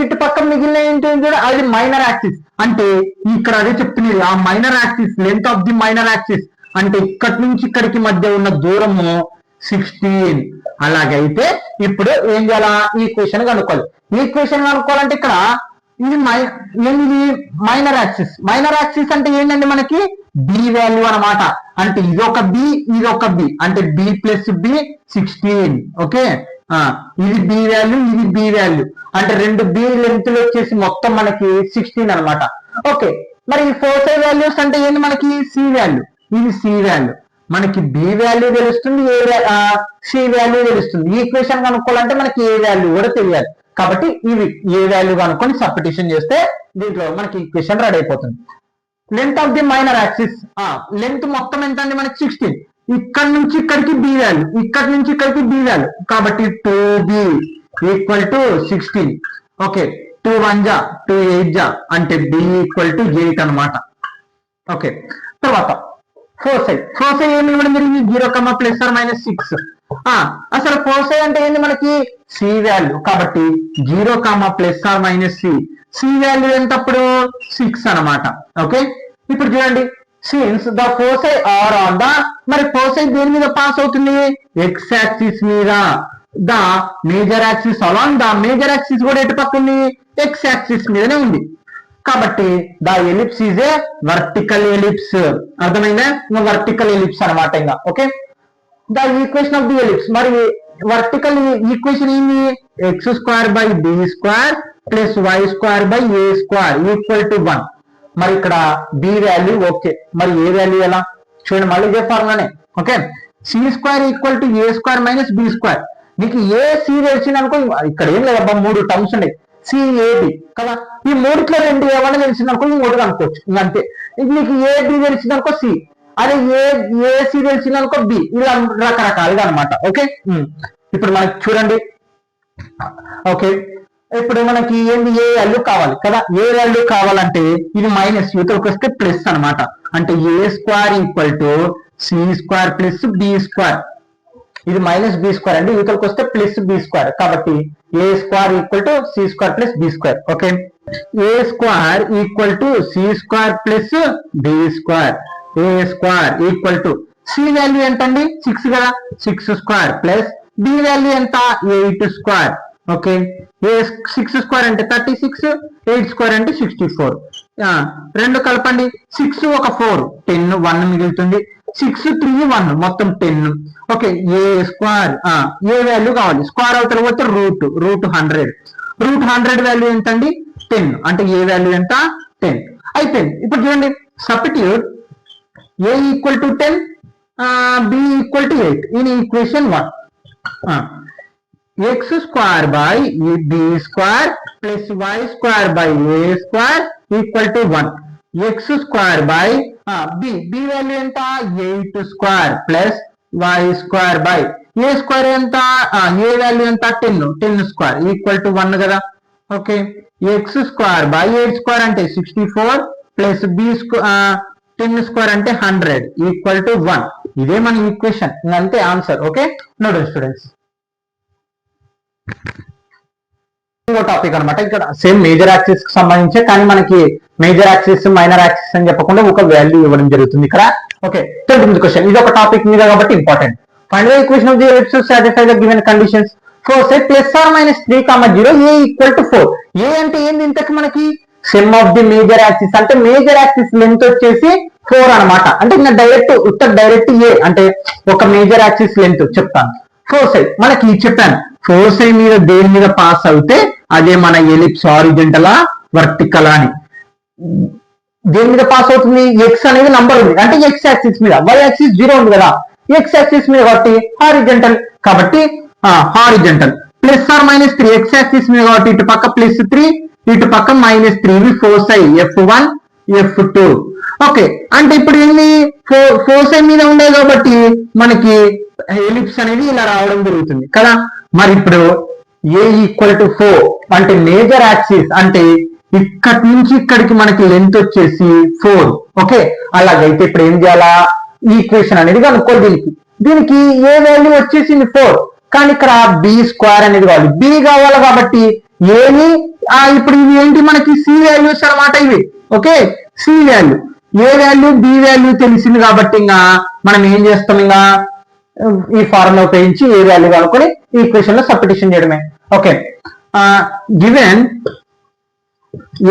A: ఇటు పక్క మిగిలిన ఏంటి కూడా అది మైనర్ యాక్సిస్ అంటే ఇక్కడ అదే చెప్తున్నది ఆ minor axis length of the minor axis అంటే ఇక్కడి నుంచి ఇక్కడికి మధ్య ఉన్న దూరము 16. అలాగైతే ఇప్పుడు ఏం చేయాలా ఈక్వేషన్ కనుక్కోవాలి. ఈక్వేషన్ కనుక్కోవాలంటే ఇక్కడ ఇది ఏంది మైనర్ యాక్సిస్ అంటే ఏంటంటే మనకి బి వాల్యూ అన్నమాట అంటే ఇదొక బి అంటే బి ప్లస్ బి 16. ఓకే ఇది బి వాల్యూ ఇది బి వాల్యూ అంటే రెండు బి లెంత్లు వచ్చేసి మొత్తం మనకి 16 అన్నమాట. ఓకే మరి ఈ ఫోసై వాల్యూస్ అంటే ఏంటి మనకి సి వాల్యూ ఇది సి వాల్యూ మనకి బి వాల్యూ తెలుస్తుంది సి వాల్యూ తెలుస్తుంది. ఈక్వేషన్ కనుక్కోవాలంటే మనకి ఏ వాల్యూ కూడా తెలియాలి కాబట్టి ఇవి ఏ వాల్యూ కనుక్కొని సబ్స్టిట్యూషన్ చేస్తే దీంట్లో మనకి ఈక్వేషన్ రెడీ అయిపోతుంది. Length of the minor axis length మొత్తం ఎంత అండి మనకి 16 ఇక్కడ నుంచి ఇక్కడికి బి వాల్యూ ఇక్కడ నుంచి ఇక్కడికి బి వాల్యూ కాబట్టి 2b ఈక్వల్ టు 16. ఓకే 2 1 జా 2 8 జా అంటే b ఈక్వల్ టు 8 అనమాట. ఓకే తర్వాత ఫోసై ఏమి ఇవ్వడం జరిగింది 0 ప్లస్ ఆర్ మైనస్ 6 అసలు ఫోసై అంటే ఏంటి మనకి సి వాల్యూ కాబట్టి 0 plus or minus C value ఎంత అప్పుడు 6 అనమాట. ఓకే ఇప్పుడు చూడండి, since the foci are on the, మరి ఫోసై దేని మీద పాస్ అవుతుంది, ఎక్స్ యాక్సిస్ మీద, the major axis along the major axis కూడా ఎటు పక్క ఉంది, ఎక్స్ యాక్సిస్ మీదనే ఉంది. కాబట్టి the ellipse is a vertical ellipse. అర్థమైందా, వర్టికల్ ఎలిప్స్ అనమాట. ఇంకా okay, the equation of the ellipse, మరి వర్టికల్ ఈక్వేషన్ ఏంది, X square by B square plus why square by A square equal to 1. మరి ఇక్కడ బి వాల్యూ ఓకే, మరి ఏ value ఎలా చూడండి, మళ్ళీ ఇదే ఫార్ములానే. Okay, C square equal to A square minus B square. నీకు ఏ సి తెలిసింది అనుకో, ఇక్కడ ఏం లేదబ్బా, 3 టర్మ్స్ ఉన్నాయి, సిఏబి కదా, ఈ మూడిట్లో 2 ఏమన్నా తెలిసింది అనుకో, ఇంకోటి అనుకోవచ్చు, ఇంకా అంతే. నీకు ఏ బి తెలిసింది అనుకో సి, అదే ఏ సి తెలిసింది అనుకో బి, ఇలా రకరకాలుగా అనమాట. ఓకే, ఇప్పుడు మనకి చూడండి. ఓకే, ఇప్పుడు మనకి ఏంది, ఏ వాల్యూ కావాలి కదా, ఏ వాల్యూ కావాలంటే ఇది మైనస్, యువతలకు వస్తే ప్లస్ అనమాట. అంటే A square equal to C square plus B square, ఇది మైనస్ బి స్క్వేర్ అండి, యువతలకు వస్తే ప్లస్ బి స్క్వేర్. కాబట్టి A square equal to C square plus B square. Okay, A square equal to C square plus B square, A square equal to C value ఎంత అండి, 6 కదా, 6 square plus B value ఎంత, 8 square. Okay, ఏ 6 square అంటే 36, 8 square అంటే 64. రెండు కలపండి, 6 ఒక 4 10, 1 మిగులుతుంది, 6 3 1 మొత్తం 10. Okay, A square, A value కావాలి, స్క్వేర్ అవుతారు పోతే రూట్ 100 వాల్యూ ఎంత అండి, 10. అంటే ఏ వాల్యూ ఎంత, 10 అయిపోయింది. ఇప్పుడు చూడండి, substitute A equal to 10, B equal to 8 in equation 1. x square by b square plus y square by a square equal to 1. x square by b value ఎంత, 8 square plus y square by a square ఎంత, a value ఎంత, 10 square equal to 1 కదా. Okay, x square by 8 square అంటే 64 plus b 10 square అంటే 100 equal to 1. ఇదే మన equation, అంతే answer. Okay, note students, topic అనమాట. ఇక్కడ సేమ్ మేజర్ యాక్సిస్ కి సంబంధించి, కానీ మనకి మేజర్ యాక్సిస్ మైనర్ యాక్సిస్ అని చెప్పకుండా ఒక వాల్యూ ఇవ్వడం జరుగుతుంది ఇక్కడ. ఓకే, 13th క్వశ్చన్, ఇది ఒక టాపిక్ మీద కాబట్టి important. Find the equation of the ellipse satisfy the given conditions. Foci plus or minus 3, 0 A equal to 4. A అంటే ఏంది, ఇంతకు మనకి semi of the major axis అంటే మేజర్ యాక్సిస్ లెంత్ వచ్చేసి 4 అనమాట. అంటే ఇంకా డైరెక్ట్ ఏ అంటే ఒక మేజర్ యాక్సిస్ లెంత్ చెప్తాను. ఫోర్సై మనకి చెప్పాను, ఫోర్సై మీద దేని మీద పాస్ అవుతే అదే మన ఎలిప్స్, హారిజంటలా వర్టికల్ అని. దేని మీద పాస్ అవుతుంది, ఎక్స్ అనేది నంబర్ ఉంది అంటే ఎక్స్ యాక్సిస్ మీద, వై యాక్సిస్ 0 ఉంది కదా, ఎక్స్ యాక్సిస్ మీద కాబట్టి హారిజంటల్, కాబట్టి horizontal. Plus or minus 3 X axis మీద కాబట్టి ఇటు పక్క +3 ఇటు పక్క -3, ఇవి ఫోర్సై F1 F2. ఓకే, అంటే ఇప్పుడు ఏంది, ఫోర్సై మీద ఉండే కాబట్టి మనకి ఎలిప్స్ అనేది ఇలా రావడం జరుగుతుంది కదా. మరి ఇప్పుడు ఏ ఈక్వల్ టు 4 అంటే మేజర్ యాక్సిస్ అంటే ఇక్కడి నుంచి ఇక్కడికి మనకి లెంత్ వచ్చేసి 4. ఓకే, అలాగైతే ఇప్పుడు ఏం చేయాలా, ఈక్వేషన్ అనేది కనుక్కోవాలి. దీనికి ఏ వాల్యూ వచ్చేసింది 4, కానీ ఇక్కడ బి స్క్వేర్ అనేది కావాలి, బి కావాలి కాబట్టి ఏని ఇప్పుడు ఇవి ఏంటి మనకి సి వాల్యూస్ అనమాట ఇవి. Okay, C value, A value B value తెలిసింది కాబట్టి ఇంకా మనం ఏం చేస్తాం, ఇంకా ఈ ఫార్ములా ఉపయోగించి ఏ వాల్యూ కనుక్కొని ఈక్వేషన్ లో సబ్స్టిట్యూషన్ చేయడమే. Okay, given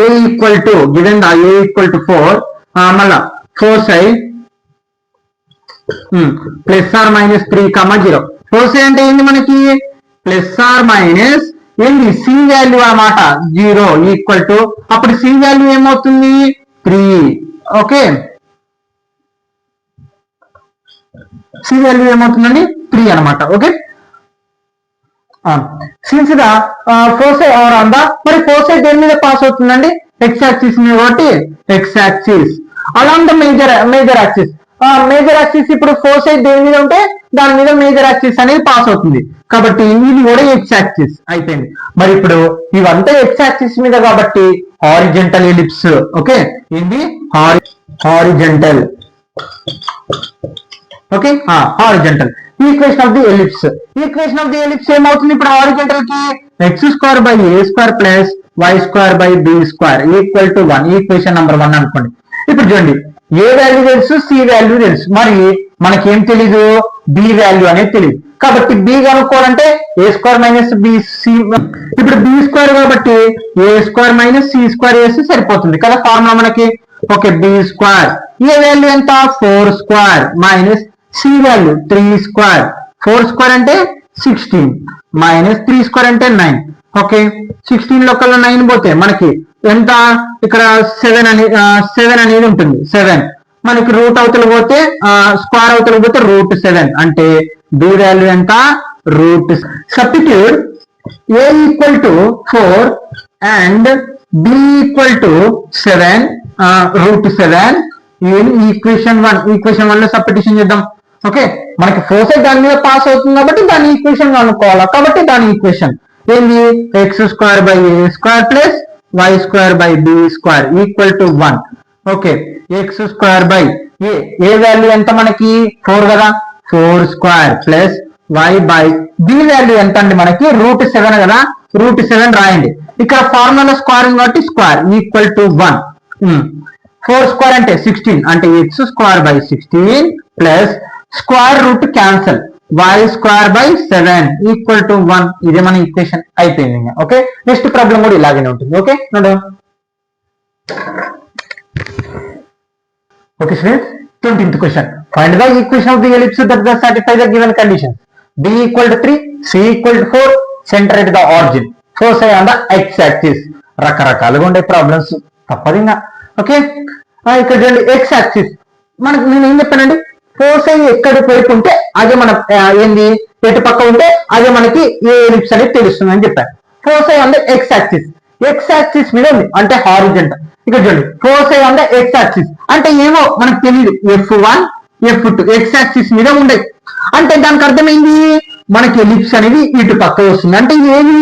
A: A equal to 4, మళ్ళా foci plus or minus 3, 0. Foci అంటే ఏంటి మనకి, ప్లస్ ఆర్ మైనస్ ఏంటి సి వాల్యూ అన్నమాట 0 ఈక్వల్ టు, అప్పుడు సి వాల్యూ ఏమవుతుంది 3. ఓకే, సి వాల్యూ ఏమవుతుందండి 3 అనమాట. Okay, since the foci are on the, మరి ఫోర్సై దేని మీద పాస్ అవుతుందండి, ఎక్స్ యాక్సిస్ మీద కాబట్టి X axis along the major axis. Major axis ఇప్పుడు ఫోర్సై దేని మీద ఉంటే దాని మీద మేజర్ యాక్సిస్ అనేది పాస్ అవుతుంది కాబట్టి ఇది కూడా ఎక్స్ యాక్సిస్ అయిపోయింది. మరి ఇప్పుడు ఇవంతా ఎక్స్ యాక్సిస్ మీద కాబట్టి హారిజంటల్ ఎలిప్స్. ఓకే, ఇది horizontal. Okay, horizontal equation of the ellipse. Equation of the ellipse ఏమవుతుంది ఇప్పుడు హారిజంటల్ కి, X square by A square plus why square by B square equal to 1. Equation number 1 అనుకోండి. ఇప్పుడు చూడండి A value తెలుసు, C value తెలుసు, మరి మనకేం తెలీదు, బి వాల్యూ అనేది తెలియదు. కాబట్టి బి కనుక్కోవాలంటే ఏ స్క్వేర్ మైనస్ బిసి, ఇప్పుడు బి స్క్వేర్ కాబట్టి A square minus C square వేస్తే సరిపోతుంది కదా ఫార్ములా మనకి. Okay, B square A value ఎంత 4 square minus C value 3 square, 4 square అంటే 16 మైనస్ 3 స్క్వేర్ అంటే 9. ఓకే, 16 లో కల్లా 9 పోతే మనకి ఎంత, ఇక్కడ 7 అనేది ఉంటుంది. 7 మనకి రూట్ అవతల పోతే స్క్వేర్ అవతల పోతే √7 అంటే బి వాల్యూ ఎంత, substitute A equal to 4 and B equal to 7 √7 in equation 1 లో సబ్స్టిట్యూషన్ చేద్దాం. ఓకే, మనకి ఫోర్స్ దాని మీద పాస్ అవుతుంది కాబట్టి దాని ఈక్వేషన్ కనుక్కోవాలి. కాబట్టి దాని ఈక్వేషన్ ఏంది, x² + y² / b² = 1. Okay, x² ఏ వాల్యూ ఎంత మనకి 4 కదా, 4² + y/b వాల్యూ ఎంత అండి మనకి √7 కదా, √7 రాయండి. ఇక్కడ ఫార్ములా స్క్వేరింగ్ కాబట్టి స్క్వేర్ = 1. 4 స్క్వేర్ అంటే 16 అంటే x² / 16 plus square root cancel y² / 7 = 1. ఇదే మన ఈక్వేషన్ అయిపోయింది. ఓకే, నెక్స్ట్ ప్రాబ్లం కూడా ఇలాగే ఉంటుంది. Okay node. Okay students, 20th question. Find the equation of the ellipse that does satisfy the given conditions. b = 3, c = 4, centre at the origin, force on the x axis. రకరకాలుగా ఉండే problems తప్పదు ఇంకా. Okay, ఇక్కడ చూడండి x axis మనకి నేను ఏం చెప్పానండి, ఫోర్స్ ఎక్కడ వైపు ఉంటే అదే మన ఏంది, ఎటు పక్క ఉంటే అదే మనకి ఏ ఎలిప్స్ అనేది తెలుస్తుంది అని చెప్పాను. Force on the x axis, x axis మీద ఉంది అంటే హారిజంటల్. ఇక్కడ చూడండి force on the x axis అంటే ఏమో మనకు తెలియదు, F1 F2 x యాక్సిస్ మీద ఉండే అంటే దానికి అర్థమైంది మనకి ఎలిప్స్ అనేది ఇటు పక్క వస్తుంది అంటే ఏది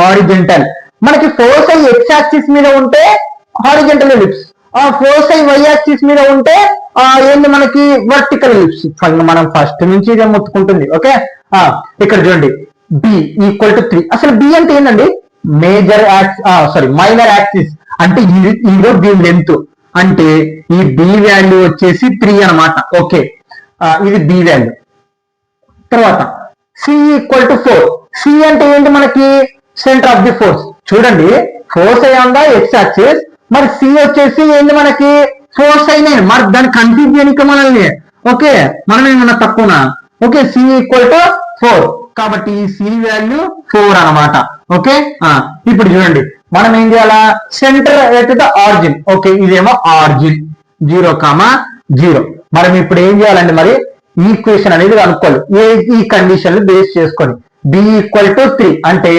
A: హారిజంటల్. మనకి ఫోర్స్ x యాక్సిస్ మీద ఉంటే horizontal ellipse, force y axis మీద ఉంటే ఏంది మనకి వర్టికల్ ఎలిప్స్. మనం ఫస్ట్ నుంచి ఇదే ముట్టుకుంటుంది. ఓకే, ఇక్కడ చూడండి b = 3. అసలు b అంటే ఏంటండి, మైనర్ యాక్సిస్ అంటే ఇదో దీని లెంత్ అంటే ఈ b వాల్యూ వచ్చేసి 3 అన్నమాట. ఓకే, ఇది b వాల్యూ. తర్వాత c = 4. c అంటే ఏంటి మనకి సెంటర్ ఆఫ్ ది ఫోర్స్. చూడండి force on the x axis, మరి c వచ్చేసి ఏంటి మనకి ఫోర్స్ అయినాయి, మరి దాన్ని కన్ఫ్యూజ్ చేయడానికి మనల్ని. ఓకే, మనం ఏమన్నా తక్కువనా. ఓకే, c = 4 కాబట్టి ఈ c వాల్యూ 4 అన్నమాట. ఓకే, ఇప్పుడు చూడండి మనం ఏం చేయాలా, centre at the origin. Okay, ఇదేమో ఆరిజిన్ 0, మనం ఇప్పుడు ఏం చేయాలండి, మరి ఈక్వేషన్ అనేది కనుక్కోవాలి. ఈ కండిషన్ బేస్ చేసుకొని b = 3 అంటే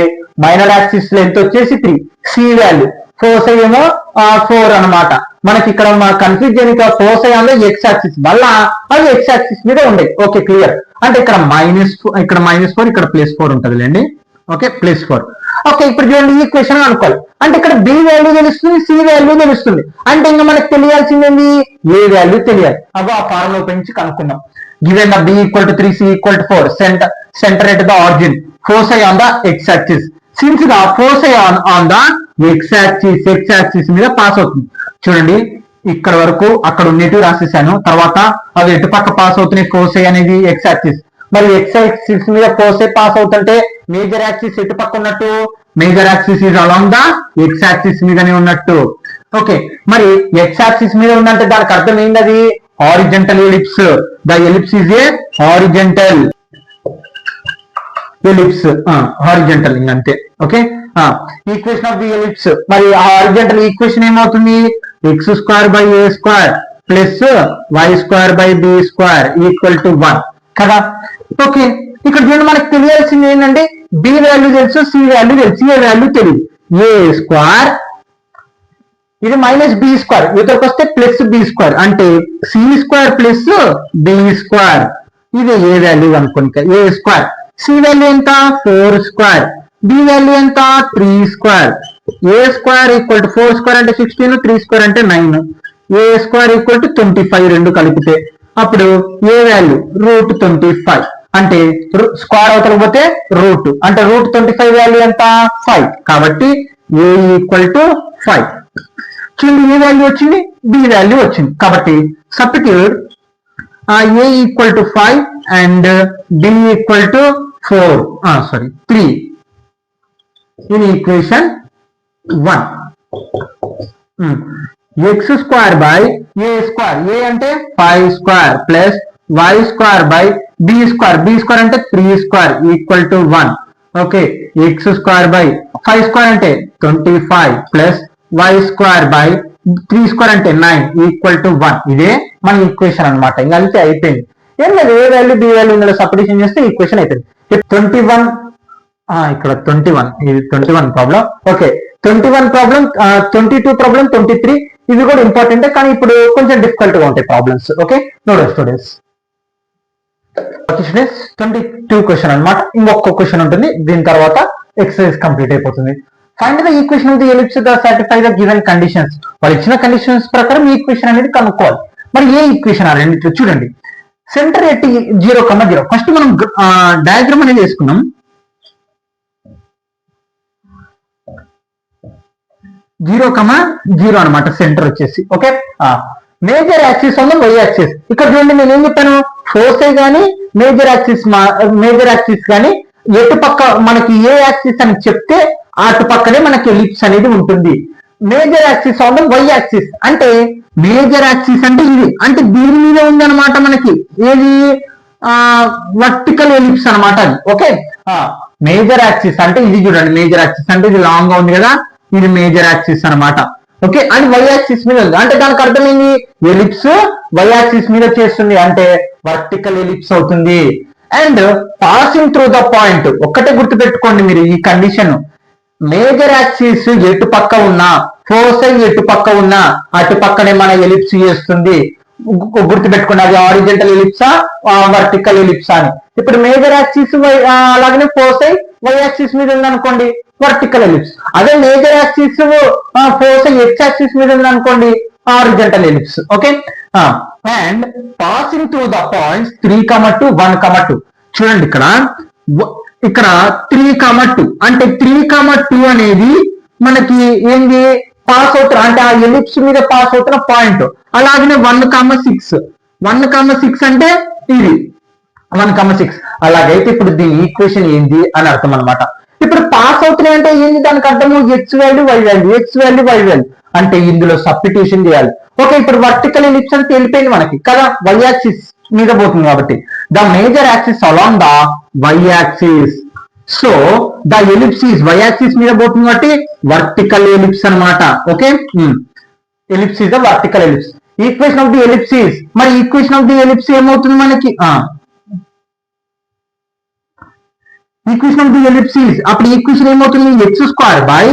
A: మైనర్ యాక్సిస్ లెంత్ వచ్చేసి 3, c వాల్యూ ఫోర్స్ ఏమో 4 అన్నమాట. మనకి ఇక్కడ కన్ఫ్యూజ్ చేయడానికి force on the x axis వల్ల అది x యాక్సిస్ మీద ఉండే. Okay, clear. అంటే ఇక్కడ -4 ఇక్కడ +4 ఉంటుంది లేండి. ఓకే, +4. ఓకే, ఇప్పుడు చూడండి ఈ ఈక్వేషన్ అనుకోవాలి అంటే ఇక్కడ b వాల్యూ తెలుస్తుంది, c వాల్యూ తెలుస్తుంది అంటే ఇంకా మనకు తెలియాల్సింది ఏ వాల్యూ తెలియాలి. అగో ఆ ఫార్ములా ఉపయోగించి కనుక్కుందాం. Given the b = 3, c = 4, centre at the origin, force on the x axis. Since the force on the x axis మీద పాస్ అవుతుంది. చూడండి ఇక్కడ వరకు అక్కడ ఉన్నట్టు రాసేసాను, తర్వాత అవి ఎటు పక్క పాస్ అవుతున్నాయి, ఫోర్స్ అనేది x యాక్సిస్. మరి x యాక్సిస్ మీద ఫోర్స్ పాస్ అవుతుంటే మేజర్ యాక్సిస్ ఎటు పక్క ఉన్నట్టు, major axis is along the x axis మీదనే ఉన్నట్టు. ఓకే, మరి x యాక్సిస్ మీద ఉందంటే దానికి అర్థం ఏంటి, అది horizontal ellipse. The ellipse is a horizontal ellipse, horizontal అంతే. Okay, equation of the ellipse, మరి హారిజంటల్ ఈక్వేషన్ ఏమవుతుంది, x² / a² plus y² / b² = 1 కదా. ఓకే, ఇక్కడ చూడండి మనకు తెలియాల్సింది ఏంటంటే b వాల్యూ తెలుసు, c వాల్యూ తెలుసు, a వాల్యూ తెలియదు. a² ఇది -b², ఇతరకు వస్తే +b² అంటే c² + b². ఇది a వాల్యూ అనుకోండి, a². c వాల్యూ ఎంత 4², b వాల్యూ ఎంత 3². a² = 4² అంటే 16, 3² అంటే 9, a² = 25 రెండు కలిపితే అప్పుడు a వాల్యూ √25 అంటే స్క్వేర్ అవతల పోతే రూట్ అంటే √25 వాల్యూ ఎంత 5 కాబట్టి a = 5. చూడండి ఏ వాల్యూ వచ్చింది, బి వాల్యూ వచ్చింది. కాబట్టి substitute a equal to 5 and b equal to 3 in equation 1. x square by a square, a అంటే 5 square plus y square by b square అంటే 3 square equal to 1. Okay, x square by 5 square అంటే 25 plus y square by 3 square అంటే 9 equal to 1. ఇదే మన equation అనమాట. ఇంకా అంతే, అయిపోయింది. ఏం లేదు, ఏ వాల్యూ బి వాల్యూ ఇందులో సబ్స్టిట్యూషన్ చేస్తే ఈక్వేషన్ అయిపోయింది. 21 ఇక్కడ 21, ఇది 21 ప్రాబ్లం. ఓకే, 21 ప్రాబ్లం, 22 ప్రాబ్లం, 23 ఇవి కూడా ఇంపార్టెంట్, కానీ ఇప్పుడు కొంచెం డిఫికల్ట్ గా ఉంటాయి problems. Okay, note students. 22 question అనమాట. ఇంకొక క్వశ్చన్ ఉంటుంది, దీని తర్వాత ఎక్సర్సైజ్ కంప్లీట్ అయిపోతుంది. Find the equation of the ellipse the satisfy the given conditions. వాళ్ళు ఇచ్చిన కండిషన్స్ ప్రకారం ఈ ఈక్వేషన్ అనేది కనుక్కోవాలి. మరి ఏ ఈక్వేషన్ ఆ రెండింటిలో చూడండి. Centre at 0,0. ఫస్ట్ మనం డయాగ్రామ్ అనేది వేసుకున్నాం. 0,0 అనమాట సెంటర్ వచ్చేసి. ఓకే, మేజర్ యాక్సిస్ ఉంది, వై యాక్సిస్. ఇక్కడ చూడండి, నేను ఏం చెప్పాను, ఫోర్స్ కానీ మేజర్ యాక్సిస్ కానీ ఎటు పక్క మనకి ఏ యాక్సిస్ అని చెప్తే అటు పక్కనే మనకి ఎలిప్స్ అనేది ఉంటుంది. మేజర్ యాక్సిస్ ఉంది, వై యాక్సిస్ అంటే మేజర్ యాక్సిస్ అంటే ఇది, అంటే దీని మీద ఉంది అనమాట మనకి ఏది, వర్టికల్ ఎలిప్స్ అనమాట అది. ఓకే, మేజర్ యాక్సిస్ అంటే ఇది చూడండి, మేజర్ యాక్సిస్ అంటే ఇది లాంగ్ గా ఉంది కదా, ఇది మేజర్ యాక్సిస్ అనమాట. ఓకే, అండ్ వై యాక్సిస్ మీద ఉంది అంటే దానికి అర్థమైంది ఎలిప్స్ వై యాక్సిస్ మీద చేస్తుంది అంటే వర్టికల్ ఎలిప్స్ అవుతుంది. And passing through the point, ఒక్కటే గుర్తుపెట్టుకోండి మీరు ఈ కండిషన్, మేజర్ యాక్సిస్ ఎటు పక్క ఉన్నా, ఫోసై ఎటు పక్క ఉన్నా అటు పక్కనే మన ఎలిప్స్ చేస్తుంది. గుర్తుపెట్టుకోండి, అది హారిజంటల్ ఎలిప్సా వర్టికల్ ఎలిప్సా అని. ఇప్పుడు మేజర్ యాక్సిస్ అలాగనే ఫోసై వై యాక్సిస్ మీద ఉందనుకోండి, వర్టికల్ ఎలిప్స్. అదే major axis force X axis మీద ఉంది అనుకోండి, horizontal ellipse. Okay, and passing through the points 3,2, 1,2. చూడండి ఇక్కడ 3,2 అంటే 3,2 అనేది మనకి ఏంది, పాస్ అవుతున్న అంటే ఆ ఎలిప్స్ మీద పాస్ అవుతున్న పాయింట్. అలాగనే 1,6 అంటే ఇది 1,6. అలాగైతే ఇప్పుడు దీని ఈక్వేషన్ ఏంది అని అర్థం అనమాట. ఇప్పుడు పాస్ అవుతున్నాయి అంటే ఏంటి, దానికి అర్థము X value Y value, X value Y value అంటే ఇందులో సబ్స్టిట్యూషన్ చేయాలి. ఓకే, ఇప్పుడు వర్టికల్ ఎలిప్స్ అని తెలిపోయింది మనకి కదా, వై యాక్సిస్ మీద పోతుంది కాబట్టి the major axis along the Y axis. So the ellipse is Y axis మీద పోతుంది కాబట్టి వర్టికల్ ఎలిప్స్ అనమాట. Okay, ellipse is the vertical ellipse. Equation of the ellipse is, మరి ఈక్వేషన్ ఆఫ్ ది ఎలిప్స్ ఏమవుతుంది మనకి, equation of the ellipse is, అప్పుడు equation ఏమవుతుంది, X square by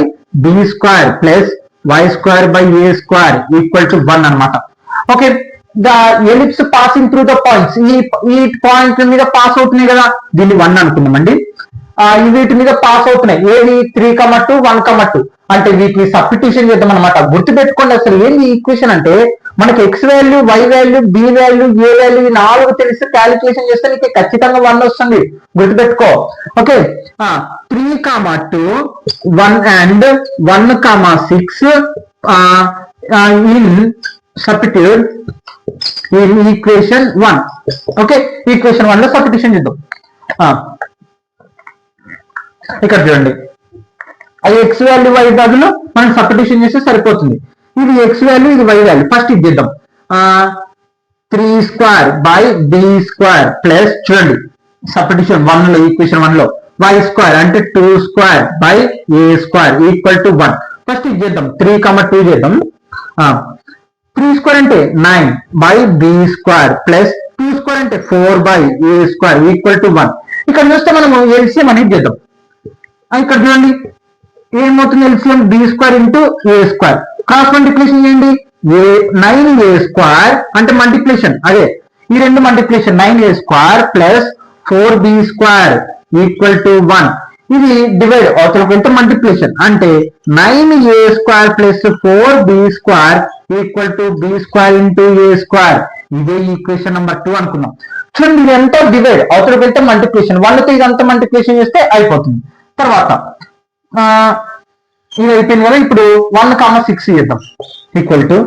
A: B square plus why square by A square equal to 1 అనమాట. Okay, the ellipse passing through the points, ఈ point మీద పాస్ అవుతున్నాయి కదా, దీన్ని 1 అనుకుందామండి. వీటి మీద పాస్ అవుతున్నాయి ఏవి, 3,2, 1,2 అంటే వీటిని సబ్స్టిట్యూషన్ చేద్దాం అనమాట. గుర్తుపెట్టుకోండి, అసలు ఏంది ఈక్వేషన్ అంటే మనకి X value, Y value, B value, A value ఈ 4 తెలిసి క్యాలిక్యులేషన్ చేస్తే నీకు ఖచ్చితంగా 1 వస్తుంది. గుర్తుపెట్టుకో. Okay, 3,2, 1 and 1,6 in substitute in equation 1. Okay, equation 1 లో సబ్స్టిట్యూషన్ చేద్దాం. ఇక్కడ చూడండి, అది ఎక్స్ వాల్యూ వై బదులు మనం సబ్స్టిట్యూషన్ చేస్తే సరిపోతుంది. ఇది ఎక్స్ వాల్యూ, ఇది వై వాల్యూ. ఫస్ట్ ఇది చేద్దాం. 3 square by B square plus, చూడండి సబ్స్టిట్యూషన్ 1 లో, ఈక్వేషన్ 1 లో వై స్క్వేర్ అంటే 2 square by A square equal to 1. First ఇది చేద్దాం, 3,2 చేద్దాం. 3 స్క్వేర్ అంటే 9 by B square plus 2 square అంటే 4 by A square equal to 1. ఇక్కడ చూస్తే మనం ఎల్సిఎం అనేది చేద్దాం. ఇక్కడ చూడండి ఏమవుతుంది, LCM B square into A square. Cross multiplication చేయండి, 9a స్క్వేర్ అంటే మల్టిప్లికేషన్, అదే ఈ రెండు multiplication 9a square plus 4b square equal to 1. ఇది డివైడ్ అవతలకు వెళ్తే మల్టిప్లికేషన్ అంటే 9a square plus 4b square equal to b square into a square. ఇదే ఈక్వేషన్ నెంబర్ 2 అనుకున్నాం. చూడండి ఇది ఎంత డివైడ్, అవతలకు వెళ్తే మల్టిప్లికేషన్, 1తో ఇదంతా మల్టిప్లికేషన్ చేస్తే అయిపోతుంది. తర్వాత ఇది అయిపోయింది కదా. ఇప్పుడు 1,6 చేద్దాం ఈక్వల్ టు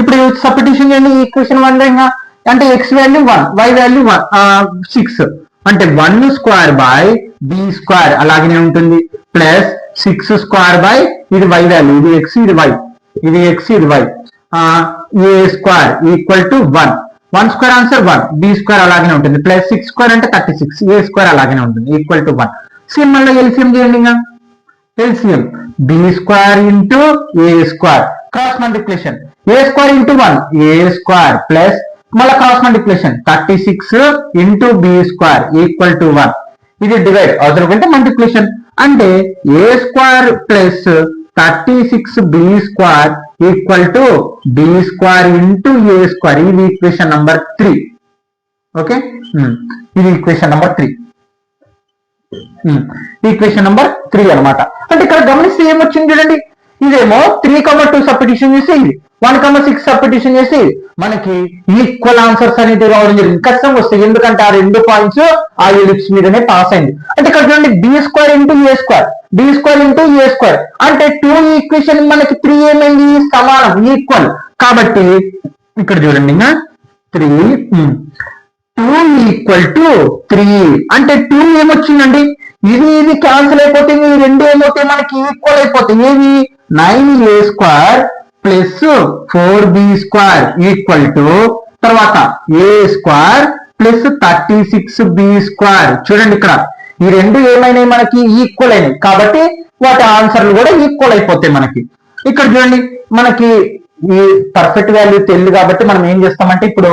A: ఇప్పుడు సబ్స్టిట్యూషన్ చేయండి ఈక్వేషన్ 1 అంటే ఎక్స్ వాల్యూ 1 వై వాల్యూ 6 అంటే 1 స్క్వేర్ బై బి స్క్వేర్ అలాగనే ఉంటుంది ప్లస్ 6 స్క్వేర్ బై ఇది వై వాల్యూ ఇది ఎక్స్ ఇది వై ఇది ఎక్స్ ఇది Y A square equal to 1 square answer 1 B square అలాగనే ఉంటుంది ప్లస్ 6 స్క్వేర్ అంటే 36 ఏ స్క్వేర్ అలాగనే ఉంటుంది ఈక్వల్ టు 1 సేమ్ మళ్ళీ ఎల్సిఎం చేయండి ఇంకా LCM b square into a square cross multiplication a square into 1 a square plus మళ్ళీ cross multiplication 36 into b square equal to 1 ఇది డివైడ్ అవతలకంటే మల్టిప్లికేషన్ అంటే a square plus 36 b square equal to b square into a square ఇది equation number 3 okay ఇది equation number 3 equation number 3 అనమాట. అంటే ఇక్కడ గమనిస్తే ఏమొచ్చింది చూడండి ఇదేమో 3,2 సబ్స్టిట్యూషన్ చేసి 1,6 సబ్స్టిట్యూషన్ చేసి మనకి ఈక్వల్ ఆన్సర్స్ అనేది రావడం జరిగింది. కష్టం వస్తాయి ఎందుకంటే ఆ 2 పాయింట్స్ ఆ ఎలిప్స్ మీదనే పాస్ అయింది. అంటే ఇక్కడ చూడండి B square into A square B square into A square అంటే 2 ఈక్వేషన్ మనకి 3 ఏమైంది సమానం ఈక్వల్ కాబట్టి ఇక్కడ చూడండి 2 ఈక్వల్ టు 3 అంటే 2 ఏమొచ్చిందండి ఇది క్యాన్సిల్ అయిపోతుంది ఈ రెండు ఏమవుతాయి మనకి ఈక్వల్ అయిపోతాయి ఏవి 9a square plus 4b square equal to తర్వాత a square plus 36b square చూడండి ఇక్కడ ఈ రెండు ఏమైనాయి మనకి ఈక్వల్ అయినాయి కాబట్టి వాటి ఆన్సర్లు కూడా ఈక్వల్ అయిపోతాయి మనకి. ఇక్కడ చూడండి మనకి ఈ పర్ఫెక్ట్ వాల్యూ తెలియదు కాబట్టి మనం ఏం చేస్తామంటే ఇప్పుడు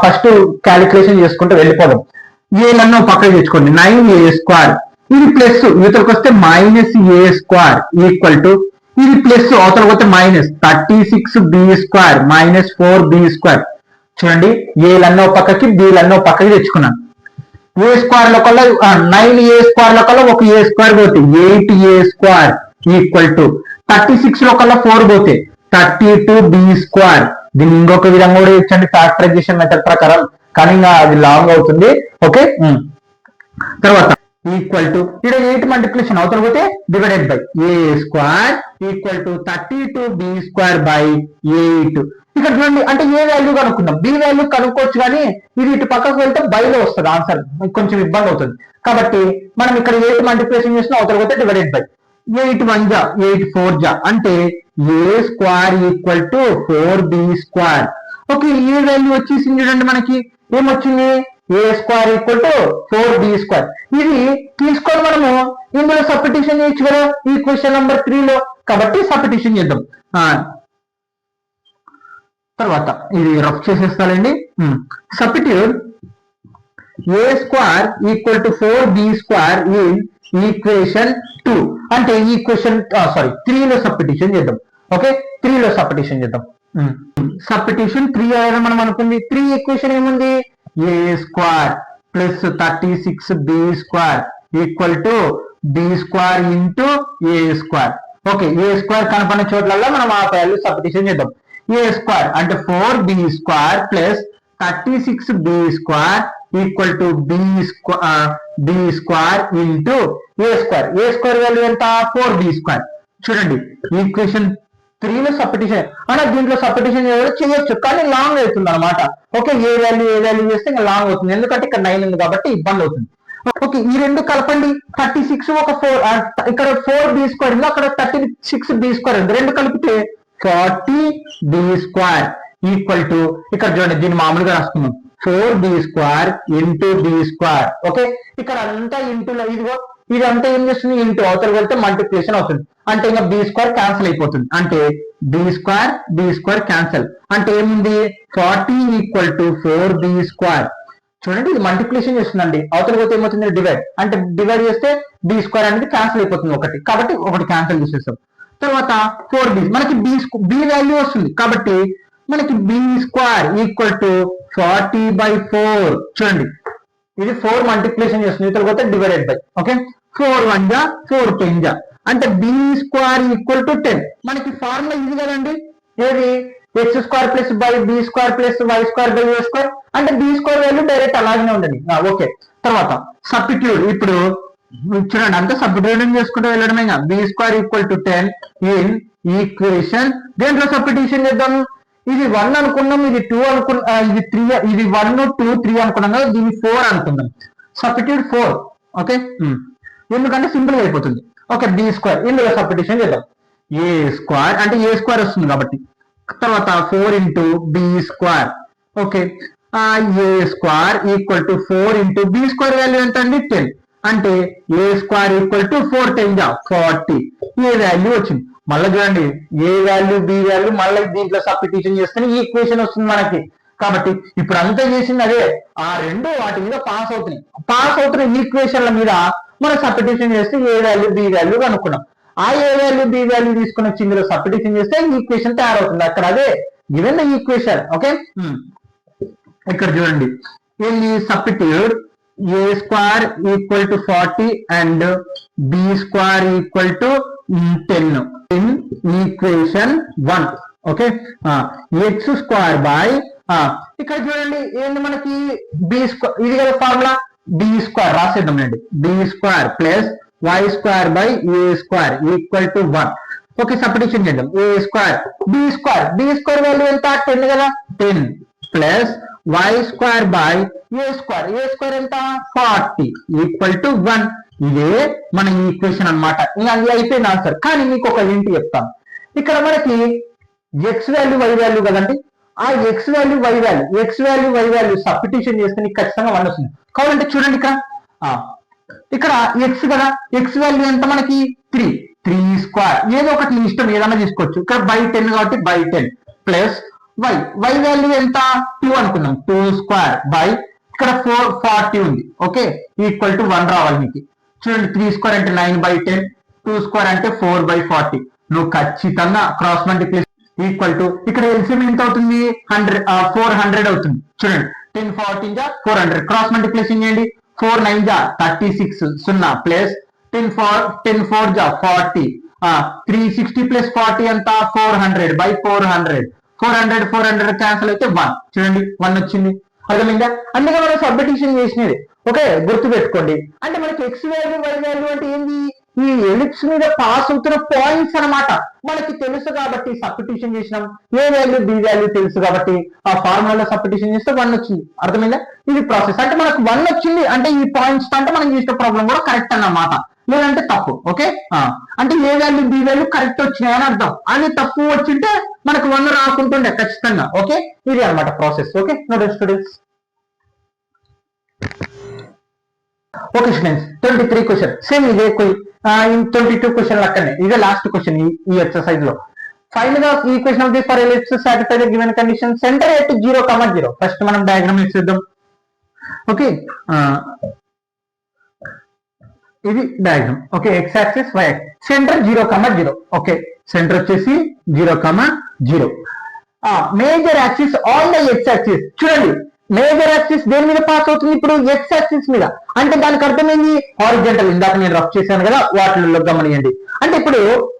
A: ఫస్ట్ క్యాలిక్యులేషన్ చేసుకుంటూ వెళ్ళిపోదాం. ఏలన్నో పక్కన తెచ్చుకోండి 9a స్క్వేర్ ఇది ప్లస్ యువతలకు వస్తే minus A square equal to ఇది ప్లస్ అవతలకు వస్తే minus 36b square minus 4b square చూడండి ఏలన్నో పక్కకి బీలన్నో పక్కకి తెచ్చుకున్నాను. ఏ స్క్వేర్ లో కల్లా 9a స్క్వేర్ లో కల్లా ఒక ఏ స్క్వేర్ పోతే 8a స్క్వేర్ ఈక్వల్ టు 36 లో కల్లా 4 పోతే 32b స్క్వేర్ దీన్ని ఇంకొక విధంగా కూడా ఇచ్చండి ఫ్యాక్టరైజేషన్ మెథడ్ ప్రకారం కానీ అది లాంగ్ అవుతుంది. ఓకే తర్వాత ఈక్వల్ టు ఇక్కడ 8 మల్టిప్లికేషన్ అవతల పోతే divided by A square equal to 32b square by 8 ఇక్కడ చూడండి అంటే ఏ వాల్యూ కనుక్కుందాం బి వాల్యూ కనుక్కోవచ్చు కానీ ఇది ఇటు పక్కకు వెళ్తే బైలో వస్తుంది ఆన్సర్ కొంచెం ఇబ్బంది అవుతుంది కాబట్టి మనం ఇక్కడ 8 మల్టిప్లికేషన్ చేసిన అవతల పోతే డివైడెడ్ బై 8 1 జా 8 4 జా అంటే A square equal to 4b square. Okay A value వచ్చేసింది చూడండి మనకి ఏమొచ్చింది A square equal to 4b square ఇది తీసుకొని మనము ఇందులో సబ్స్టిట్యూషన్ చేయొచ్చు కదా ఈక్వేషన్ నంబర్ 3 లో కాబట్టి సబ్స్టిట్యూషన్ చేద్దాం. తర్వాత ఇది రఫ్ చేసేస్తానండి substitute A square equal to 4b square in equation 2 అంటే ఈక్వేషన్ 3 లో సబ్స్టిట్యూషన్ చేద్దాం. ఓకే 3 లో సబ్స్టిట్యూషన్ చేద్దాం. సబ్స్టిట్యూషన్ 3 అయినా మనం అనుకుంది 3 ఈక్వేషన్ ఏముంది A square plus 36b square equal to b square into A square. Okay A square కనపడిన చోట్ల మనం ఆ వాల్యూ సబ్స్టిట్యూషన్ చేద్దాం. ఏ స్క్వేర్ అంటే 4b square plus 36b square equal to b square into A square. A square value ఎంత 4b square. చూడండి equation 3 లో substitution అంటే దీంట్లో సబ్స్టిట్యూషన్ చేయొచ్చు కానీ లాంగ్ అవుతుంది అనమాట. ఓకే ఏ వాల్యూ చేస్తే ఇంకా లాంగ్ అవుతుంది ఎందుకంటే ఇక్కడ 9 ఉంది కాబట్టి ఇబ్బంది అవుతుంది. ఓకే ఈ రెండు కలపండి 36 ఒక 4 ఇక్కడ 4b స్క్వేర్ ఉంది అక్కడ 36b స్క్వేర్ ఉంది రెండు కలిపితే 40b స్క్వేర్ ఈక్వల్ టు ఇక్కడ చూడండి దీన్ని మామూలుగా రాసుకున్నాం 4b square into b square. Okay ఇక్కడ అంతా ఇంటూలో ఇదిగో ఇదంతా ఏం చేస్తుంది ఇంటూ అవతల వెళ్తే మల్టిప్లికేషన్ అవుతుంది అంటే ఇంకా b స్క్వేర్ క్యాన్సిల్ అయిపోతుంది అంటే b స్క్వేర్ క్యాన్సిల్ అంటే ఏముంది 40 ఈక్వల్ టు 4b స్క్వేర్. చూడండి ఇది మల్టిప్లికేషన్ చేస్తుందండి అవతల పోతే ఏమవుతుంది డివైడ్ అంటే డివైడ్ చేస్తే b స్క్వేర్ అనేది క్యాన్సిల్ అయిపోతుంది ఒకటి కాబట్టి ఒకటి క్యాన్సిల్ చేసేస్తాం. తర్వాత 4b మనకి b వాల్యూ వస్తుంది కాబట్టి మనకి b స్క్వేర్ ఈక్వల్ టు 40/4 చూడండి ఇది 4 మల్టిప్లికేషన్ చేస్తుంది ఇతర పోతే డివైడెడ్ బై ఓకే 4 1 జా 4 10 జా అంటే b స్క్వేర్ ఈక్వల్ టు 10. మనకి ఫార్ములా ఇది కదండి ఏది x square plus by b square plus y square by a square అంటే b స్క్వేర్ వాల్యూ డైరెక్ట్ అలాగే ఉండండి. ఓకే తర్వాత సబ్స్టిట్యూట్ ఇప్పుడు చూడండి అంతా సబ్స్టిట్యూషన్ చేసుకుంటూ వెళ్ళడమే. B square equal to 10 in equation. దేంట్లో సబ్స్టిట్యూషన్ చేద్దాం? ఇది 1 అనుకున్నాం, ఇది 2 అనుకున్నాం, ఇది 3, ఇది 1 2 3 అనుకున్నాం కదా, దీన్ని 4 అనుకుందాం. సబ్స్టిట్యూట్ 4. ఓకే, ఎందుకంటే సింపుల్ గా అయిపోతుంది. ఓకే, బి స్క్వేర్ ఇందులో సబ్స్టిట్యూషన్ చేద్దాం. ఏ స్క్వేర్ అంటే ఏ స్క్వేర్ వస్తుంది కాబట్టి, తర్వాత 4 into B square. Okay, A square equal to 4 into B square value ఎంత అండి? 10. అంటే A square equal to 4 10 40. A value వచ్చింది. మళ్ళీ చూడండి, ఏ వాల్యూ బి వాల్యూ మళ్ళీ దీంట్లో సబ్స్టిట్యూషన్ చేస్తేనే ఈ ఈక్వేషన్ వస్తుంది మనకి. కాబట్టి ఇప్పుడు అంతా చేసింది అదే, ఆ రెండు వాటి మీద పాస్ అవుతున్న ఈక్వేషన్ల మీద మనం సబ్స్టిట్యూషన్ చేస్తే ఏ వాల్యూ బి వాల్యూ అనుకున్నాం. ఆ ఏ వాల్యూ బి వాల్యూ తీసుకుని వచ్చి ఇందులో సబ్స్టిట్యూషన్ చేస్తే ఈక్వేషన్ తయారవుతుంది. అక్కడ అదే గివెన్ ద ఈక్వేషన్. ఓకే, ఇక్కడ చూడండి, ఏంది substitute A square equal to 40 and B square equal to 10 in equation 1. Okay, X square by ఇక్కడ చూడండి ఏంది మనకి బి స్క్వేర్, ఇది కదా ఫార్ములా. బి స్క్వేర్ రాసేద్దాంలేండి. B square plus why square by A square equal to 1. Okay, substitution చేద్దాం. A square B square value ఎంత? 10 కదా. 10 plus why square by A square ఎంత? 40 ఈక్వల్ టు 1. ఇదే మన ఈక్వేషన్ అనమాట. ఇంకా అది అయిపోయింది ఆన్సర్. కానీ మీకు ఒక హింట్ చెప్తాను. ఇక్కడ మనకి ఎక్స్ వాల్యూ వై వాల్యూ కదండి. ఆ X value Y value substitution చేస్తే నీకు ఖచ్చితంగా 1 వస్తుంది. కావాలంటే చూడండి, ఇక్కడ ఎక్స్ కదా, ఎక్స్ వాల్యూ ఎంత మనకి? 3 స్క్వేర్. ఏదో ఒకటి ఇష్టం ఏదైనా తీసుకోవచ్చు. ఇక్కడ బై 10 కాబట్టి బై 10 ప్లస్ వై వాల్యూ ఎంత? 2 అనుకుందాం. 2 స్క్వేర్ బై ఇక్కడ 40 ఉంది. ఓకే, ఈక్వల్ టు 1 రావాలి మీకు. చూడండి, 3 స్క్వేర్ అంటే 9 బై 10, 2 స్క్వేర్ అంటే 4 బై 40. నువ్వు ఖచ్చితంగా క్రాస్ మల్టిప్లికేషన్ ఈక్వల్ టు ఇక్కడ ఎల్సిఎం ఎంత అవుతుంది? 400 అవుతుంది. చూడండి, 10 14 400. క్రాస్ మల్టిప్లికేషన్ చేయండి. 4 9 36 0 ప్లస్ 10 4 40. 360 ప్లస్ 40 ఎంత? 400 బై 400. 400 క్యాన్సిల్ అయితే 1. చూడండి, 1 వచ్చింది. అర్థమైందా? అందుకే మనం సబ్స్టిట్యూషన్ చేసినది. ఓకే, గుర్తు పెట్టుకోండి. అంటే మనకి ఎక్స్ వాల్యూ వై వాల్యూ అంటే ఏంది? ఈ ఎలిప్స్ మీద పాస్ అవుతున్న పాయింట్స్ అన్నమాట. మనకి తెలుసు కాబట్టి సబ్స్టిట్యూషన్ చేసినాం. ఏ వాల్యూ బి వాల్యూ తెలుసు కాబట్టి ఆ ఫార్ములాలో సబ్స్టిట్యూషన్ చేస్తే 1 వచ్చింది. అర్థమైందా? ఇది ప్రాసెస్. అంటే మనకు 1 వచ్చింది అంటే ఈ పాయింట్స్ అంటే మనం చేసిన ప్రాబ్లం కూడా కరెక్ట్ అన్నమాట, లేదంటే తప్పు. ఓకే, అంటే A value B value correct వచ్చినాయి అని అర్థం. అది తప్పు వచ్చింటే మనకు 1 రాకుంటుండే ఖచ్చితంగా. ఓకే, ఇది అన్నమాట process. Okay, note students. Okay students, 23 question same ఇదే 22 క్వశ్చన్ లక్కనే. ఇదే లాస్ట్ క్వశ్చన్ ఈ ఎక్సర్సైజ్ లో. Find the equation of the for ellipse satisfy the given condition centre at 0, 0. First మనం డయాగ్రామ్ వేసేద్దాం. ఓకే, ఇది diagram. Okay, X axis Y axis, centre 0, 0. Okay, centre వచ్చేసి 0, 0. Major axis on the X axis. చూడండి, major axis దేని మీద pass అవుతుంది? ఇప్పుడు X axis మీద. అంటే దానికి అర్థమైంది హారిజంటల్. ఇందాక నేను రఫ్ చేశాను కదా, వాటిల్లో గమనియండి. అంటే ఇప్పుడు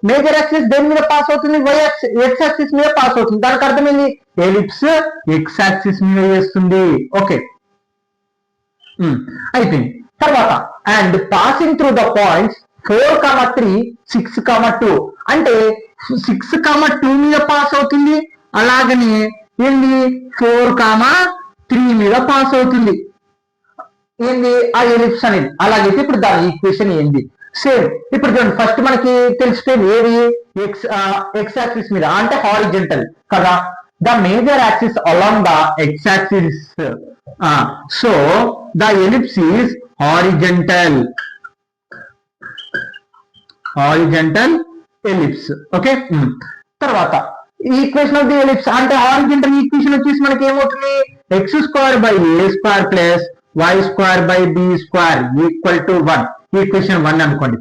A: మేజర్ యాక్సిస్ దేని మీద పాస్ అవుతుంది? ఎక్స్ యాక్సిస్ మీద పాస్ అవుతుంది. దానికి అర్థమైంది ఎలిప్స్ ఎక్స్ యాక్సిస్ మీద వేస్తుంది. ఓకే, అయిపోయింది. తర్వాత and passing through the points 4, 3, 6, 2. అంటే 6, 2 మీద పాస్ అవుతుంది. అలాగనే ఏంది 4, 3 మీద పాస్ అవుతుంది. ఏంది ఆ ఎలిప్స్ అనేది. అలాగైతే ఇప్పుడు దాని ఈక్వేషన్ ఏంది? సేమ్. ఇప్పుడు చూడండి, ఫస్ట్ మనకి తెలిసిపోయింది ఏది? ఎక్స్ యాక్సిస్ మీద అంటే హారిజంటల్ కదా. The major axis along the X axis. So the ellipse is horizontal ellipse. Okay, తర్వాత ఈక్వేషన్ ఆఫ్ ది ఎలిప్స్ అంటే హారిజంటల్ ఈక్వేషన్ వచ్చేసి మనకి ఏమవుతుంది? X square by A square plus why square by B square equal to 1. Equation 1 అనుకోండి.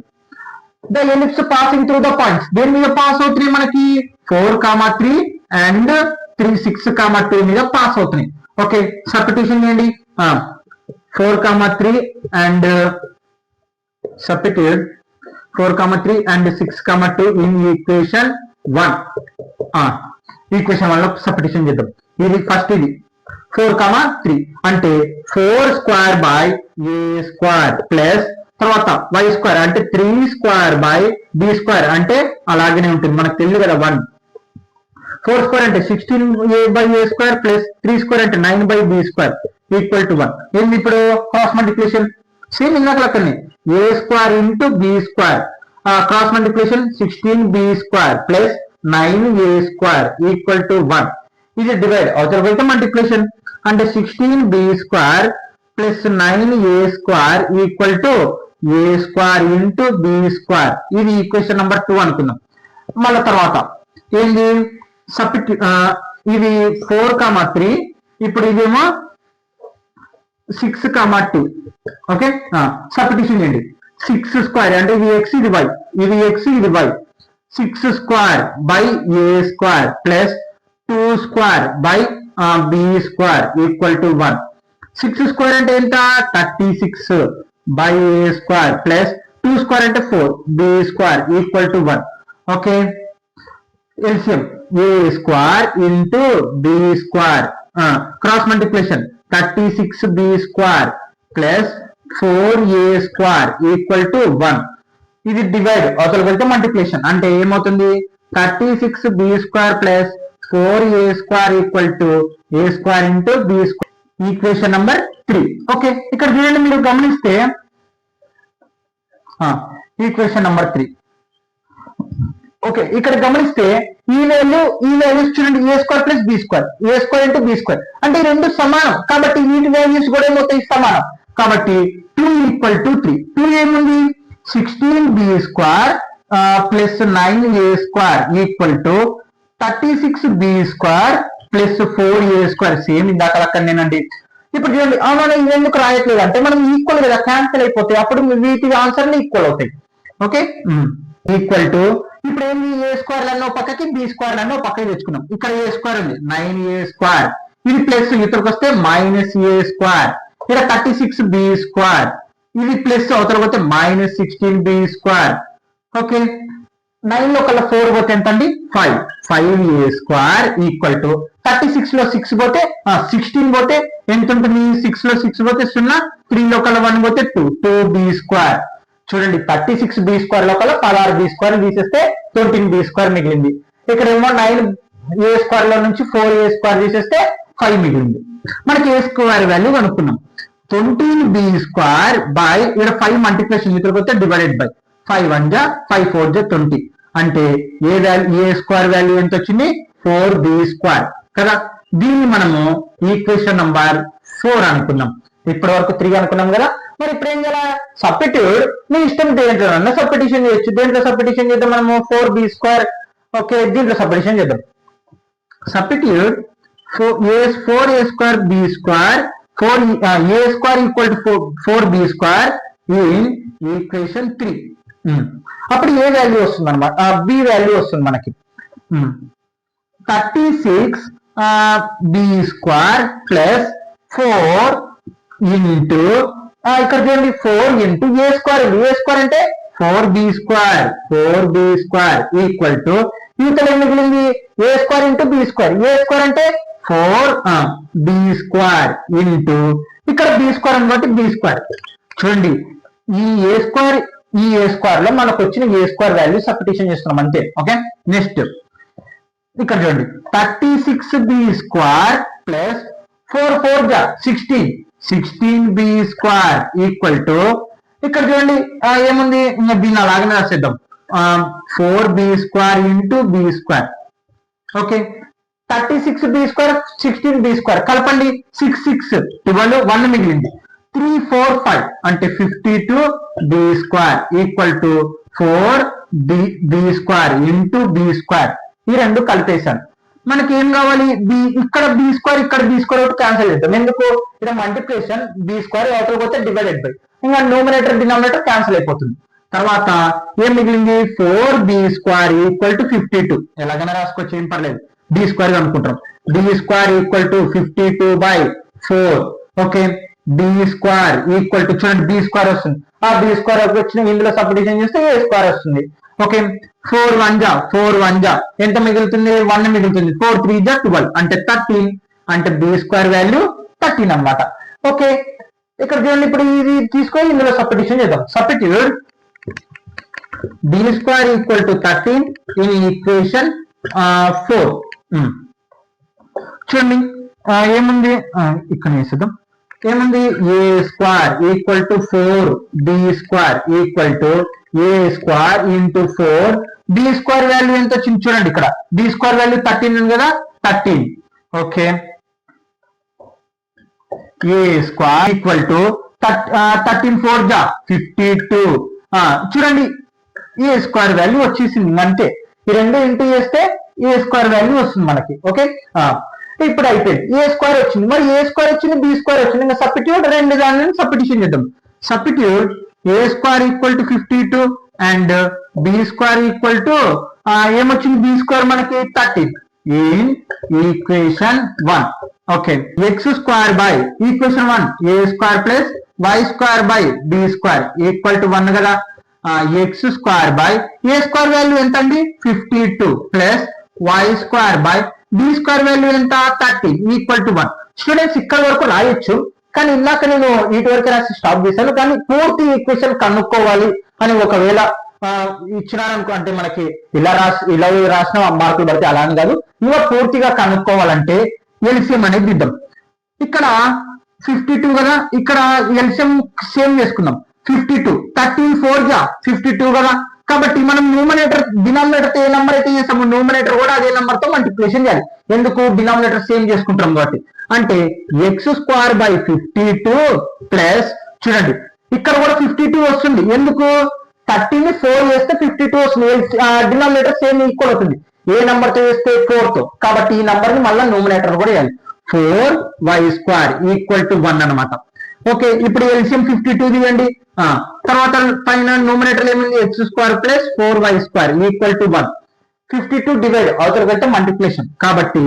A: The ellipse passing through the points దేని మీద పాస్ అవుతున్నాయి? మనకి 4, 3 అండ్ 3, 6, 2 మీద పాస్ అవుతున్నాయి. ఓకే, సబ్స్టిట్యూషన్ చేయండి. 4, 3 and substitute 4, 3 and 6, 2 in equation 1. Equation 1 లో సబ్స్టిట్యూషన్ చేద్దాం. ఇది ఫస్ట్, ఇది 4, 3 అంటే 4 square by A square plus తర్వాత వై స్క్వేర్ అంటే 3 స్క్వేర్ బై బి స్క్వేర్ అంటే అలాగనే ఉంటుంది, మనకు తెలియదు కదా 1. 4 స్క్వేర్ అంటే 16a by A square plus 3 square అంటే 9 by B square equal to 1. ఏంది ఇప్పుడు క్రాస్ మల్టిప్లికేషన్ సేమ్ ఇందాక లెక్కనే A square into B square, cross multiplication 16b square plus 9a square equal to 1. ఇది డివైడ్ అవతల వెళ్తే మల్టిప్లికేషన్ అంటే 16b square plus 9a square equal to A square into B square. ఇది equation number 2 అనుకుందాం. మళ్ళీ తర్వాత ఏంది ఇది 4, 3, ఇప్పుడు ఇదేమో 6, 2. ఓకే, సబ్స్టిట్యూషన్ చేయండి. 6 స్క్వేర్ అంటే ఇది x ఇది y, ఇది x ఇది y. 6 square by A square plus 2 square by B square equal to 1. 6 square అంటే ఎంత 36 by A square plus 2 square అంటే 4 B square equal to 1. Okay, LCM A square into B square, cross multiplication 36b square plus 4a square equal to 1. ఇది divide అవతల వెళ్తే multiplication అంటే ఏమవుతుంది 36b square plus 4a square equal to A square into B square. Equation number 3. Okay, ఇక్కడ చూడండి మీరు గమనిస్తే equation number 3. Okay, ఇక్కడ గమనిస్తే ఈ వాల్యూస్ చూడండి ఏ square plus B square, A square into B square అంటే ఈ రెండు సమానం కాబట్టి వీటి వాల్యూస్ కూడా ఏమవుతాయి సమానం కాబట్టి 2 ఈక్వల్ టు 3. 2 ఏముంది 16b square plus 9a square equal to 36b square plus 4a square same ఇందాక లెక్కనేనండి. ఇప్పుడు చూడండి అవునా ఇది ఎందుకు రాయట్లేదు అంటే మనం ఈక్వల్ కదా క్యాన్సిల్ అయిపోతాయి, అప్పుడు వీటి ఆన్సర్లు ఈక్వల్ అవుతాయి. ఓకే, ఈక్వల్ టు ఇప్పుడు ఏంది ఏ స్క్వేర్ లన్నో పక్కకి బి స్క్వేర్ లన్నో పక్కకి తెచ్చుకున్నాం. ఇక్కడ ఏ స్క్వేర్ ఉంది 9a స్క్వేర్, ఇది ప్లస్ ఇతరకు వస్తే మైనస్ ఏ స్క్వేర్, ఇక్కడ 36b స్క్వేర్, ఇది ప్లస్ అవతలకు వస్తే మైనస్ 16b స్క్వేర్. ఓకే, 9 లో కల్లా 4 పోతే ఎంత అండి 5a స్క్వేర్ ఈక్వల్ టు 36 లో 6 పోతే 16 పోతే ఎంత ఉంటుంది 6 లో 6 పోతే 0, 3 లో కల్లా 1 పోతే 2b స్క్వేర్. చూడండి 36b స్క్వేర్ లోపల 16b స్క్వేర్ తీసేస్తే 13b స్క్వేర్ మిగిలింది. ఇక్కడ ఏమో 9a స్క్వేర్ లో నుంచి 4a స్క్వేర్ తీసేస్తే 5 మిగిలింది. మనకి ఏ స్క్వేర్ వాల్యూ కనుక్కున్నాం 13b స్క్వేర్ బై ఇక్కడ 5 మల్టిప్లికేషన్ ఇక్కడికి వస్తే డివైడెడ్ బై 5 1 జా 5 4 జా 20 అంటే ఏ స్క్వేర్ వాల్యూ ఎంత వచ్చింది 4b స్క్వేర్ కదా. దీన్ని మనము ఈక్వేషన్ నంబర్ 4 అనుకున్నాం. ఇప్పటి వరకు 3 అనుకున్నాం కదా. మరి ఇప్పుడు ఏం చేయాలి సబ్స్టిట్యూట్ మీ ఇష్టం దేంట్లో సబ్స్టిట్యూషన్ చేయొచ్చు. దేంట్లో సబ్స్టిట్యూషన్ చేద్దాం మనము 4b స్క్వేర్. ఓకే, దీంట్లో సబ్స్టిట్యూషన్ చేద్దాం. Substitute 4a square b square 4a square equal to 4b square in equation 3. అప్పుడు ఏ వాల్యూ వస్తుంది అనమాట బి వాల్యూ వస్తుంది మనకి 36b స్క్వేర్ ప్లస్ 4 ఇంటూ ఇక్కడ చూడండి 4 into A square. A square అంటే 4b స్క్వేర్ ఈక్వల్ టు ఇక్కడ ఏం మిగిలింది ఏ square into B square. A square అంటే 4b స్క్వేర్ ఇంటూ ఇక్కడ బి స్క్వేర్ అనమాట బి స్క్వేర్. చూడండి ఈ ఏ స్క్వేర్ లో మనకు వచ్చిన ఏ స్క్వేర్ వాల్యూ సబ్స్టిట్యూషన్ చేస్తున్నాం అంతే. ఓకే, నెక్స్ట్ ఇక్కడ చూడండి 36b స్క్వేర్ ప్లస్ 4 4 జా 16b స్క్వేర్ ఈక్వల్ టు ఇక్కడ చూడండి ఏముంది దీన్ని అలాగనే రాసేద్దాం 4b square into B square. Okay, 36b square 16b square కలపండి 6 6 12 1 మిగిలింది 3 4 5 అంటే 52b square equal to 4b square into B square. ఈ రెండు కలిపేశాను. మనకి ఏం కావాలి ఇక్కడ బి స్క్వేర్ ఇక్కడ బి స్క్వేర్ ఒకటి క్యాన్సిల్ చేద్దాం. ఎందుకు ఇక్కడ మల్టిప్లికేషన్ బి స్క్వేర్ అవతల పోతే డివైడెడ్ బై ఇంకా న్యూమరేటర్ డినామినేటర్ క్యాన్సిల్ అయిపోతుంది. తర్వాత ఏం మిగిలింది 4b స్క్వేర్ ఈక్వల్ టు 52. ఎలాగైనా రాసుకోవచ్చు ఏం పర్లేదు. బి స్క్వేర్ అనుకుంటాం B square equal to 52/4. Okay, B square equal to చూడండి బి స్క్వేర్ వస్తుంది. ఆ బి స్క్వేర్ వచ్చిన ఇందులో సబ్స్టిట్యూషన్ చేస్తే ఏ స్క్వేర్ వస్తుంది. ఓకే, 4 1 జా ఎంత మిగులుతుంది 1 మిగులుతుంది 4 3 జా 12 అంటే 13 అంటే బి స్క్వేర్ వాల్యూ 13 అన్నమాట. ఓకే, ఇక్కడ చూడండి, ఇప్పుడు ఇది తీసుకొని ఇందులో సబ్స్టిట్యూషన్ చేద్దాం. Substitute b square equal to 13 in equation 4. చూడండి ఏముంది, ఇక్కడ వేసేద్దాం. ఏముంది, a square equal to 4 b square equal to a square into 4. b square value ఎంత వచ్చింది చూడండి, ఇక్కడ b square వాల్యూ 13 ఉంది కదా, 13. Okay, a square equal to 13 4 जा 52. చూడండి ఏ స్క్వేర్ వాల్యూ వచ్చేసింది అంతే. ఈ రెండు ఇంటూ చేస్తే ఏ స్క్వేర్ వాల్యూ వస్తుంది మనకి. ఓకే, ఇప్పుడు అయిపోయింది. ఏ స్క్వేర్ వచ్చింది, మరి ఏ స్క్వేర్ వచ్చింది, బి స్క్వేర్ వచ్చింది. ఇంకా సబ్స్టిట్యూట్ రెండు దానిని సబ్స్టిట్యూషన్ చేద్దాం. Substitute A square equal to 52 and B square equal to ఏమొచ్చింది, బి స్క్వేర్ మనకి 13 in equation 1. Okay, X square by equation 1 A square plus why square by B square equal to 1 కదా. X square by A square value ఎంత అండి, 52 plus why square by B square value ఎంత, 13 equal to 1. Students ఇక్కడ వరకు రాయొచ్చు, కానీ ఇందాక నేను వీటి వరకు రాసి స్టాప్ చేశాను. కానీ పూర్తి ఈక్వేషన్ కనుక్కోవాలి అని ఒకవేళ ఇచ్చినారనుకో, అంటే మనకి ఇలా రాసిన మార్కులు పడితే అలా అని కాదు, ఇవ పూర్తిగా కనుక్కోవాలంటే ఎల్సిఎం అనేది దిద్దాం. ఇక్కడ 52 కదా, ఇక్కడ ఎల్సిఎం సేమ్ చేసుకుందాం. 52 13 4 जा 52 కదా. కాబట్టి మనం న్యూమరేటర్ డినామినేటర్ ఏ నెంబర్ అయితే చేస్తామో న్యూమరేటర్ కూడా అదే నెంబర్ తో మల్టిప్లికేషన్ చేయాలి. ఎందుకు, డినామినేటర్ సేమ్ చేసుకుంటాం కాబట్టి. అంటే ఎక్స్ స్క్వేర్ బై 52 ప్లస్, చూడండి ఇక్కడ కూడా 52 వస్తుంది. ఎందుకు, 13 4 చేస్తే 52 వస్తుంది. డినామినేటర్ సేమ్ ఈక్వల్ అవుతుంది. ఏ నెంబర్ తో చేస్తే 4 తో. కాబట్టి ఈ నెంబర్ ని మళ్ళీ న్యూమరేటర్ కూడా వేయాలి. 4y స్క్వేర్ ఈక్వల్ టు 1 అనమాట. ఓకే, ఇప్పుడు ఎల్సిఎం 52 తీయండి. తర్వాత పైన న్యూమరేటర్ ఏమైంది, X square plus 4y square equal to 1. 52 divide అవతల కంటే మల్టిప్లికేషన్. కాబట్టి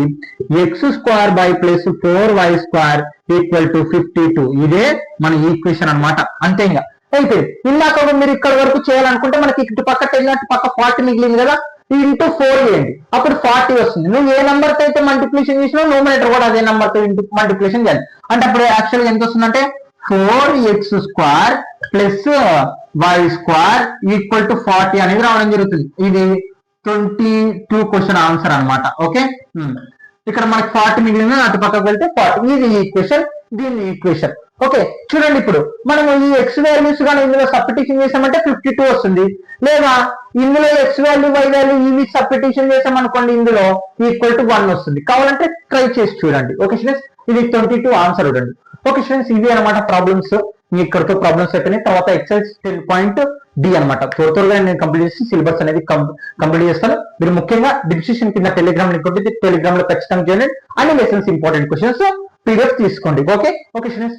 A: X square by plus 4y square equal to 52. ఇదే మన ఈక్వేషన్ అనమాట. అంతే, ఇంకా అయితే ఇందాక మీరు ఇక్కడ వరకు చేయాలనుకుంటే మనకి ఇటు పక్క 10 అటు పక్క 40 మిగిలింది కదా, ఇంటూ 4 చేయండి, అప్పుడు 40 వస్తుంది. నువ్వు ఏ నెంబర్ తో అయితే మల్టిప్లికేషన్ చేసినా న్యూమరేటర్ కూడా అదే నెంబర్ తో మల్టిప్లికేషన్ చేయాలి. అంటే అప్పుడు యాక్చువల్గా ఎంత వస్తుందంటే 4x square plus why square equal to 40 అనేది రావడం జరుగుతుంది. ఇది 22 క్వశ్చన్ ఆన్సర్ అనమాట. ఓకే, ఇక్కడ మనకి 40 మిగిలింది, అటు పక్కకు వెళ్తే 40. ఇది ఈక్వేషన్, దీని ఈక్వేషన్. ఓకే, చూడండి ఇప్పుడు మనం ఈ ఎక్స్ వాల్యూస్ కానీ ఇందులో సబ్స్టిట్యూషన్ చేసామంటే 52 వస్తుంది. లేదా ఇందులో ఎక్స్ వాల్యూ వై వాల్యూ ఇవి సబ్స్టిట్యూషన్ చేసామనుకోండి, ఇందులో ఈక్వల్ టు 1 వస్తుంది. కావాలంటే ట్రై చేసి చూడండి. ఓకే స్టూడెంట్స్, ఇది 22 ఆన్సర్ చూడండి. ఓకే స్టూడెంట్స్, ఇవి అనమాట ప్రాబ్లమ్స్. ఇక్కడతో ప్రాబ్లమ్స్ అయిపోయినాయి. తర్వాత ఎక్సర్సైజ్ 10.d అనమాట. త్వరగా నేను కంప్లీట్ చేసి సిలబస్ అనేది కంప్లీట్ చేస్తాను. మీరు ముఖ్యంగా డిస్క్రిప్షన్ కింద టెలిగ్రామ్ లింక్ ఉంటుంది, టెలిగ్రామ్ లో ఖచ్చితంగా చేయండి. అన్ని లెసన్స్ ఇంపార్టెంట్ క్వశ్చన్స్ పీడిఎఫ్ తీసుకోండి. Okay students,